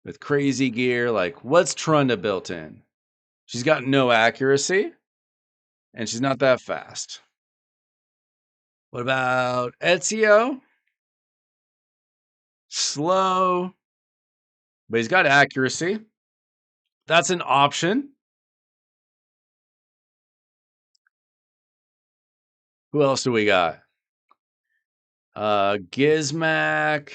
[SPEAKER 1] with crazy gear? Like, what's Trunda built in? She's got no accuracy, and she's not that fast. What about Ezio? Slow, but he's got accuracy. That's an option. Who else do we got? Gizmac,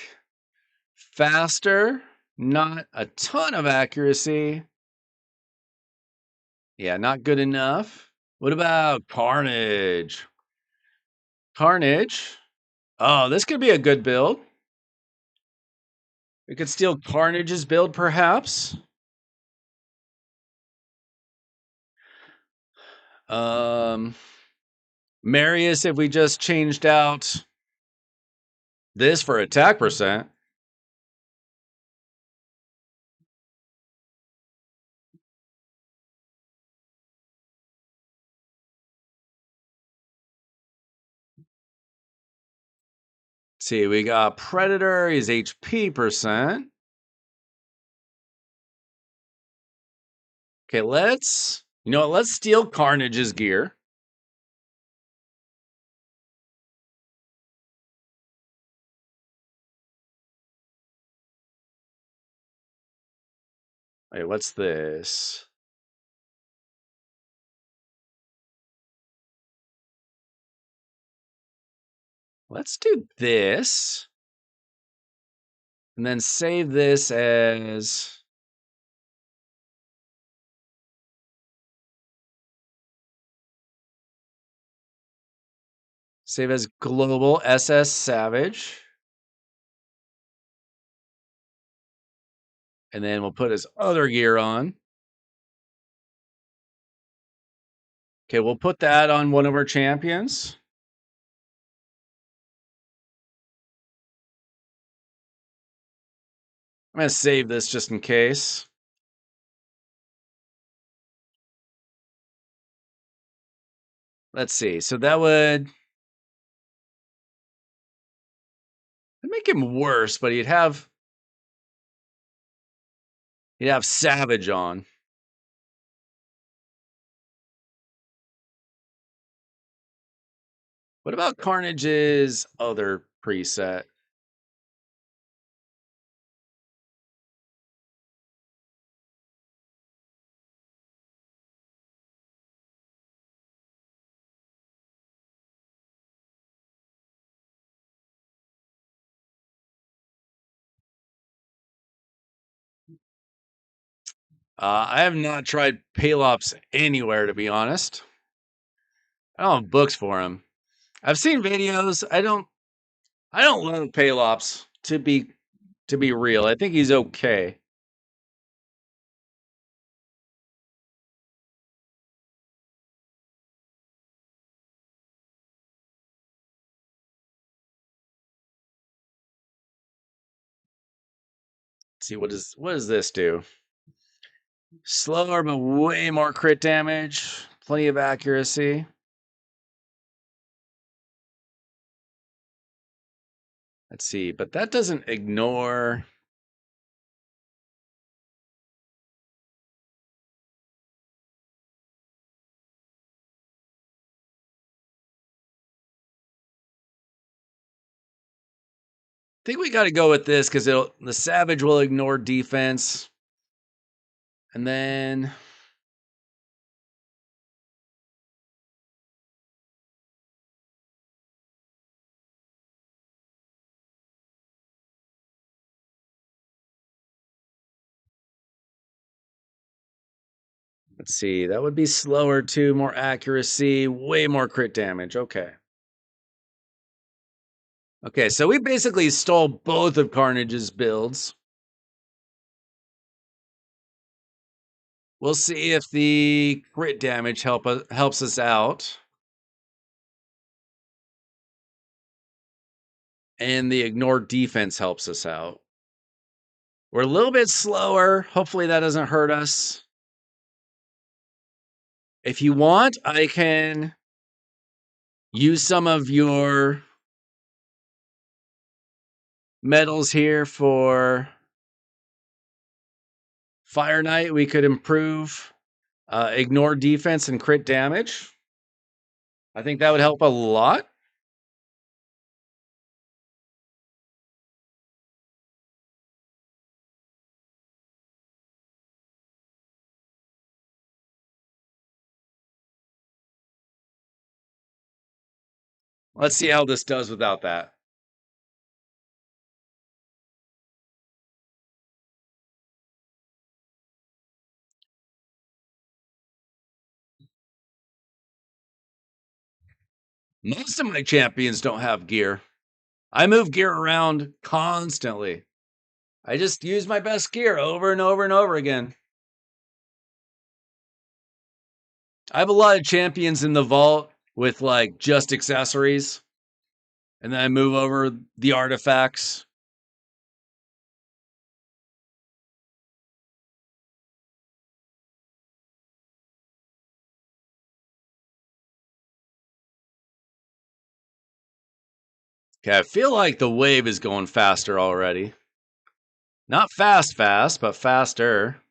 [SPEAKER 1] faster, not a ton of accuracy. Yeah, not good enough. What about Carnage? Carnage. Oh, this could be a good build. We could steal Carnage's build, perhaps. Marius, if we just changed out this for attack percent. Let's see, we got Predator, he's HP percent. Okay, let's steal Carnage's gear. Wait, what's this? Let's do this. And then save this as global SS Savage. And then we'll put his other gear on. Okay, we'll put that on one of our champions. I'm going to save this just in case. Let's see. So that would make him worse, but he'd have Savage on. What about Carnage's other preset? I have not tried Palops anywhere, to be honest. I don't have books for him. I've seen videos. I don't love Palops to be real. I think he's okay. Let's see, what does this do? Slower, but way more crit damage. Plenty of accuracy. Let's see, but that doesn't ignore. I think we got to go with this because the Savage will ignore defense. And then let's see, that would be slower too, more accuracy, way more crit damage. Okay. Okay, so we basically stole both of Carnage's builds. We'll see if the crit damage helps us out. And the ignored defense helps us out. We're a little bit slower. Hopefully that doesn't hurt us. If you want, I can use some of your medals here for Fire Knight. We could improve ignore defense and crit damage. I think that would help a lot. Let's see how this does without that. Most of my champions don't have gear. I move gear around constantly. I just use my best gear over and over and over again. I have a lot of champions in the vault with like just accessories. And then I move over the artifacts. Okay, I feel like the wave is going faster already. Not fast, but faster.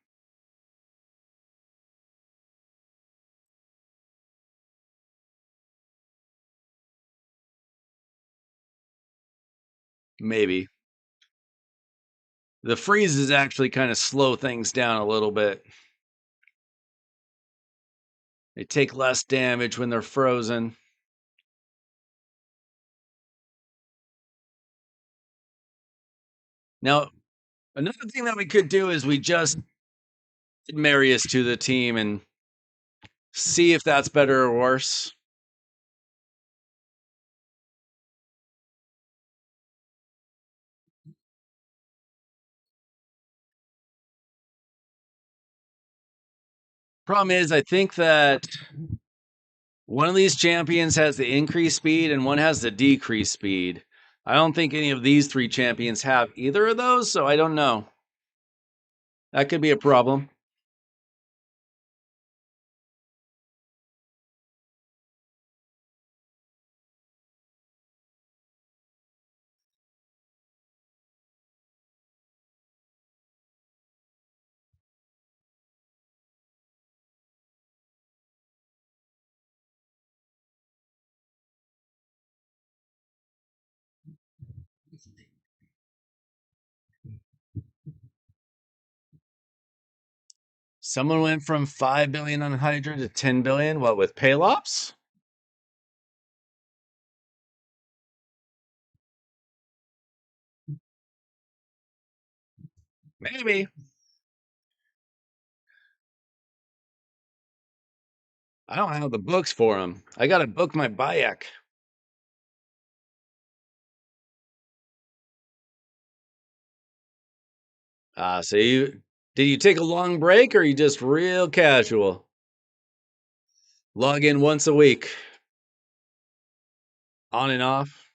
[SPEAKER 1] Maybe. The freezes actually kind of slow things down a little bit. They take less damage when they're frozen. Now, another thing that we could do is we just add Marius to the team and see if that's better or worse. Problem is, I think that one of these champions has the increased speed and one has the decreased speed. I don't think any of these three champions have either of those, so I don't know. That could be a problem. Someone went from 5 billion on Hydra to 10 billion. What, with Paylops? Maybe. I don't have the books for him. I got to book my Bayek. So did you take a long break or are you just real casual? Log in once a week, on and off.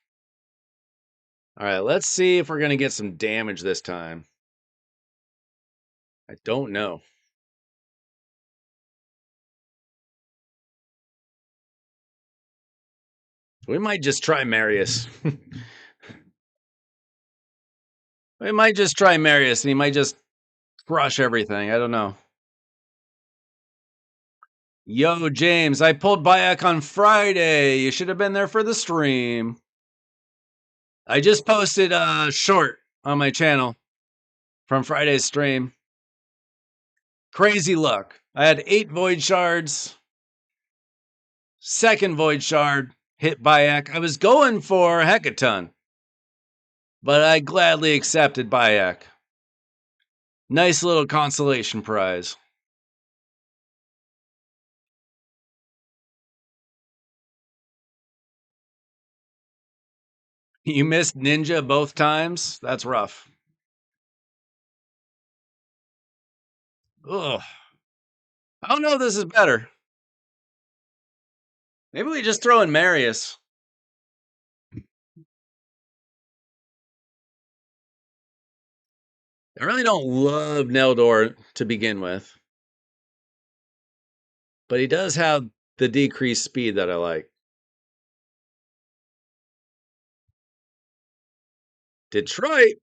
[SPEAKER 1] All right, let's see if we're going to get some damage this time. I don't know. We might just try Marius. We might just try Marius and he might just crush everything. I don't know. Yo, James, I pulled Bayek on Friday. You should have been there for the stream. I just posted a short on my channel from Friday's stream. Crazy luck. I had 8 void shards. Second void shard hit Bayek. I was going for a hecaton, but I gladly accepted Bayek. Nice little consolation prize. You missed Ninja both times? That's rough. Ugh. I don't know if this is better. Maybe we just throw in Marius. I really don't love Neldor to begin with, but he does have the decreased speed that I like. Detroit.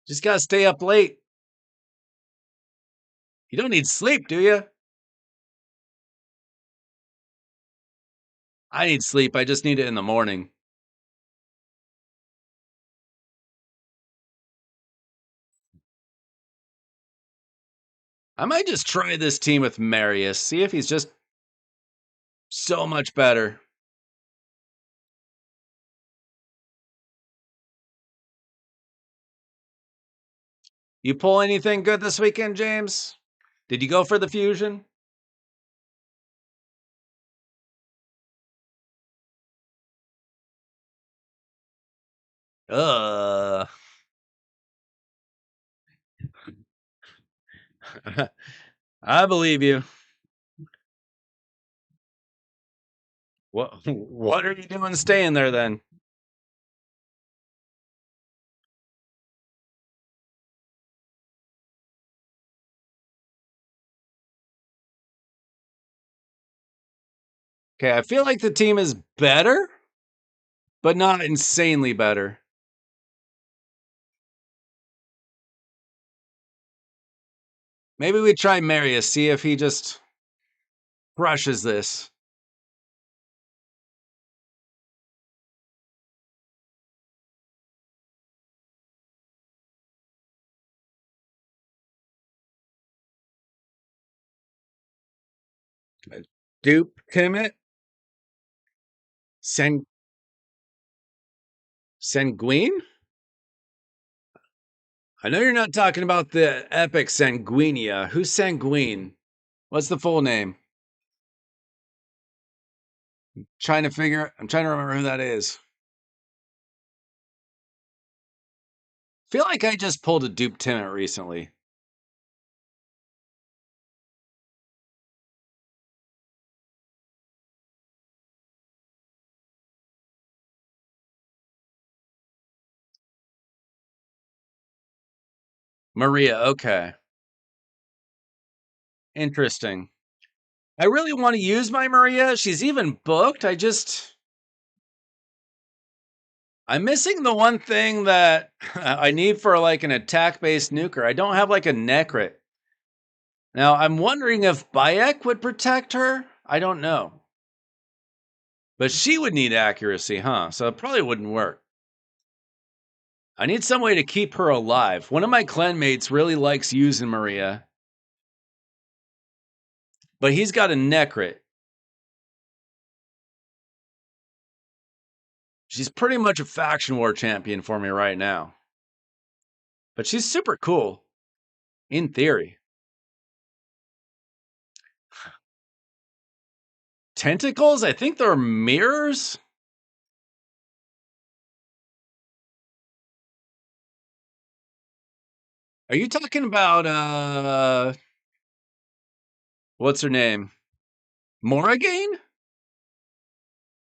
[SPEAKER 1] Just gotta stay up late. You don't need sleep, do you? I need sleep. I just need it in the morning. I might just try this team with Marius, see if he's just so much better. You pull anything good this weekend, James? Did you go for the fusion? Uh, I believe you. What are you doing staying there then? Okay, I feel like the team is better, but not insanely better. Maybe we try Marius, see if he just crushes this. Dupe Timmet? Sanguine? I know you're not talking about the epic Sanguinia. Who's Sanguine? What's the full name? I'm trying to remember who that is. Feel like I just pulled a dupe Timmet recently. Maria, okay. Interesting. I really want to use my Maria. She's even booked. I'm missing the one thing that I need for like an attack-based nuker. I don't have like a Necrit. Now, I'm wondering if Bayek would protect her. I don't know. But she would need accuracy, huh? So it probably wouldn't work. I need some way to keep her alive. One of my clanmates really likes using Maria, but he's got a Necrit. She's pretty much a faction war champion for me right now. But she's super cool, in theory. Tentacles? I think they're mirrors? Are you talking about, what's her name? Morrigan?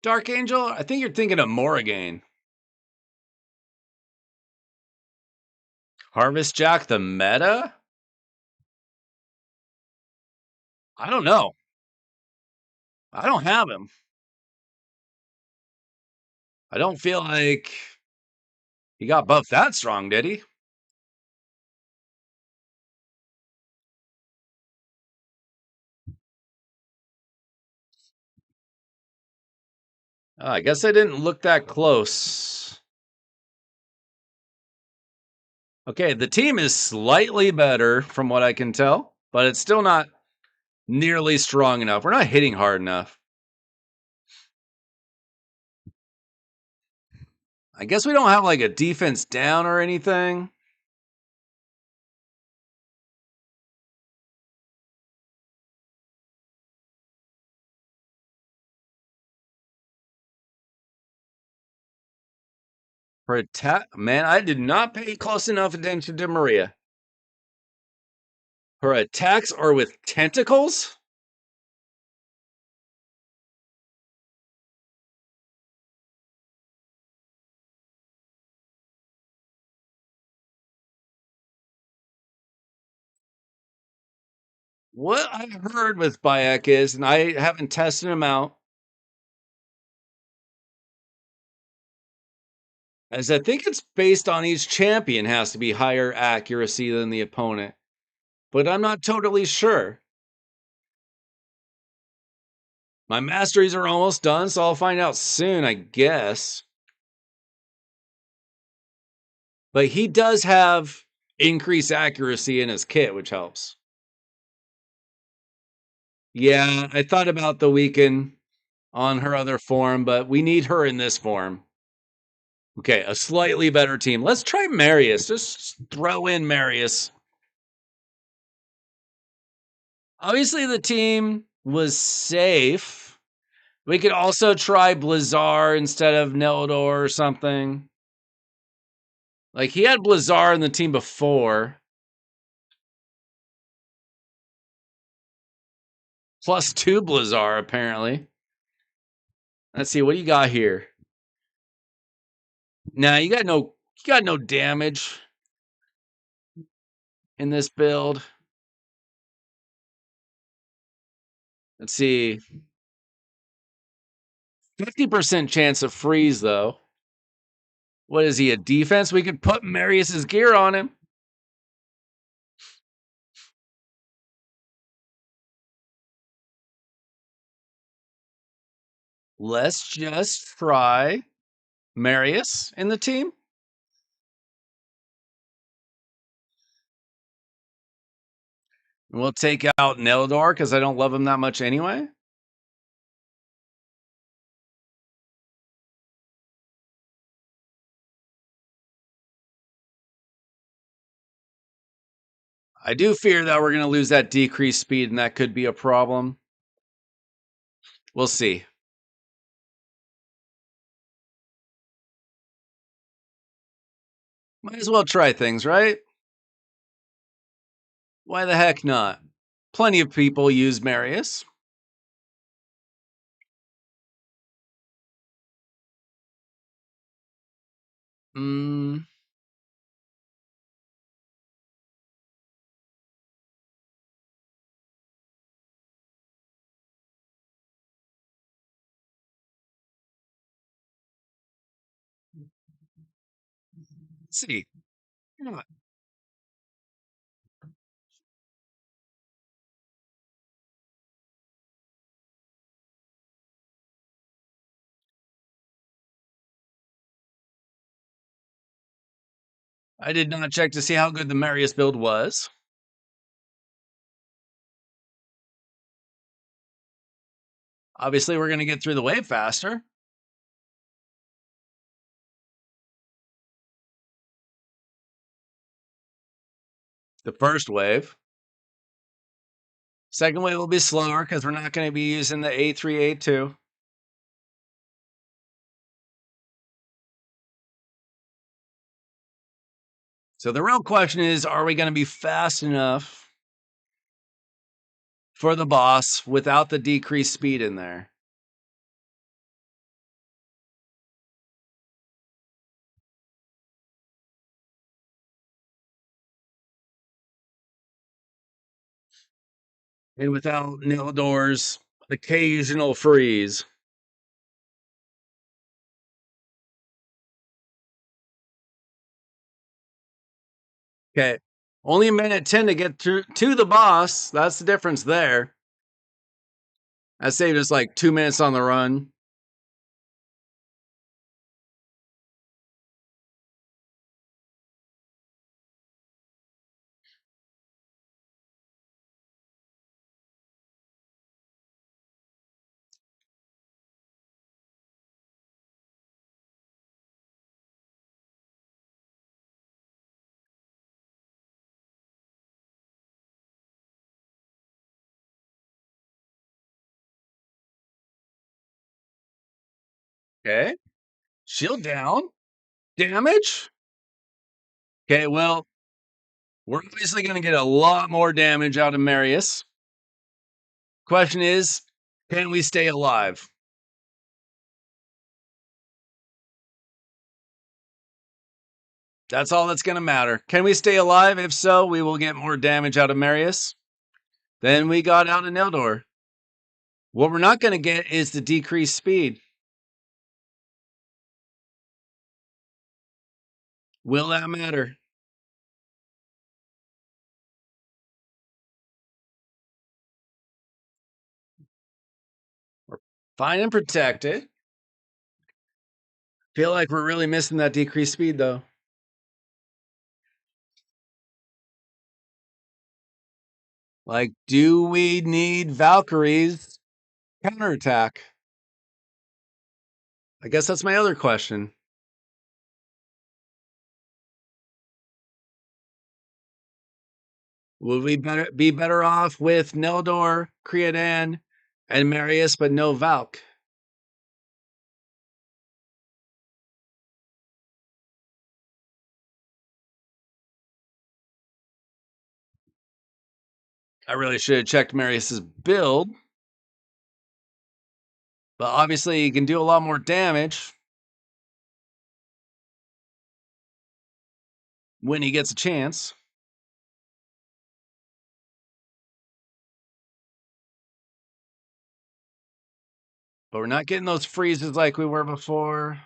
[SPEAKER 1] Dark Angel? I think you're thinking of Morrigan. Harvest Jack the meta? I don't know. I don't have him. I don't feel like he got buffed that strong, did he? I guess I didn't look that close. Okay, the team is slightly better from what I can tell, but it's still not nearly strong enough. We're not hitting hard enough. I guess we don't have like a defense down or anything. For attack, man, I did not pay close enough attention to Maria. Her attacks are with tentacles? What I've heard with Bayek is, and I haven't tested him out, is I think it's based on each champion has to be higher accuracy than the opponent. But I'm not totally sure. My masteries are almost done, so I'll find out soon, I guess. But he does have increased accuracy in his kit, which helps. Yeah, I thought about the weaken on her other form, but we need her in this form. Okay, a slightly better team. Let's try Marius. Just throw in Marius. Obviously, the team was safe. We could also try Blizzard instead of Neldor or something. Like, he had Blizzard in the team before. +2 Blizzard, apparently. Let's see, what do you got here? Nah, you got no damage in this build. Let's see. 50% chance of freeze, though. What is he, a defense? We could put Marius's gear on him. Let's just try Marius in the team. We'll take out Neldor because I don't love him that much anyway. I do fear that we're going to lose that decreased speed, and that could be a problem. We'll see. Might as well try things, right? Why the heck not? Plenty of people use Marius. Let's see. You know what? I did not check to see how good the Marius build was. Obviously, we're going to get through the wave faster. The first wave. Second wave will be slower because we're not going to be using the A3, A2. So the real question is, are we going to be fast enough for the boss without the decreased speed in there? And without Nildor's occasional freeze. Okay. Only a minute 10 to get to the boss. That's the difference there. I saved us like 2 minutes on the run. Okay. Shield down. Damage. Okay, well, we're obviously going to get a lot more damage out of Marius. Question is, can we stay alive? That's all that's going to matter. Can we stay alive? If so, we will get more damage out of Marius. Then we got out of Nildor. What we're not going to get is the decreased speed. Will that matter? We're fine and protected. Feel like we're really missing that decreased speed, though. Like, do we need Valkyrie's counterattack? I guess that's my other question. Would we be better off with Neldor, Creodan, and Marius, but no Valk? I really should have checked Marius's build. But obviously, he can do a lot more damage when he gets a chance. But we're not getting those freezes like we were before.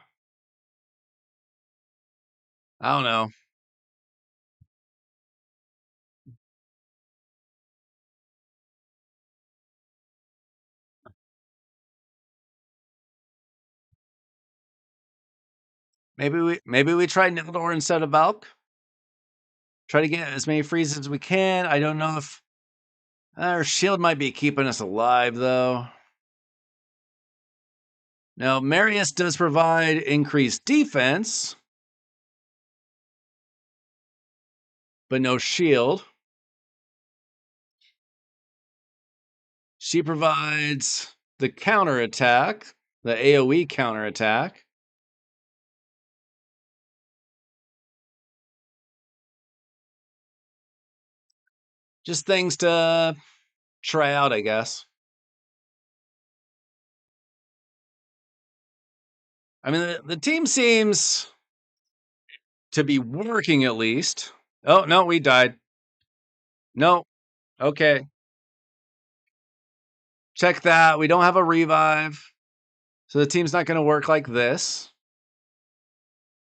[SPEAKER 1] I don't know. Maybe we try Nildor instead of Valk. Try to get as many freezes as we can. I don't know if our shield might be keeping us alive though. Now Marius does provide increased defense, but no shield. She provides the counterattack, the AoE counterattack. Just things to try out, I guess. I mean, the team seems to be working at least. Oh, no, we died. No. Okay. Check that. We don't have a revive. So the team's not going to work like this.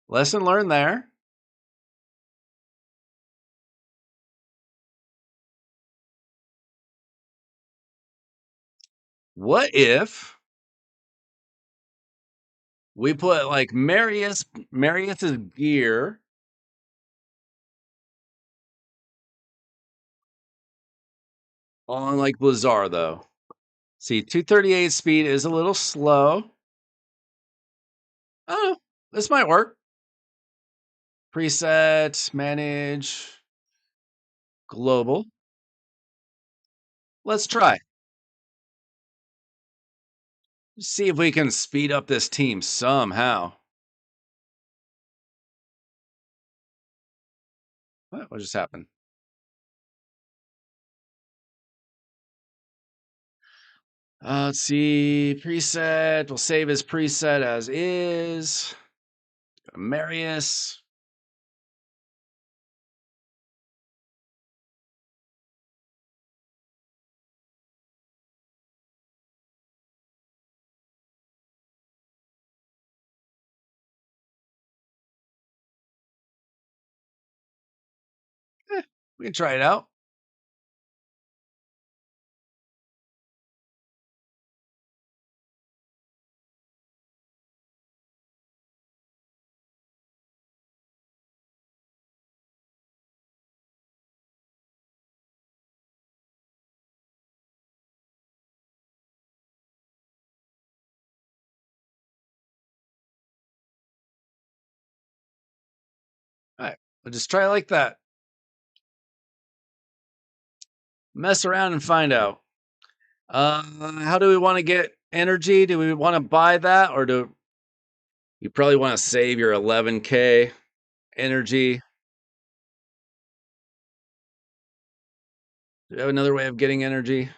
[SPEAKER 1] Lesson learned there. What if we put like Marius's gear on like Blizzard? See, 238 speed is a little slow. Oh, this might work. Preset, manage, global. Let's try. See if we can speed up this team somehow. What just happened? Let's see. Preset. We'll save his preset as is. Go to Marius. We can try it out. All right. We'll just try it like that. Mess around and find out. How do we want to get energy? Do we want to buy that, or do you probably want to save your 11K energy? Do you have another way of getting energy?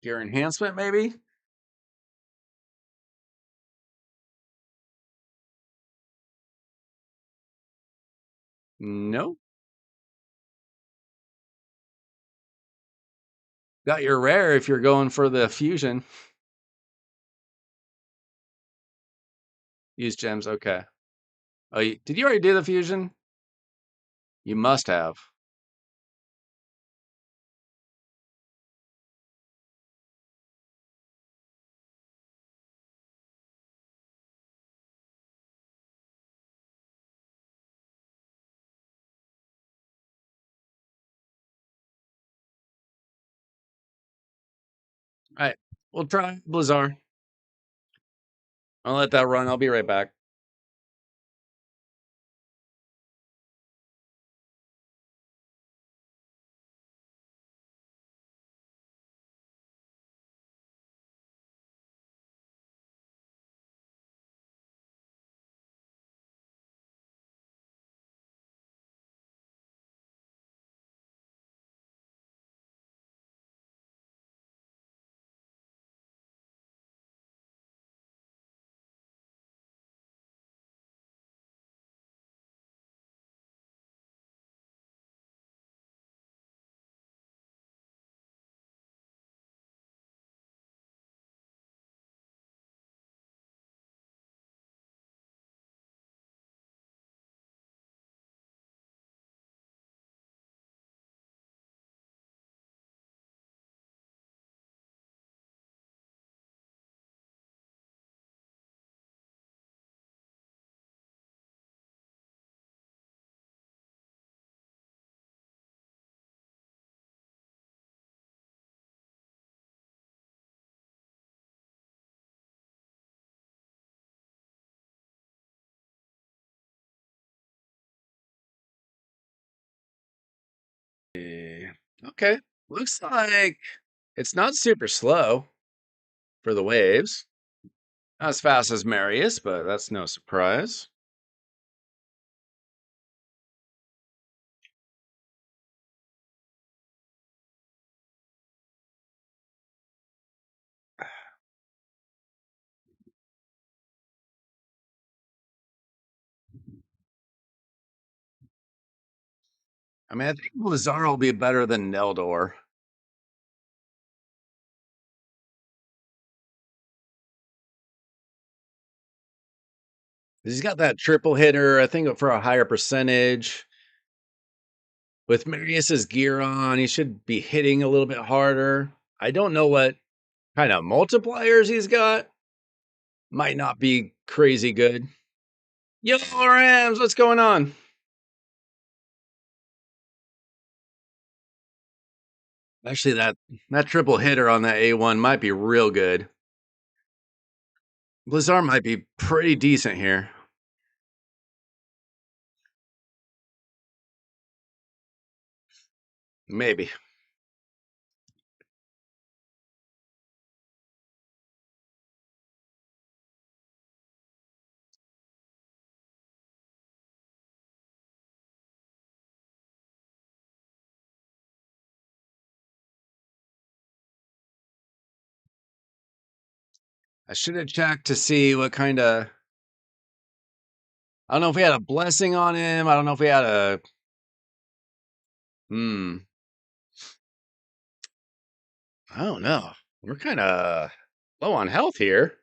[SPEAKER 1] Gear enhancement, maybe? No. Got your rare if you're going for the fusion. Use gems. Okay. Oh, did you already do the fusion? You must have. All right. We'll try Blizzard. I'll let that run. I'll be right back. Okay. Looks like it's not super slow for the waves. Not as fast as Marius, but that's no surprise. I mean, I think Blizzard will be better than Neldor. He's got that triple hitter, I think, for a higher percentage. With Marius's gear on, he should be hitting a little bit harder. I don't know what kind of multipliers he's got. Might not be crazy good. Yo, Rams, what's going on? Actually, that triple hitter on that A1 might be real good. Blizzard might be pretty decent here. Maybe. I should have checked to see what kind of. I don't know if we had a blessing on him. I don't know if we had a. Hmm. I don't know. We're kind of low on health here.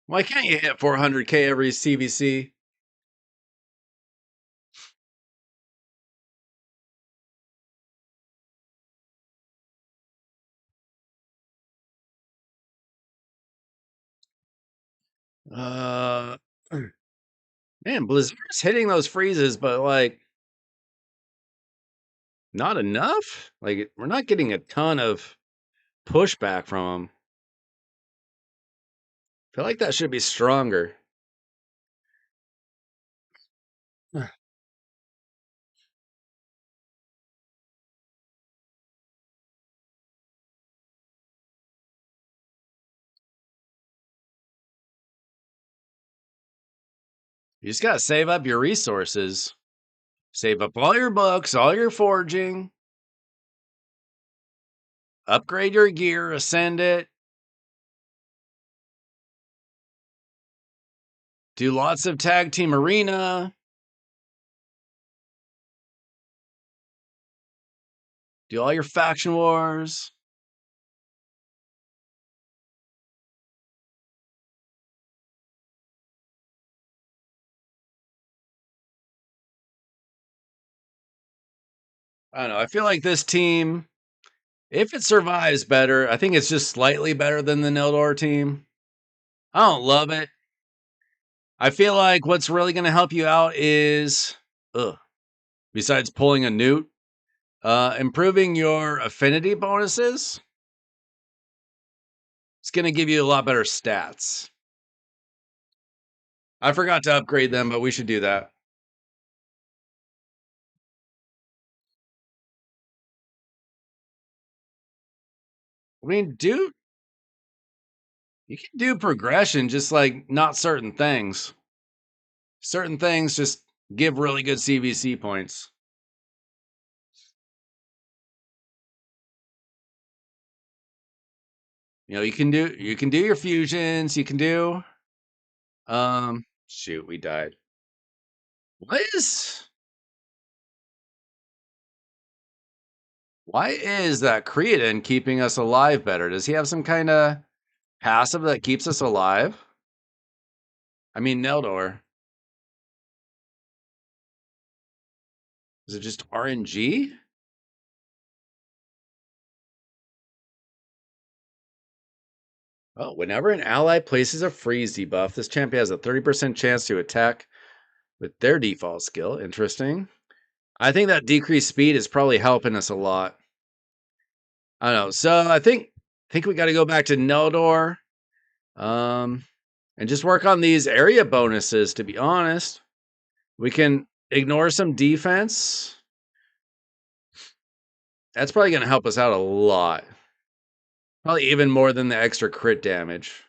[SPEAKER 1] Why can't you hit 400k every CVC? Uh, man, Blizzard's hitting those freezes, but like not enough. Like we're not getting a ton of pushback from them. I feel like that should be stronger. You just gotta save up your resources. Save up all your books, all your forging, upgrade your gear, ascend it, do lots of tag team arena, do all your faction wars. I don't know. I feel like this team, if it survives better, I think it's just slightly better than the Neldor team. I don't love it. I feel like what's really going to help you out is, besides pulling a newt, improving your affinity bonuses. It's going to give you a lot better stats. I forgot to upgrade them, but we should do that. I mean, dude, you can do progression, just like not certain things. Certain things just give really good CVC points. You know, you can do your fusions, you can do shoot, we died. What is why is that creatine keeping us alive better? Does he have some kind of passive that keeps us alive? I mean, Neldor. Is it just RNG? Oh, whenever an ally places a freeze debuff, this champion has a 30% chance to attack with their default skill. Interesting. I think that decreased speed is probably helping us a lot. I don't know. So I think we got to go back to Neldor, and just work on these area bonuses. To be honest, we can ignore some defense. That's probably going to help us out a lot. Probably even more than the extra crit damage.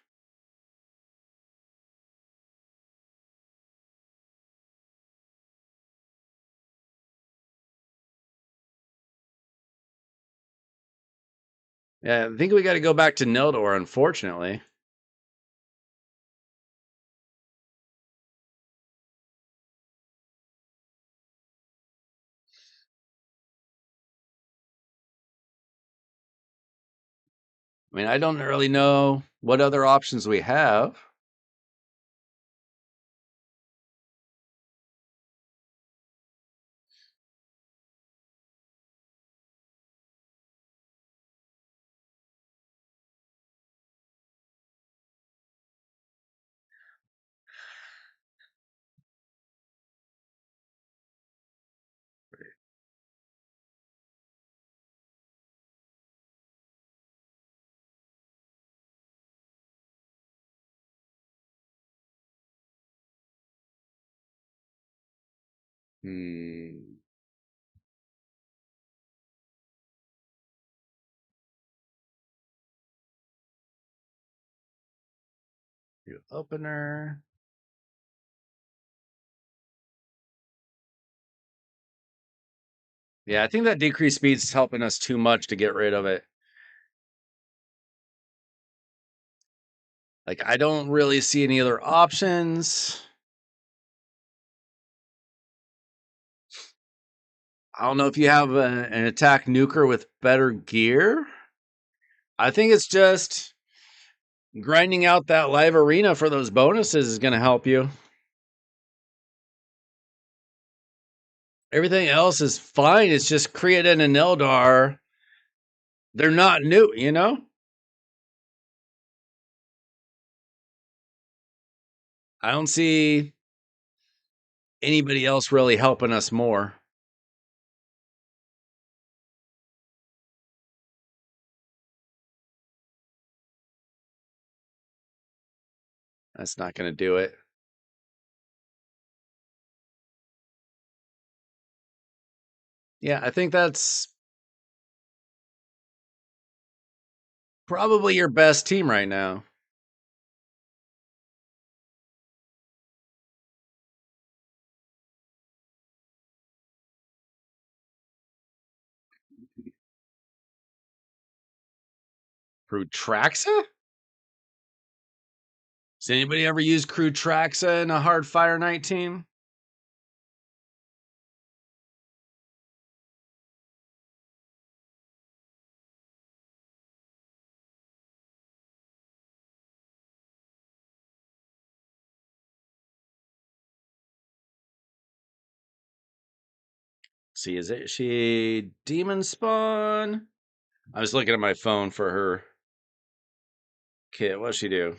[SPEAKER 1] Yeah, I think we got to go back to Neldor, unfortunately. I mean, I don't really know what other options we have. Hmm. New opener. Yeah, I think that decreased speed's helping us too much to get rid of it. Like, I don't really see any other options. I don't know if you have an attack nuker with better gear. I think it's just grinding out that live arena for those bonuses is going to help you. Everything else is fine. It's just Created and Eldar. They're not new, you know? I don't see anybody else really helping us more. That's not going to do it. Yeah, I think that's probably your best team right now. Crew Traxa? Does anybody ever use Crew Traxa in a hard Fire Knight team? See, is it she demon spawn? I was looking at my phone for her kit. What'd she do?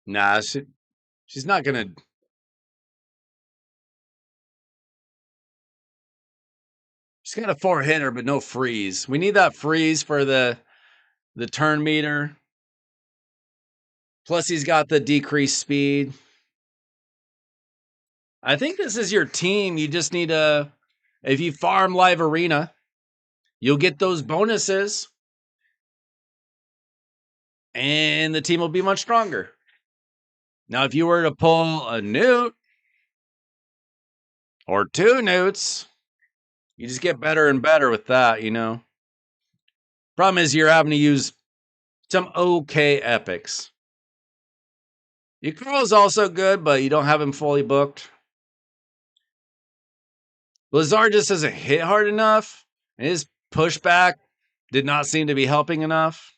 [SPEAKER 1] Nah, she's not gonna. She's got a 4-hitter, but no freeze. We need that freeze for the turn meter. Plus, he's got the decreased speed. I think this is your team. You just need a. If you farm live arena, you'll get those bonuses, and the team will be much stronger. Now, if you were to pull a newt or 2 newts, you just get better and better with that, you know. Problem is, you're having to use some okay epics. Yukaro's also good, but you don't have him fully booked. Lazar just doesn't hit hard enough, and his pushback did not seem to be helping enough.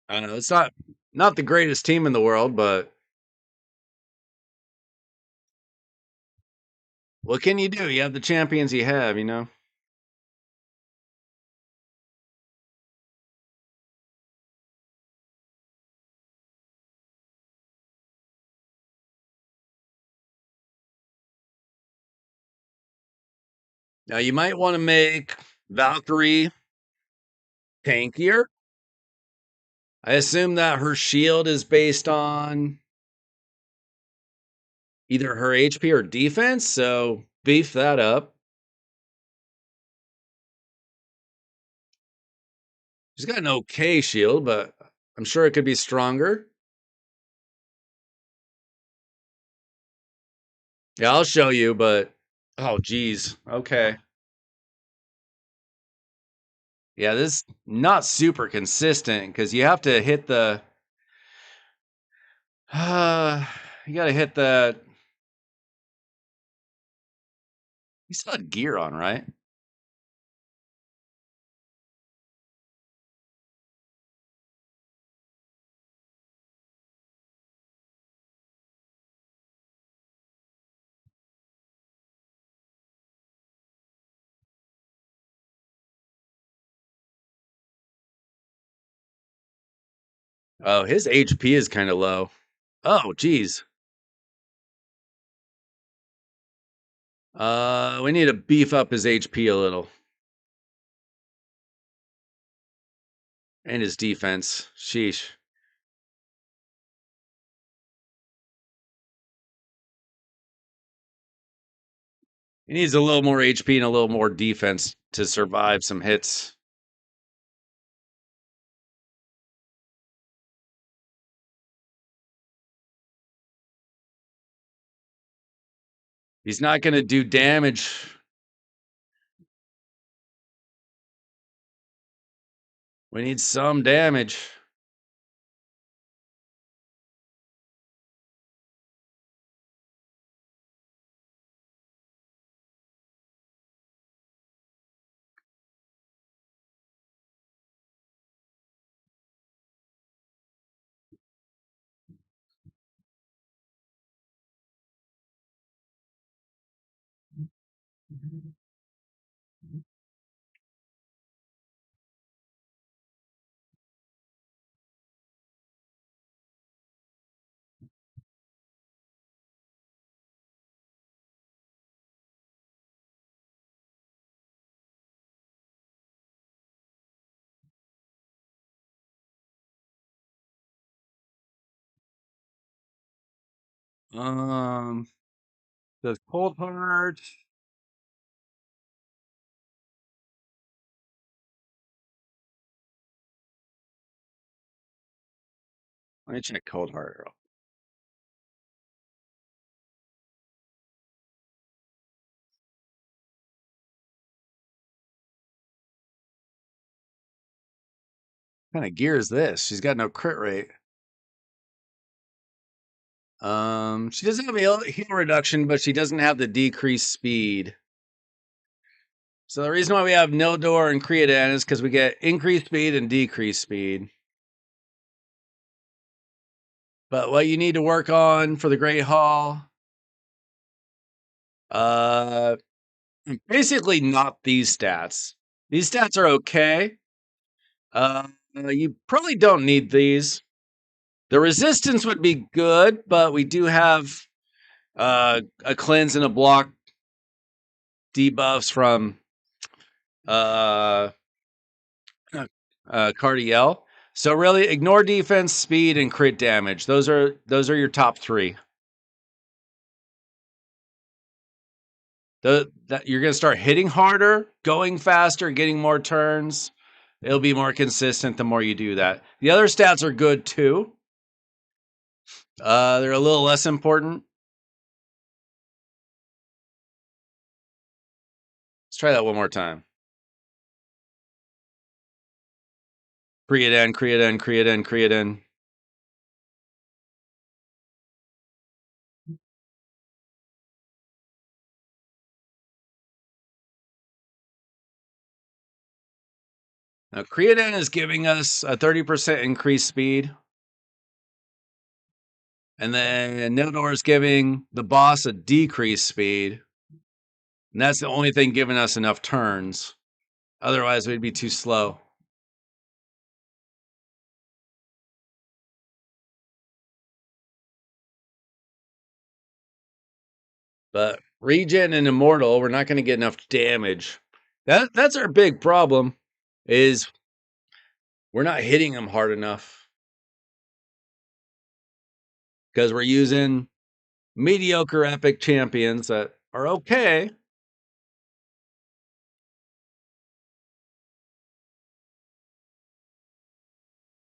[SPEAKER 1] I don't know. It's not the greatest team in the world, but what can you do? You have the champions you have, you know? Now, you might want to make Valkyrie tankier. I assume that her shield is based on either her HP or defense, so beef that up. She's got an okay shield, but I'm sure it could be stronger. Yeah, I'll show you, but oh geez. Okay. Yeah, this is not super consistent because you have to hit the. You got to hit the. You still had gear on, right? Oh, his HP is kind of low. Oh, geez. We need to beef up his HP a little and his defense. Sheesh. He needs a little more HP and a little more defense to survive some hits. He's not going to do damage. We need some damage. Um, the cold heart. Let me check cold heart. What kind of gear is this? She's got no crit rate. She doesn't have a heal reduction, but she doesn't have the decreased speed. So the reason why we have Nildor and Creodan is because we get increased speed and decreased speed. But what you need to work on for the Great Hall, uh, basically not these stats. These stats are okay. You probably don't need these. The resistance would be good, but we do have a cleanse and a block debuffs from uh, Cardiel. So really, ignore defense, speed, and crit damage. Those are your top three. That you're going to start hitting harder, going faster, getting more turns. It'll be more consistent the more you do that. The other stats are good too. They're a little less important. Let's try that one more time. Creodan, Creodan, Creodan, Creodan. Now, Creodan is giving us a 30% increased speed. And then Nildor is giving the boss a decreased speed. And that's the only thing giving us enough turns. Otherwise, we'd be too slow. But regen and immortal, we're not going to get enough damage. That's our big problem, is we're not hitting them hard enough. Because we're using mediocre epic champions that are okay.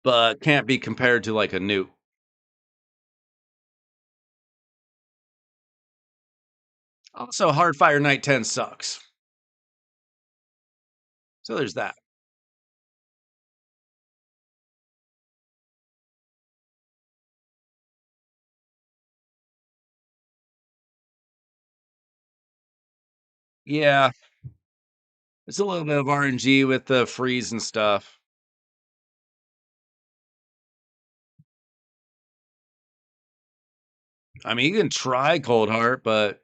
[SPEAKER 1] But can't be compared to like a Newt. Also, Hardfire Knight 10 sucks. So there's that. Yeah, it's a little bit of RNG with the freeze and stuff. I mean, you can try Cold Heart, but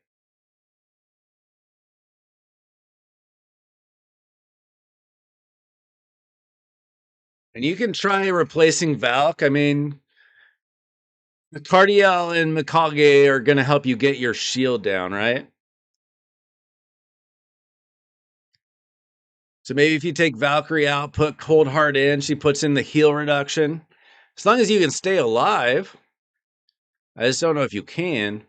[SPEAKER 1] and you can try replacing Valk. I mean, Cardiel and Mikage are going to help you get your shield down, right? So maybe if you take Valkyrie out, put Cold Heart in, she puts in the heal reduction. As long as you can stay alive. I just don't know if you can.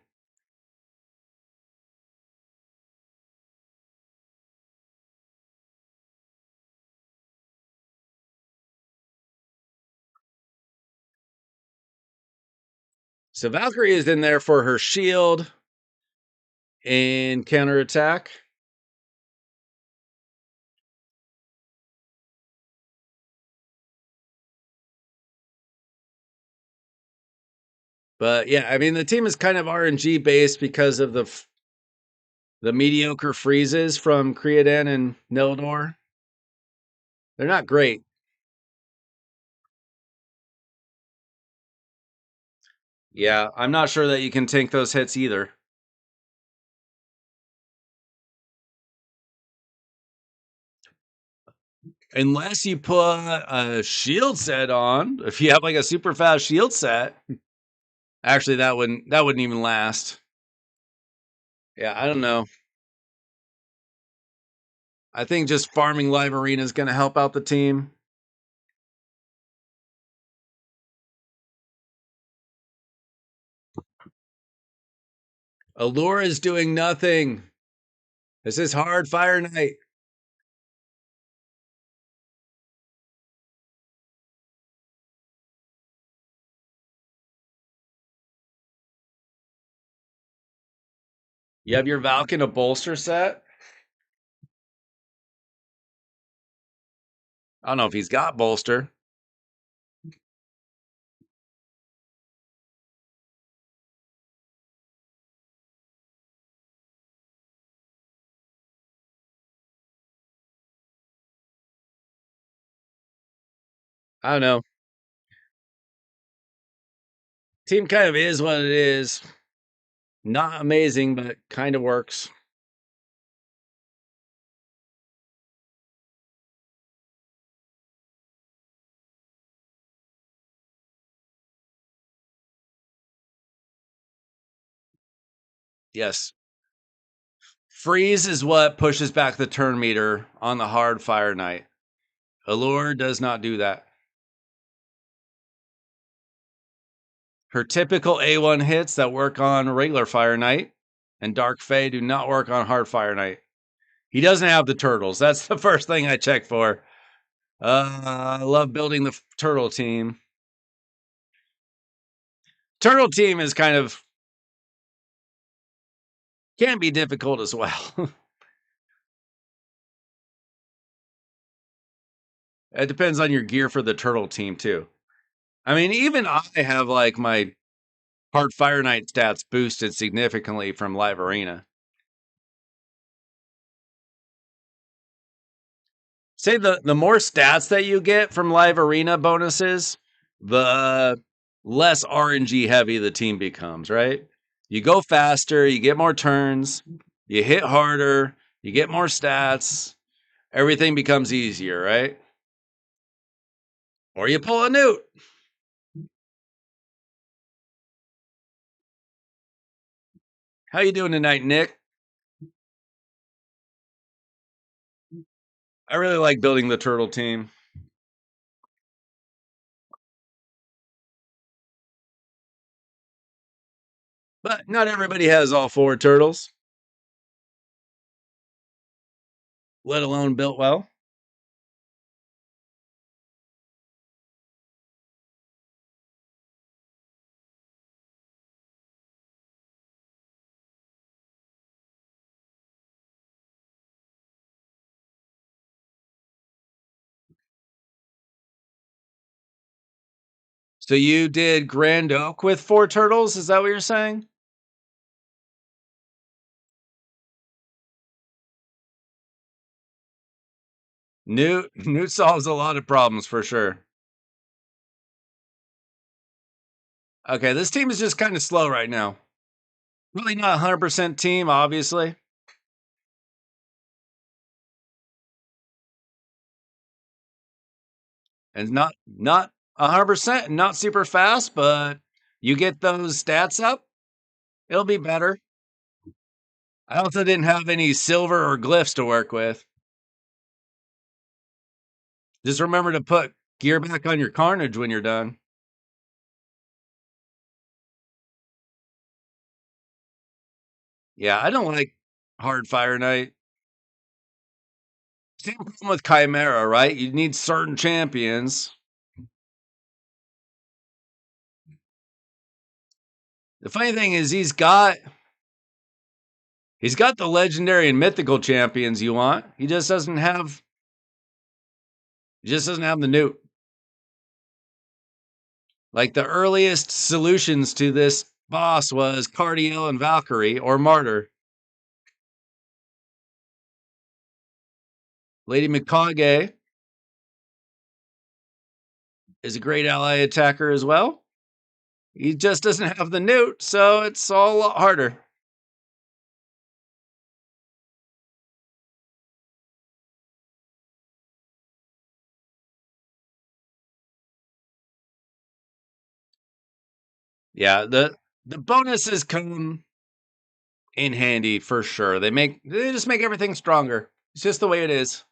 [SPEAKER 1] So Valkyrie is in there for her shield and counterattack. But yeah, I mean the team is kind of RNG based because of the mediocre freezes from Creodan and Neldor. They're not great. Yeah, I'm not sure that you can tank those hits either. Unless you put a shield set on. If you have like a super fast shield set. Actually, that wouldn't even last. Yeah, I don't know. I think just farming live arena is going to help out the team. Allure is doing nothing. This is hard fire night. You have your Valk in a bolster set. I don't know if he's got bolster. I don't know. Team kind of is what it is. Not amazing, but kind of works. Yes. Freeze is what pushes back the turn meter on the hard fire night. Allure does not do that. Her typical A1 hits that work on regular fire night and Dark Fey do not work on hard fire night. He doesn't have the turtles. That's the first thing I check for. I love building the turtle team. Turtle team is kind of can be difficult as well. It depends on your gear for the turtle team too. I mean, even I have like my hard fire night stats boosted significantly from live arena. Say the more stats that you get from live arena bonuses, the less RNG heavy the team becomes, right? You go faster, you get more turns, you hit harder, you get more stats, everything becomes easier, right? Or you pull a newt. How you doing tonight, Nick? I really like building the turtle team. But not everybody has all four turtles, let alone built well. So you did Grand Oak with four turtles? Is that what you're saying? Newt solves a lot of problems for sure. Okay, this team is just kind of slow right now. Really not 100% team, obviously. And not 100%, not super fast, but you get those stats up, it'll be better. I also didn't have any silver or glyphs to work with. Just remember to put gear back on your carnage when you're done. Yeah, I don't like hard fire knight. Same problem with Chimera, right? You need certain champions. The funny thing is he's got the legendary and mythical champions you want. He just doesn't have the newt. Like the earliest solutions to this boss was Cardiel and Valkyrie or Martyr. Lady Mikage is a great ally attacker as well. He just doesn't have the newt, so it's all a lot harder. Yeah, the bonuses come in handy for sure. They just make everything stronger. It's just the way it is.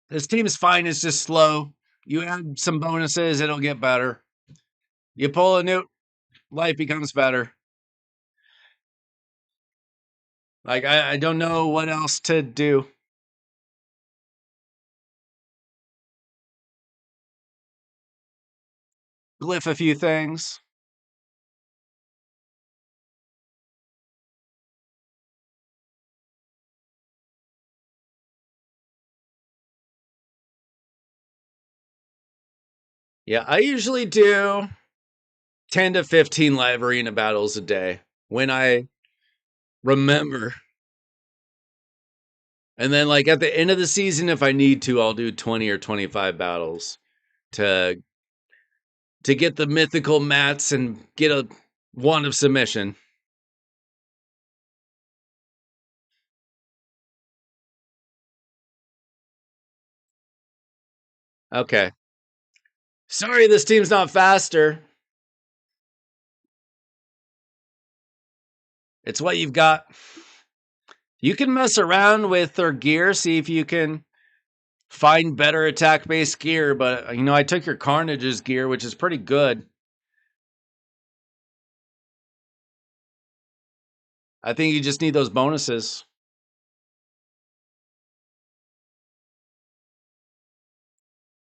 [SPEAKER 1] This team's fine, it's just slow. You add some bonuses, it'll get better. You pull a newt, life becomes better. Like I don't know what else to do. Glyph a few things. Yeah, I usually do 10 to 15 live arena battles a day when I remember. And then like at the end of the season, if I need to, I'll do 20 or 25 battles to get the mythical mats and get a wand of submission. Okay. Sorry this team's not faster. It's what you've got. You can mess around with their gear, see if you can find better attack based gear, but I took your Carnage's gear, which is pretty good. I think you just need those bonuses.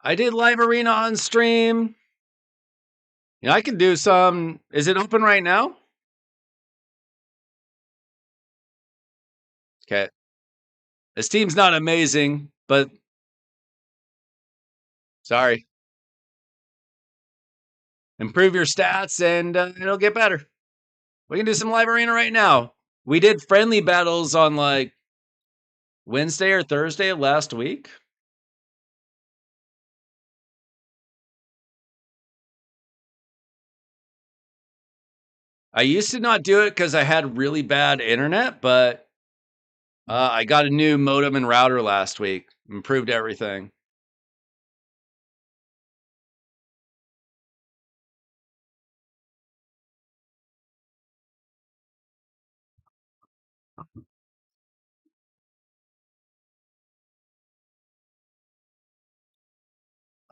[SPEAKER 1] I did live arena on stream. I can do some. Is it open right now? Okay. This team's not amazing, but sorry. Improve your stats and it'll get better. We can do some live arena right now. We did friendly battles on like Wednesday or Thursday of last week. I used to not do it because I had really bad internet, but I got a new modem and router last week. Improved everything.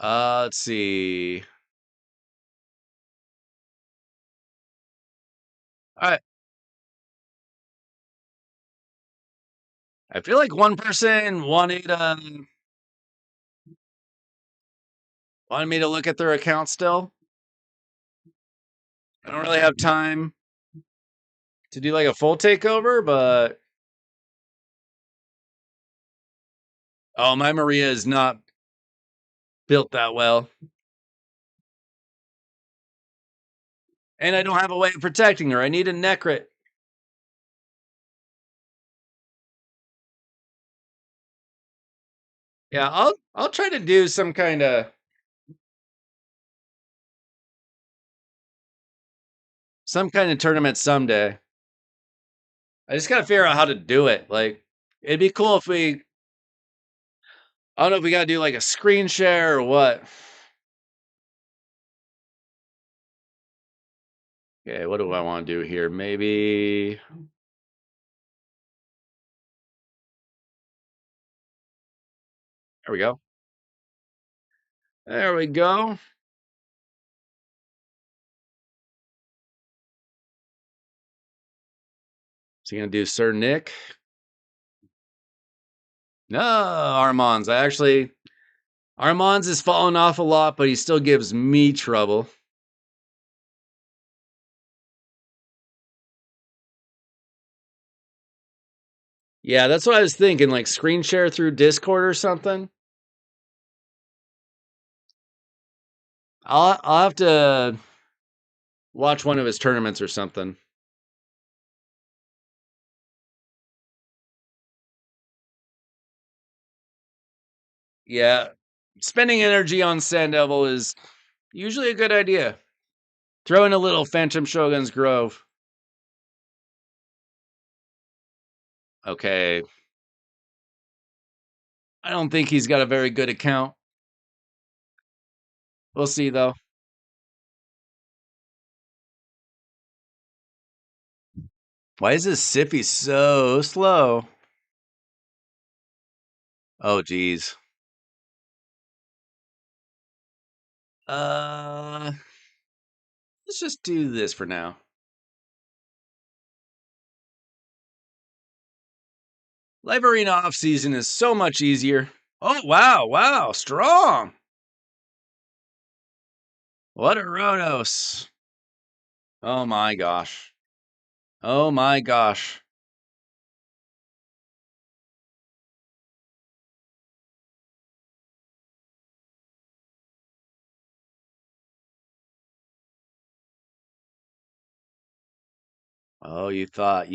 [SPEAKER 1] Let's see. All right. I feel like one person wanted me to look at their account still. I don't really have time to do like a full takeover, but oh, my Maria is not built that well. And I don't have a way of protecting her. I need a necrit. Yeah, I'll try to do some kind of tournament someday. I just gotta figure out how to do it. Like, it'd be cool if we. I don't know if we gotta do like a screen share or what. Okay, what do I want to do here? Maybe. There we go. There we go. So you gonna do Sir Nick? No, Armand's. Armand's is falling off a lot, but he still gives me trouble. Yeah, that's what I was thinking. Like screen share through Discord or something. I'll have to watch one of his tournaments or something. Yeah, spending energy on Sand Devil is usually a good idea. Throw in a little Phantom Shogun's Grove. Okay. I don't think he's got a very good account. We'll see, though. Why is this Siffy so slow? Oh, geez. Let's just do this for now. Live Arena off season is so much easier. Oh, wow, strong. What a Ronos. Oh my gosh. Oh my gosh. Oh, you thought.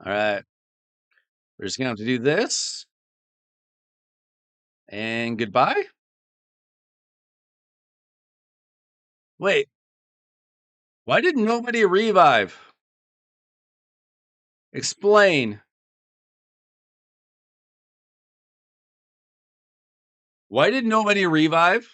[SPEAKER 1] All right. We're just gonna have to do this. And goodbye. Wait, why did nobody revive? Explain. Why did nobody revive?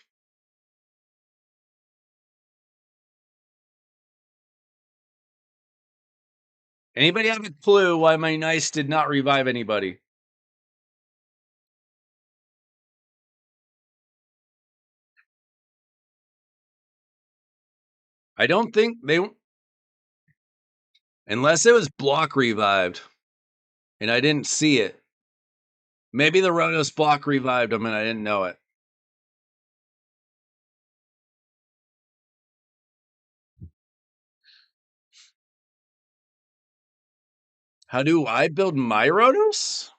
[SPEAKER 1] Anybody have a clue why my nice did not revive anybody? I don't think they, unless it was block revived and I didn't see it. Maybe the Ronos block revived him and I didn't know it. How do I build my Ronos?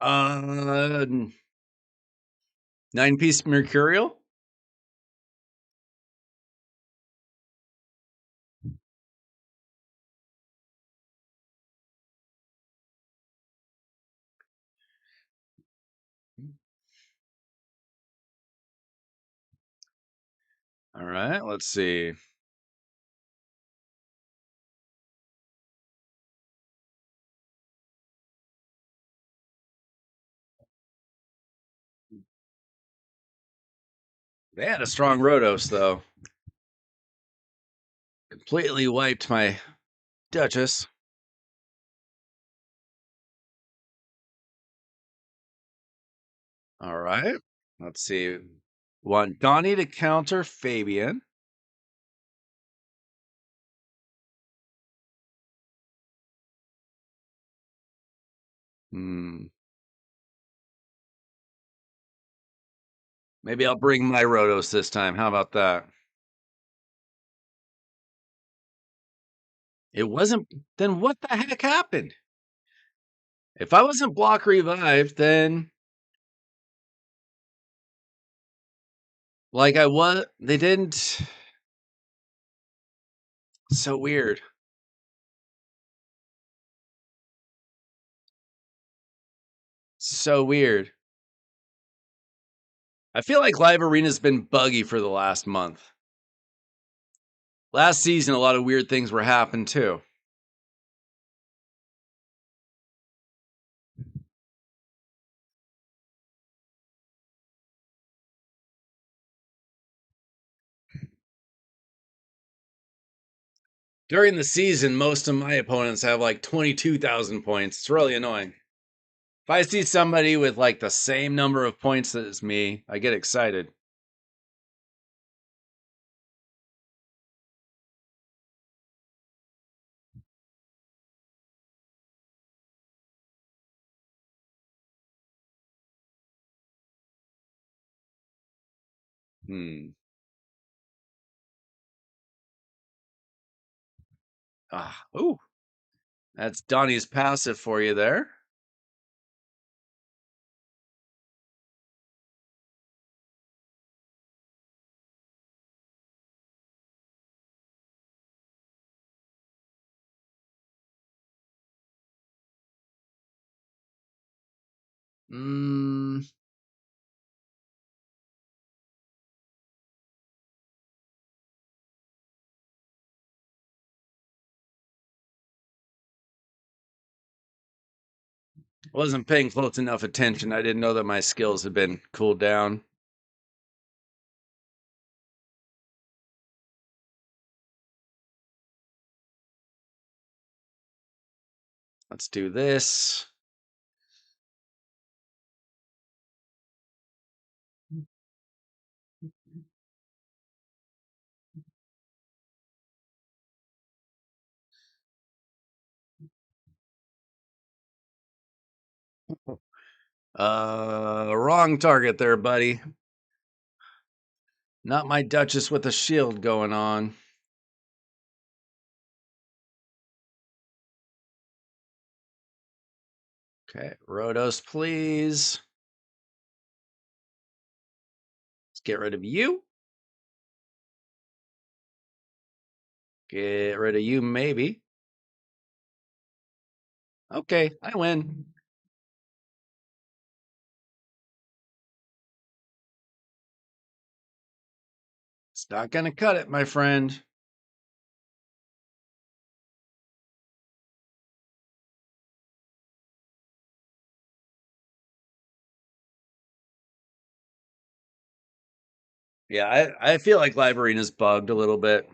[SPEAKER 1] 9-piece Mercurial. All right, let's see. They had a strong Rotos, though. Completely wiped my Duchess. All right. Let's see. Want Donnie to counter Fabian. Maybe I'll bring my Rotos this time. How about that? It wasn't. Then what the heck happened? If I wasn't block revived, then like I was, they didn't. So weird. So weird. I feel like Live Arena's been buggy for the last month. Last season, a lot of weird things were happening too. During the season, most of my opponents have like 22,000 points. It's really annoying. If I see somebody with like the same number of points as me, I get excited. Hmm. Ooh. That's Donnie's passive for you there. Hmm. Wasn't paying close enough attention. I didn't know that my skills had been cooled down. Let's do this. Wrong target there, buddy. Not my Duchess with a shield going on. Okay, Rhodos, please. Let's get rid of you. Get rid of you, maybe. Okay, I win. It's not gonna cut it, my friend. Yeah, I feel like Live Arena's bugged a little bit.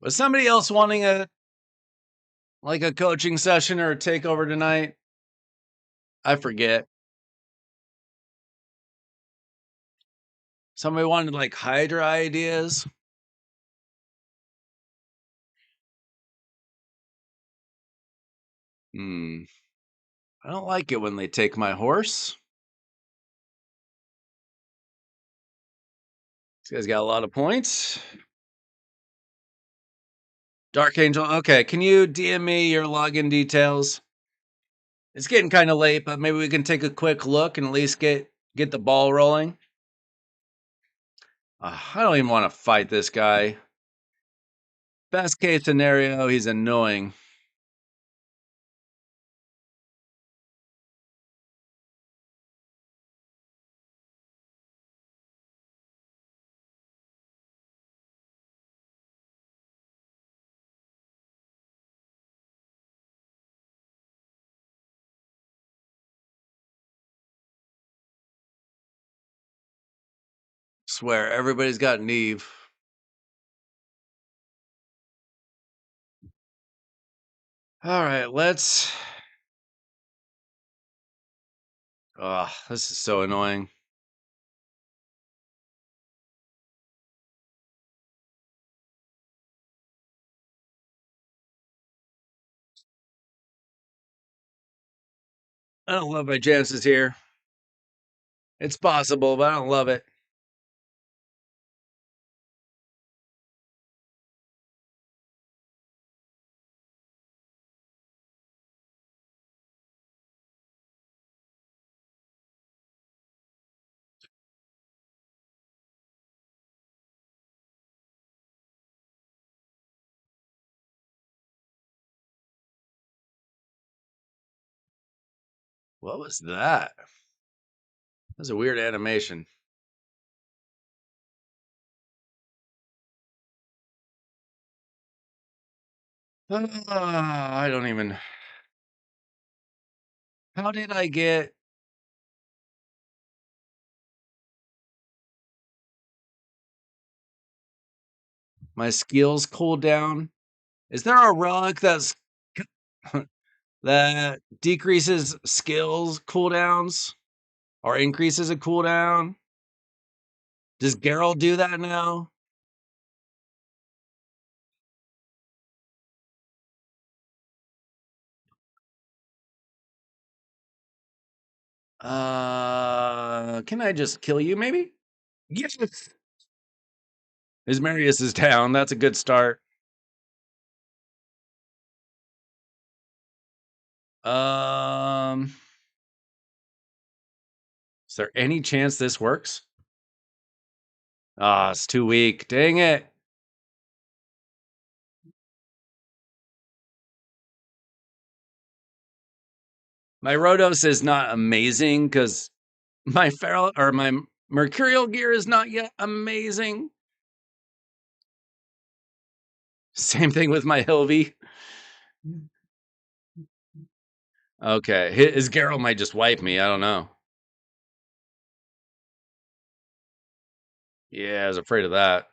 [SPEAKER 1] Was somebody else wanting a coaching session or a takeover tonight? I forget. Somebody wanted like Hydra ideas. Hmm. I don't like it when they take my horse. This guy's got a lot of points. Dark Angel. Okay, can you DM me your login details? It's getting kind of late, but maybe we can take a quick look and at least get the ball rolling. I don't even want to fight this guy. Best case scenario, he's annoying. Swear, everybody's got Neve. All right, let's. Oh, this is so annoying. I don't love my chances here. It's possible, but I don't love it. What was that? That was a weird animation. I don't even. How did I get my skills cooldown? Is there a relic that decreases skills cooldowns or increases a cooldown? Does Geralt do that now? Can I just kill you, maybe? Yes. Ismarius is down. That's a good start. Um, is there any chance this works? Ah, it's too weak. Dang it. My Rhodos is not amazing because my feral or my mercurial gear is not yet amazing. Same thing with my Hilvi. Okay, his Geralt might just wipe me. I don't know. Yeah, I was afraid of that.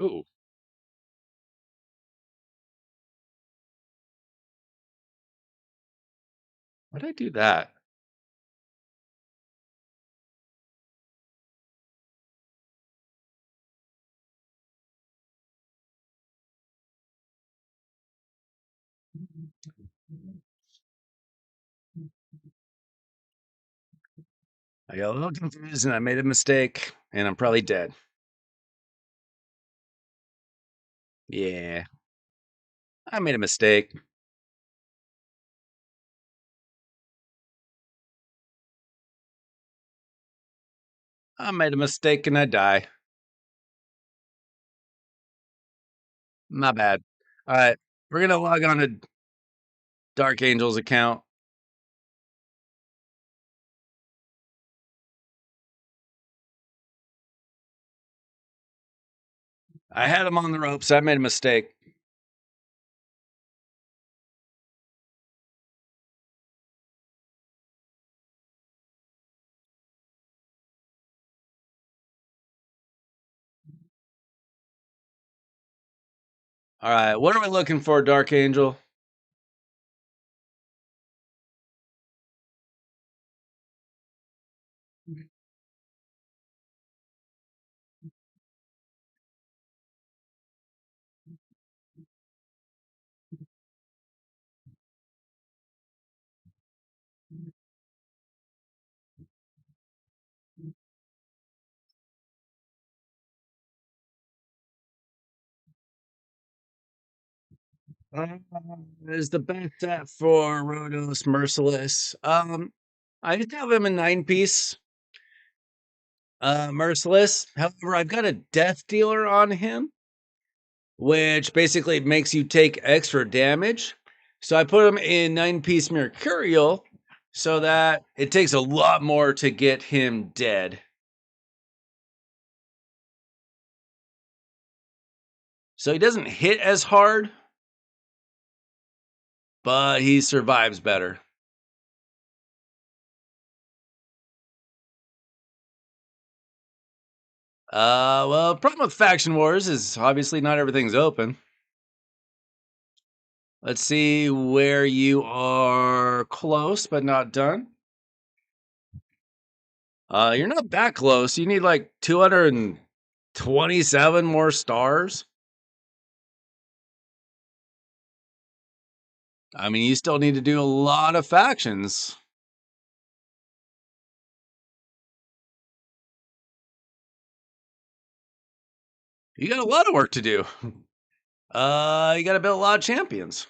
[SPEAKER 1] Ooh, why'd I do that? I got a little confused and I made a mistake, and I'm probably dead. Yeah, I made a mistake. I made a mistake and I die. My bad. All right, we're gonna log on to Dark Angel's account. I had him on the ropes. I made a mistake. All right, what are we looking for, Dark Angel? Uh, is the best set for Rhodos Merciless? I just have him a 9 piece Merciless. However, I've got a Death Dealer on him, which basically makes you take extra damage. So I put him in 9 piece Mercurial so that it takes a lot more to get him dead. So he doesn't hit as hard, but he survives better. Well, problem with Faction Wars is obviously not everything's open. Let's see where you are close, but not done. You're not that close. You need like 227 more stars. I mean, you still need to do a lot of factions. You got a lot of work to do. You got to build a lot of champions.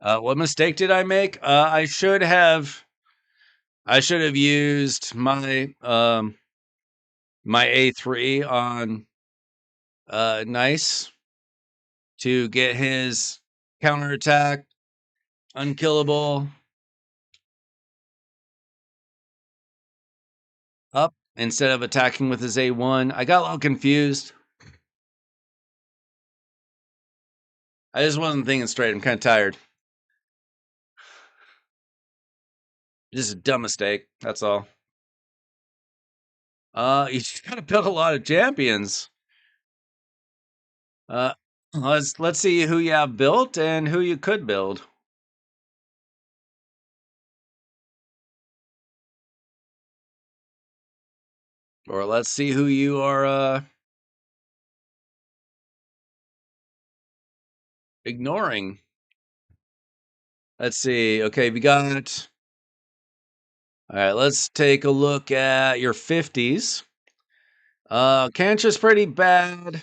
[SPEAKER 1] What mistake did I make? I should have used my my A3 on Nice to get his counterattack unkillable up instead of attacking with his A1. I got a little confused. I just wasn't thinking straight. I'm kind of tired. Just a dumb mistake. That's all. You just gotta build a lot of champions. Uh, let's see who you have built and who you could build. Or let's see who you are ignoring. Let's see. Okay, we got. All right, let's take a look at your 50s. Cantra's pretty bad.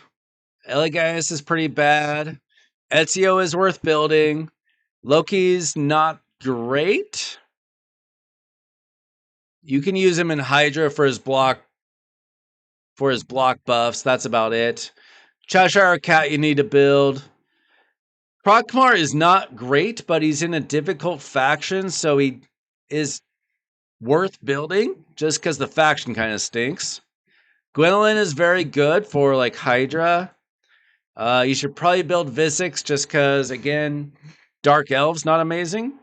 [SPEAKER 1] Eligaius is pretty bad. Ezio is worth building. Loki's not great. You can use him in Hydra for his block buffs. That's about it. Cheshire Cat you need to build. Krokmar is not great, but he's in a difficult faction, so he is worth building just because the faction kind of stinks. Gwendolyn is very good for like Hydra. You should probably build Visix just because, again, Dark Elves not amazing.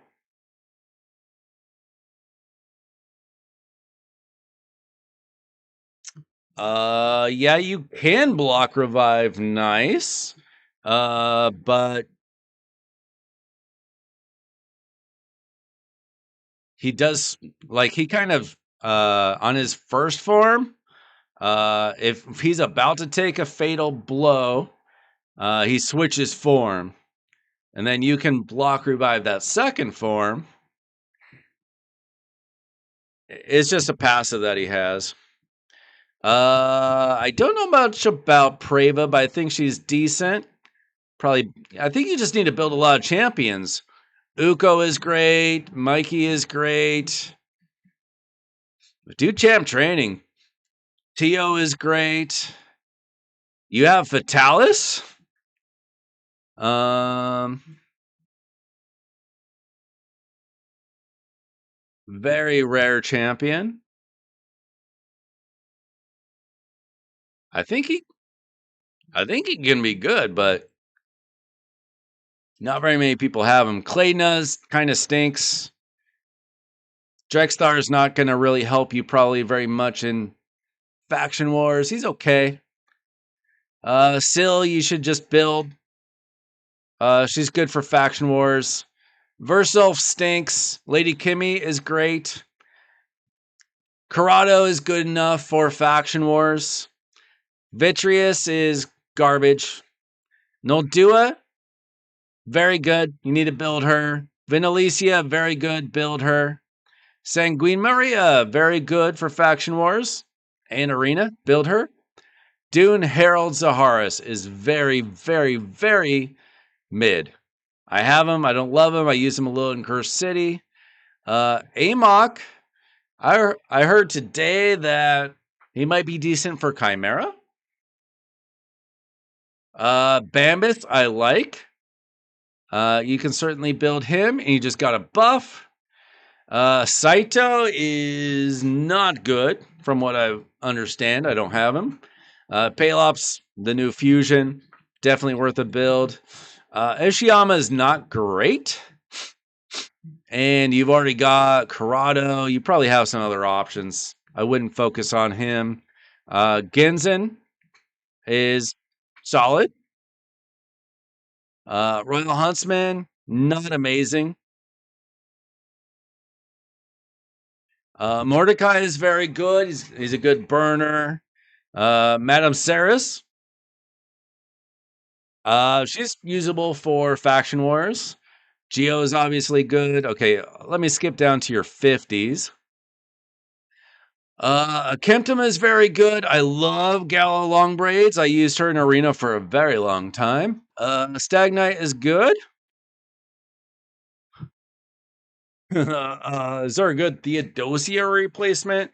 [SPEAKER 1] Yeah, you can block revive, nice. But he does like he kind of on his first form. If he's about to take a fatal blow, he switches form, and then you can block revive that second form. It's just a passive that he has. I don't know much about Prava, but I think she's decent. Probably, I think you just need to build a lot of champions. Uko is great. Mikey is great. Do champ training. Tio is great. You have Fatalis. Very rare champion. I think he can be good, but not very many people have him. Claydna's kind of stinks. Drexthar is not going to really help you probably very much in faction wars. He's okay. Syl, you should just build. She's good for faction wars. Verself stinks. Lady Kimmy is great. Corrado is good enough for faction wars. Vitreous is garbage. Noldua, very good. You need to build her. Vinalicia, very good. Build her. Sanguine Maria, very good for faction wars and arena. Build her. Dune Harold Zaharis is very, very, very mid. I have him. I don't love him. I use him a little in Cursed City. Amok, I heard today that he might be decent for Chimera. Bambith, I like. You can certainly build him, and you just got a buff. Saito is not good, from what I understand. I don't have him. Pelops, the new fusion, definitely worth a build. Ishiyama is not great. And you've already got Corrado. You probably have some other options. I wouldn't focus on him. Genzen is solid. Royal Huntsman, not amazing. Mordecai is very good. He's a good burner. Madame Saris. She's usable for faction wars. Geo is obviously good. Okay, let me skip down to your 50s. Kemptom is very good. I love Gala Long Braids. I used her in Arena for a very long time. Stagnite is good. Is there a good Theodosia replacement?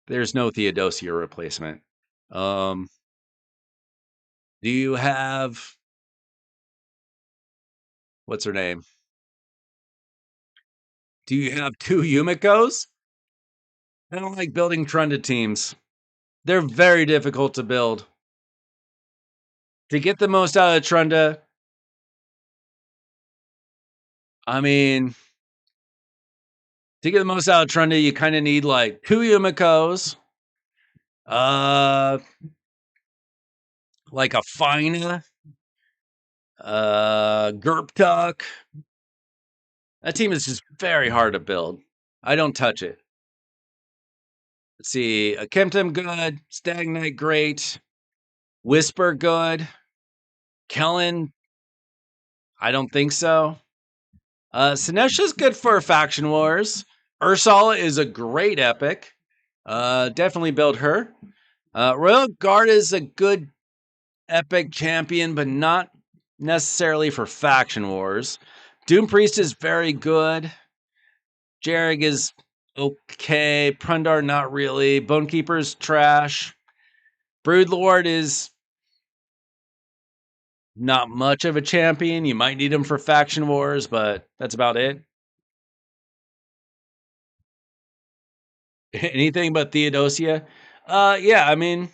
[SPEAKER 1] There's no Theodosia replacement. Do you have what's her name? Do you have two Yumikos? I don't like building Trunda teams. They're very difficult to build. To get the most out of Trunda, I mean, to get the most out of Trunda, you kind of need like two Yumikos, uh, like a Fina, Gerptuk. That team is just very hard to build. I don't touch it. Let's see, a Kempton good, Stagnite great, Whisper good, Kellen, I don't think so. Sinesha's good for Faction Wars. Ursula is a great epic. Definitely build her. Royal Guard is a good epic champion, but not necessarily for Faction Wars. Doom Priest is very good. Jarrig is okay. Prundar, not really. Bonekeeper's trash. Broodlord is not much of a champion. You might need him for Faction Wars, but that's about it. Anything but Theodosia? Yeah, I mean,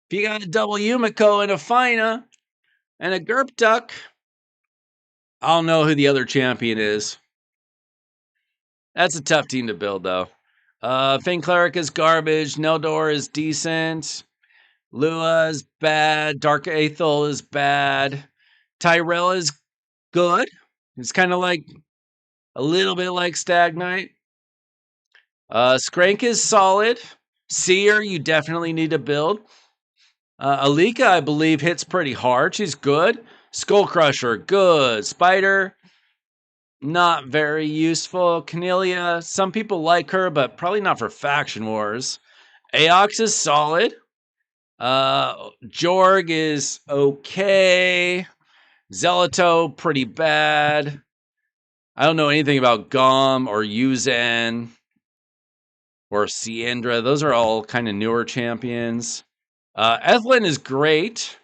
[SPEAKER 1] if you got a double Yumiko and a Fina and a Gerptuk, I don't know who the other champion is. That's a tough team to build, though. Fang Cleric is garbage. Neldor is decent. Lua is bad. Dark Aethel is bad. Tyrell is good. It's kind of like a little bit like Stagnite. Skrank is solid. Seer, you definitely need to build. Alika, I believe, hits pretty hard. She's good. Skull Crusher, good. Spider, not very useful. Cornelia, some people like her, but probably not for Faction Wars. Aox is solid. Jorg is okay. Zelato, pretty bad. I don't know anything about Gom or Yuzen or Siendra. Those are all kind of newer champions. Ethlyn is great.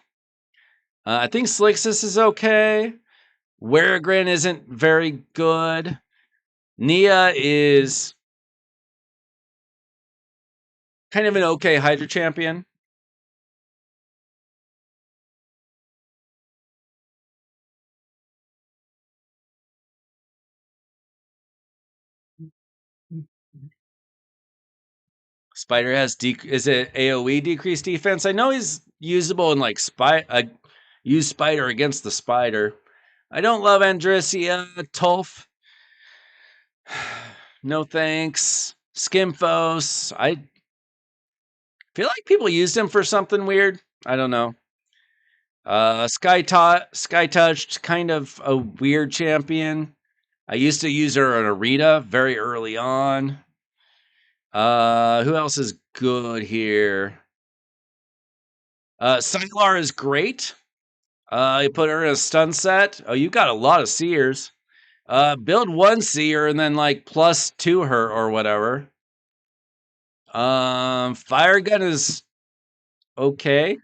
[SPEAKER 1] I think Slixus is okay. Weregrin isn't very good. Nia is kind of an okay Hydra champion. Spider has is it AoE decreased defense? I know he's usable in like use Spider against the Spider. I don't love Andressia. Tulf. No thanks. Skimfos. I feel like people used him for something weird. I don't know. Sky Touched, kind of a weird champion. I used to use her in Arena very early on. Who else is good here? Sylar is great. You put her in a stun set. Oh, you got a lot of seers. Build one seer and then like +2 her or whatever. Fire gun is okay.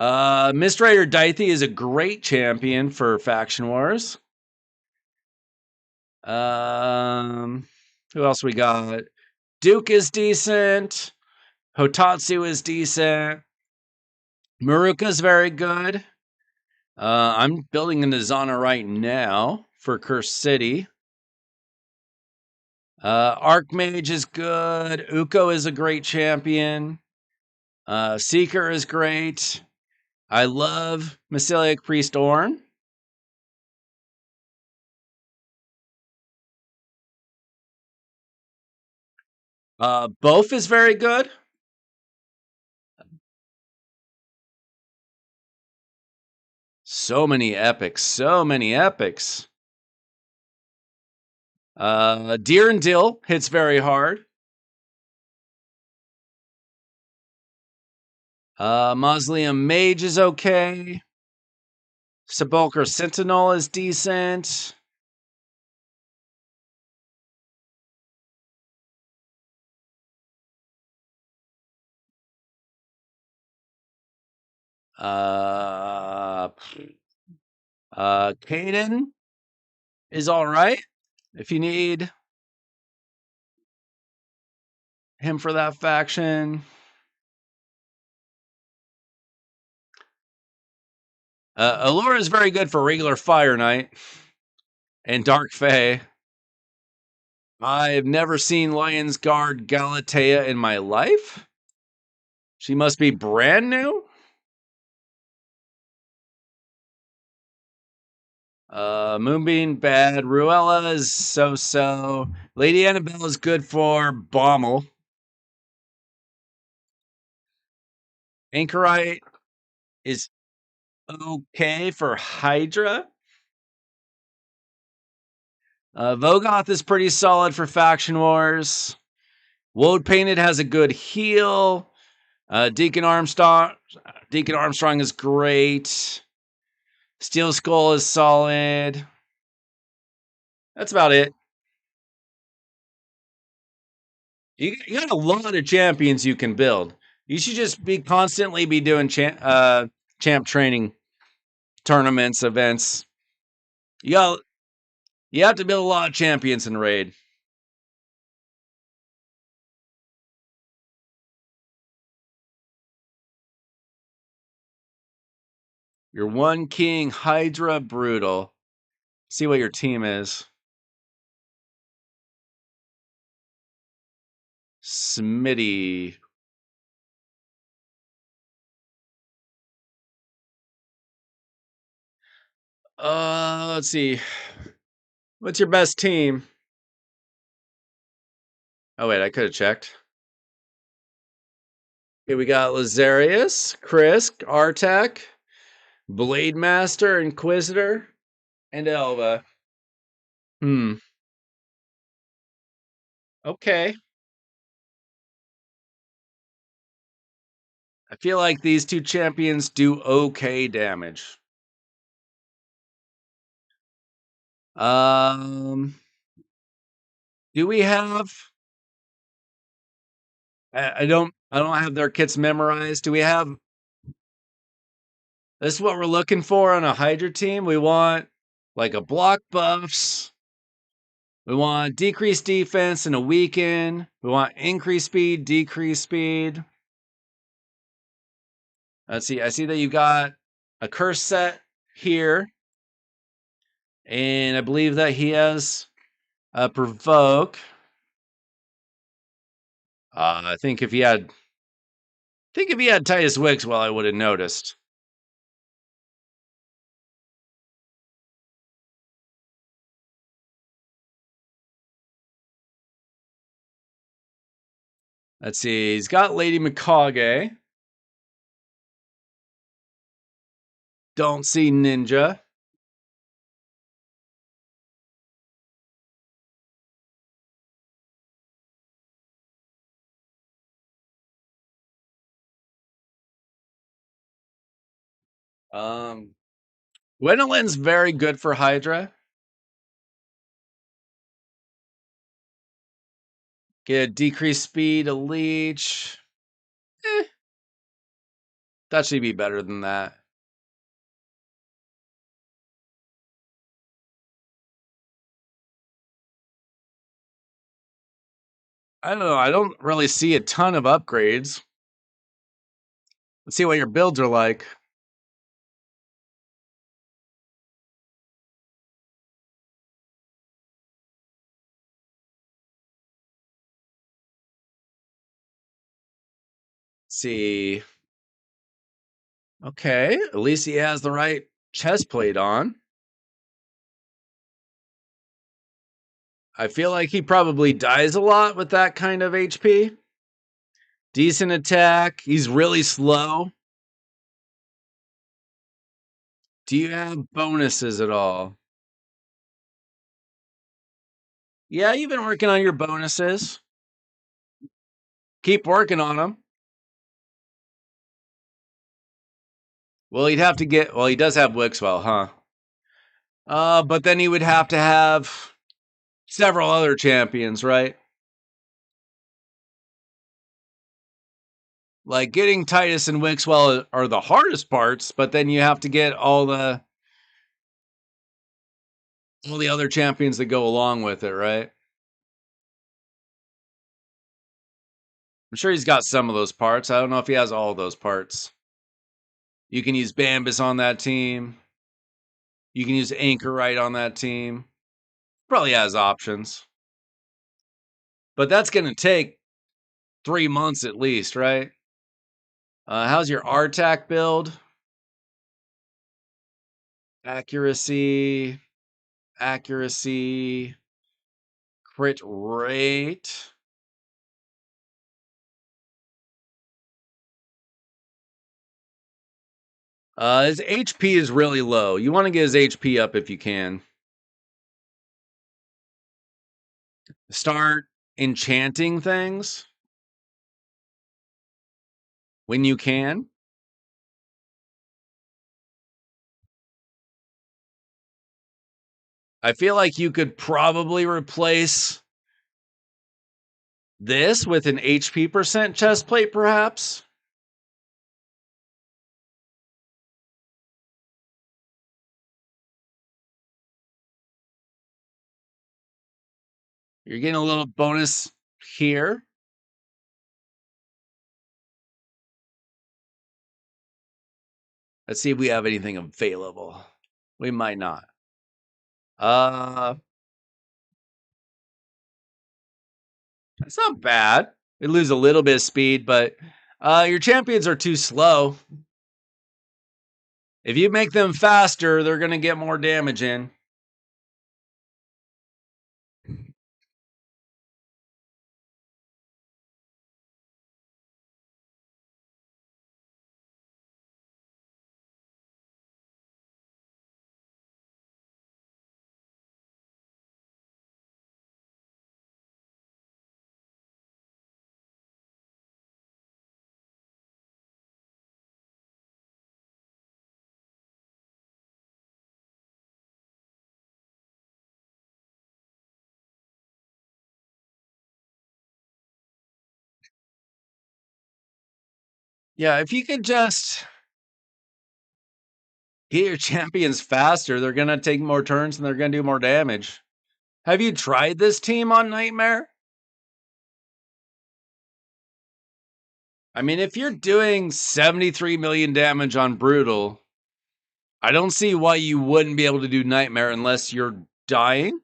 [SPEAKER 1] Mist Rider Dithey is a great champion for Faction Wars. Who else we got? Duke is decent. Hotatsu is decent. Maruka's very good. I'm building a Nizana right now for Curse City. Archmage is good. Uko is a great champion. Seeker is great. I love Mysilic Priest Orn. Both is very good. So many epics. So many epics. Deer and Dill hits very hard. Mausoleum Mage is okay. Sepulchre Sentinel is decent. Caden is all right if you need him for that faction. Allura is very good for regular Fire Knight and Dark Fae. I've never seen Lion's Guard Galatea in my life. She must be brand new. Moonbeam bad. Ruella is so-so. Lady Annabelle is good for Bommel. Anchorite is okay for Hydra. Vogoth is pretty solid for Faction Wars. Woad Painted has a good heal. Deacon Armstrong is great. Steel Skull is solid. That's about it. You got a lot of champions you can build. You should just constantly be doing champ training tournaments, events. You have to build a lot of champions in Raid. Your one king Hydra Brutal. See what your team is. Smitty. Let's see. What's your best team? Oh wait, I could have checked. Okay, we got Lazarius, Krisk, Artak, Blade Master, Inquisitor, and Elva. Okay. I feel like these two champions do okay damage. Do we have? I don't have their kits memorized. Do we have? This is what we're looking for on a Hydra team. We want like a block buffs. We want decreased defense and a weaken. We want increased speed, decreased speed. Let's see. I see that you got a curse set here. And I believe that he has a provoke. I think if he had Titus Wicks, well, I would have noticed. Let's see. He's got Lady Mikage. Don't see Ninja. Gwendolyn's very good for Hydra. Get decreased speed, a leech. That should be better than that. I don't know. I don't really see a ton of upgrades. Let's see what your builds are like. Let's see. Okay, at least he has the right chest plate on. I feel like he probably dies a lot with that kind of HP. Decent attack. He's really slow. Do you have bonuses at all? Yeah, you've been working on your bonuses. Keep working on them. Well, he'd have to get. Well, he does have Wixwell, huh? But then he would have to have several other champions, right? Like getting Titus and Wixwell are the hardest parts, but then you have to get all the other champions that go along with it, right? I'm sure he's got some of those parts. I don't know if he has all of those parts. You can use Bambus on that team. You can use Anchorite on that team. Probably has options. But that's going to take 3 months at least, right? How's your RTAC build? Accuracy, crit rate. His HP is really low. You want to get his HP up if you can. Start enchanting things when you can. I feel like you could probably replace this with an HP percent chest plate, perhaps. You're getting a little bonus here. Let's see if we have anything available. We might not. It's not bad. We lose a little bit of speed, but your champions are too slow. If you make them faster, they're going to get more damage in. Yeah, if you could just get your champions faster, they're going to take more turns and they're going to do more damage. Have you tried this team on Nightmare? I mean, if you're doing 73 million damage on Brutal, I don't see why you wouldn't be able to do Nightmare unless you're dying.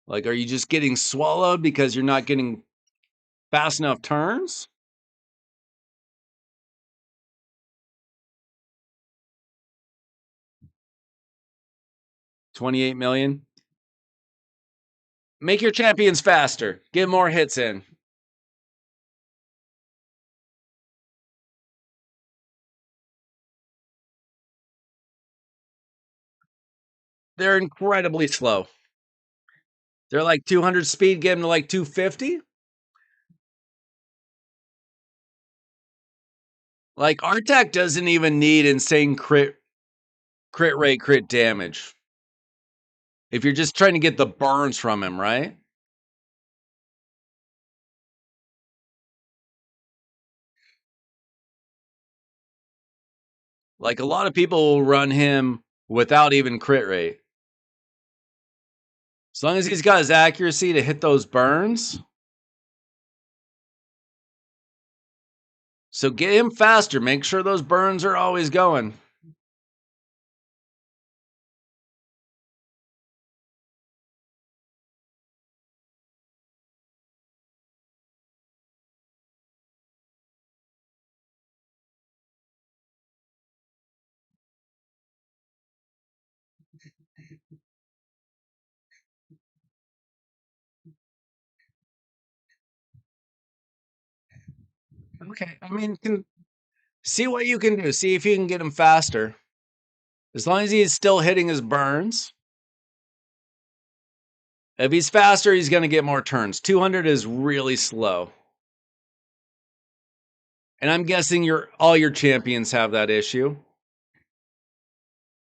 [SPEAKER 1] Like, are you just getting swallowed because you're not getting fast enough turns? $28 million. Make your champions faster. Get more hits in. They're incredibly slow. They're like 200 speed, get them to like 250. Like, Artak doesn't even need insane crit rate, crit damage. If you're just trying to get the burns from him, right? Like, a lot of people will run him without even crit rate. As long as he's got his accuracy to hit those burns. So get him faster. Make sure those burns are always going. Okay, I mean, see what you can do. See if you can get him faster. As long as he's still hitting his burns. If he's faster, he's going to get more turns. 200 is really slow. And I'm guessing all your champions have that issue.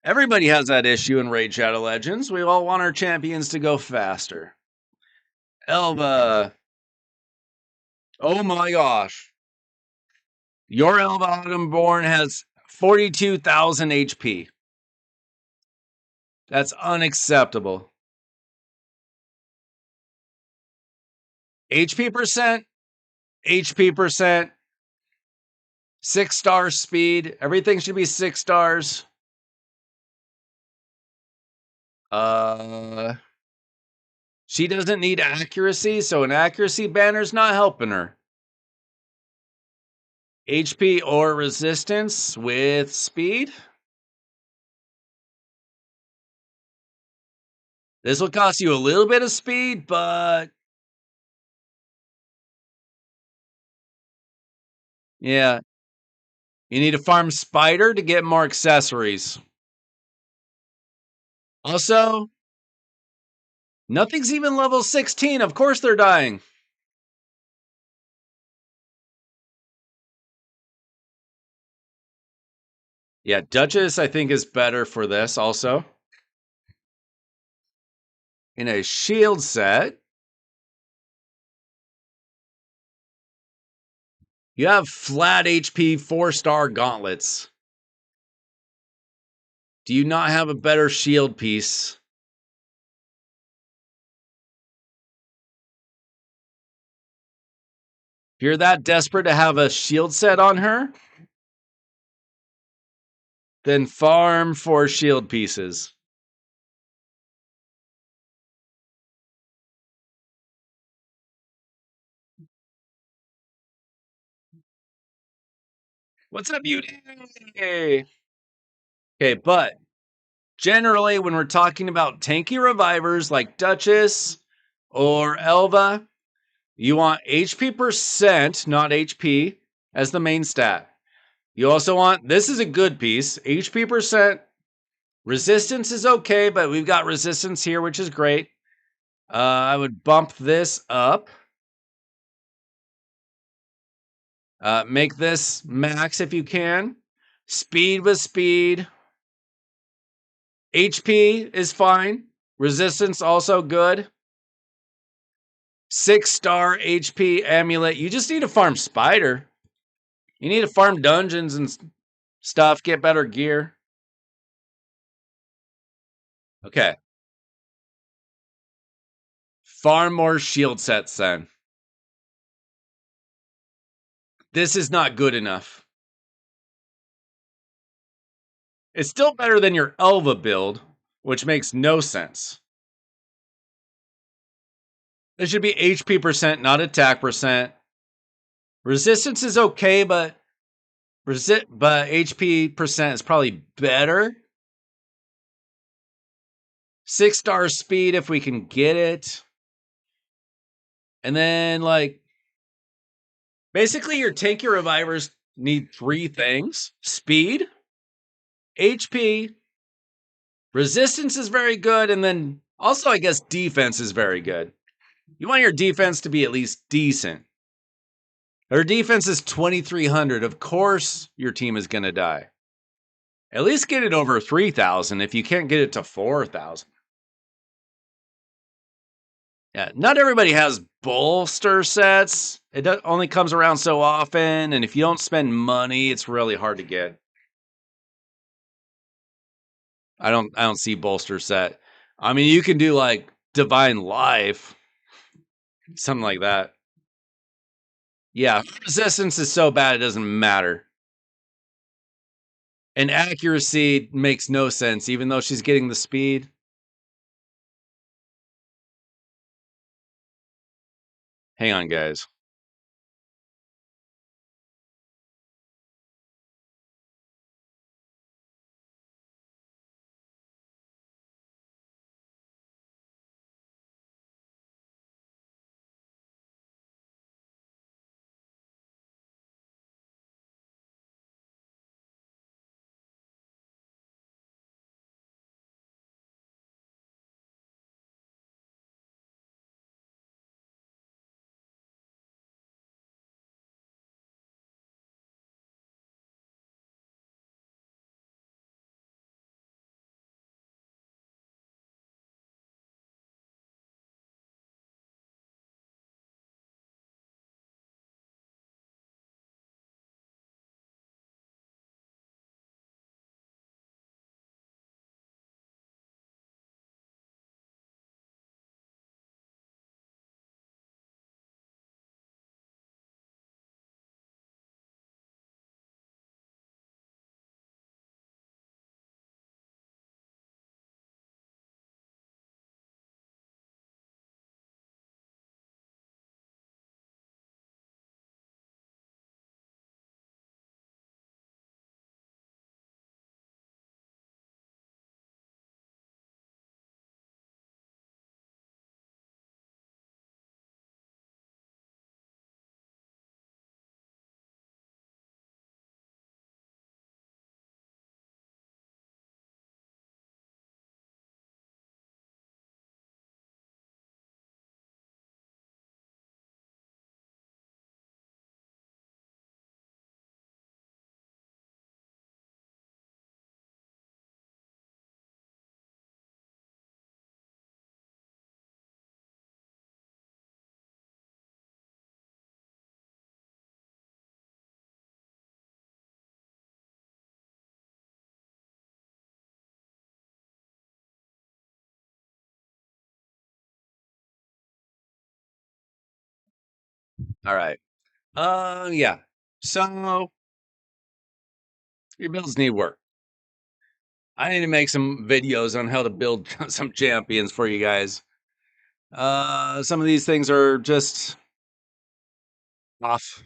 [SPEAKER 1] Everybody has that issue in Raid Shadow Legends. We all want our champions to go faster. Elva. Oh my gosh. Your Elva Autumnborn has 42,000 HP. That's unacceptable. HP percent, 6-star speed. Everything should be 6 stars. She doesn't need accuracy, so an accuracy banner's not helping her. HP or resistance with speed. This will cost you a little bit of speed, but yeah, you need to farm Spider to get more accessories. Also, nothing's even level 16. Of course they're dying. Yeah, Duchess, I think, is better for this also. In a shield set, you have flat HP 4-star gauntlets. Do you not have a better shield piece? If you're that desperate to have a shield set on her, then farm for shield pieces. What's up, beauty? Okay, but generally, when we're talking about tanky revivers like Duchess or Elva, you want HP percent, not HP, as the main stat. You also want, this is a good piece, HP percent. Resistance is okay, but we've got resistance here, which is great. I would bump this up. Make this max if you can. Speed with speed. HP is fine. Resistance also good. 6-star HP amulet. You just need to farm Spider. You need to farm dungeons and stuff, get better gear. Okay. Farm more shield sets then. This is not good enough. It's still better than your Elva build, which makes no sense. It should be HP percent, not attack percent. Resistance is okay, but HP percent is probably better. 6-star speed if we can get it. And then, like, basically your tanky revivers need 3 things. Speed, HP, resistance is very good, and then also, I guess, defense is very good. You want your defense to be at least decent. Her defense is 2,300. Of course your team is going to die. At least get it over 3,000 if you can't get it to 4,000. Yeah, not everybody has bolster sets. It only comes around so often, and if you don't spend money, it's really hard to get. I don't see bolster set. I mean, you can do like Divine Life, something like that. Yeah, resistance is so bad it doesn't matter. And accuracy makes no sense, even though she's getting the speed. Hang on, guys. All right. Yeah. So your builds need work. I need to make some videos on how to build some champions for you guys. Some of these things are just off.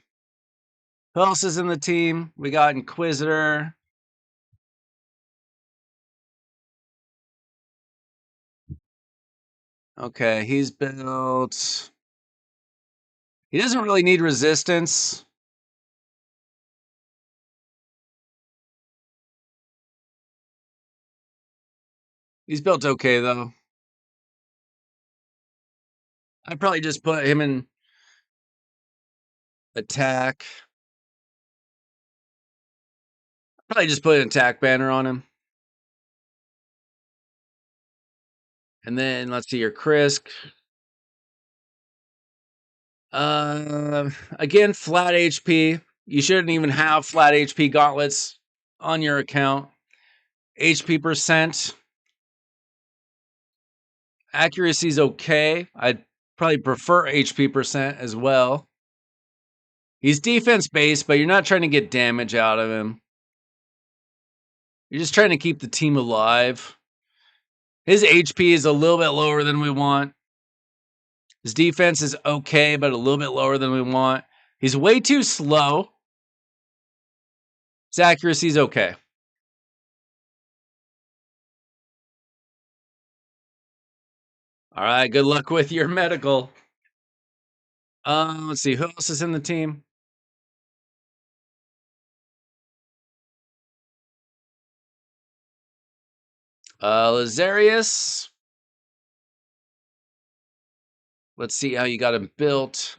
[SPEAKER 1] Who else is in the team? We got Inquisitor. Okay, he's built. He doesn't really need resistance. He's built okay though. I'd probably just put him in attack. Probably just put an attack banner on him. And then let's see your Krisk. Again, flat HP. You shouldn't even have flat HP gauntlets on your account. HP percent. Accuracy's okay. I'd probably prefer HP percent as well. He's defense based, but you're not trying to get damage out of him. You're just trying to keep the team alive. His HP is a little bit lower than we want. His defense is okay, but a little bit lower than we want. He's way too slow. His accuracy is okay. All right, good luck with your medical. Let's see, who else is in the team? Lazarius. Let's see how you got him built.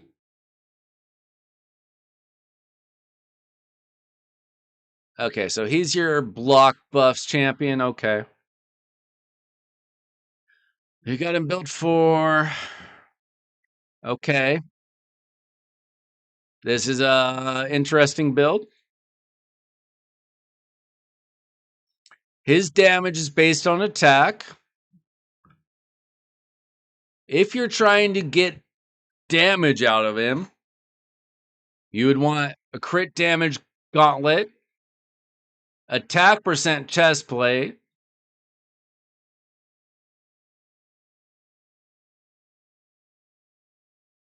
[SPEAKER 1] Okay, so he's your block buffs champion. Okay. You got him built for. Okay. This is a interesting build. His damage is based on attack. If you're trying to get damage out of him, you would want a crit damage gauntlet, attack percent chest plate,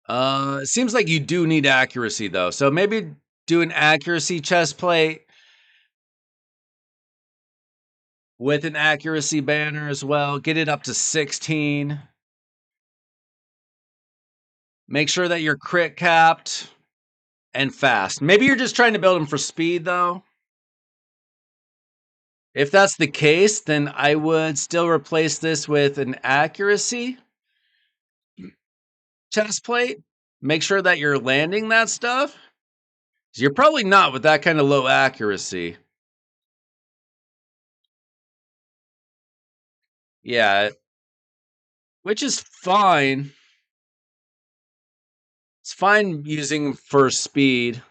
[SPEAKER 1] it seems like you do need accuracy though. So maybe do an accuracy chest plate with an accuracy banner as well. Get it up to 16. Make sure that you're crit capped and fast. Maybe you're just trying to build him for speed though. If that's the case, then I would still replace this with an accuracy chest plate. Make sure that you're landing that stuff. You're probably not with that kind of low accuracy. Yeah, which is fine. It's fine using for speed.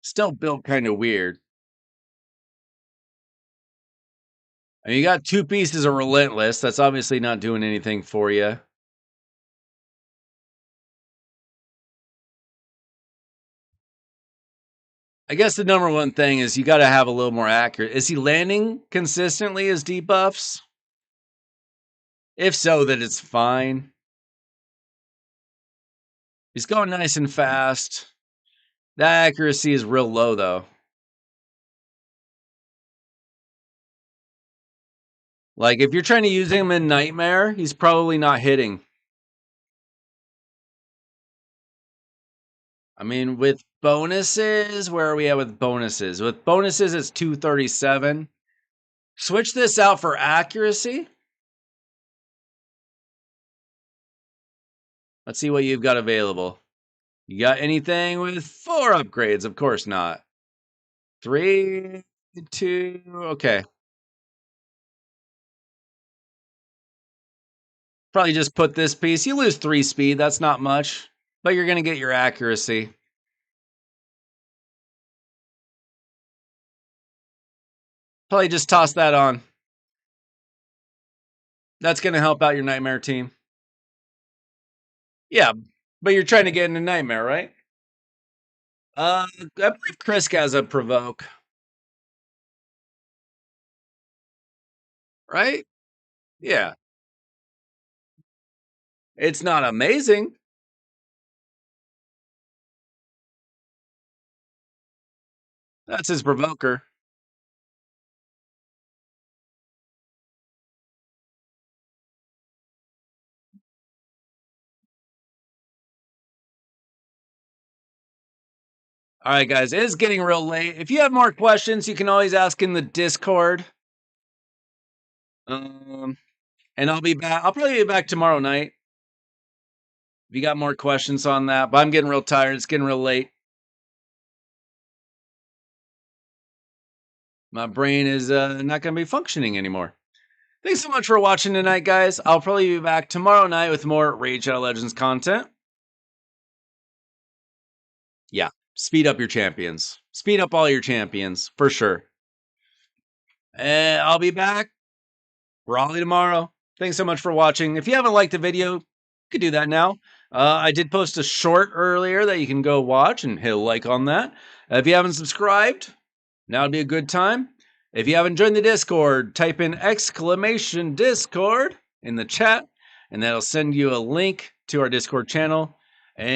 [SPEAKER 1] Still built kind of weird. And you got 2 pieces of Relentless. That's obviously not doing anything for you. I guess the number one thing is you got to have a little more accurate. Is he landing consistently as debuffs? If so, then it's fine. He's going nice and fast. That accuracy is real low, though. Like, if you're trying to use him in Nightmare, he's probably not hitting. I mean, with bonuses, where are we at with bonuses? With bonuses, it's 237. Switch this out for accuracy. Let's see what you've got available. You got anything with 4 upgrades? Of course not. 3, 2, okay. Probably just put this piece. You lose 3 speed, that's not much, but you're going to get your accuracy. Probably just toss that on. That's going to help out your nightmare team. Yeah, but you're trying to get into nightmare, right? I believe Chris has a provoke, right? Yeah. It's not amazing. That's his provoker. All right, guys, it is getting real late. If you have more questions, you can always ask in the Discord. And I'll be back. I'll probably be back tomorrow night. If you got more questions on that, but I'm getting real tired. It's getting real late. My brain is not going to be functioning anymore. Thanks so much for watching tonight, guys. I'll probably be back tomorrow night with more Raid Shadow Legends content. Yeah, speed up your champions. Speed up all your champions, for sure. And I'll be back probably tomorrow. Thanks so much for watching. If you haven't liked the video, you could do that now. I did post a short earlier that you can go watch and hit a like on that. If you haven't subscribed, now would be a good time. If you haven't joined the Discord, type in !Discord in the chat, and that'll send you a link to our Discord channel. And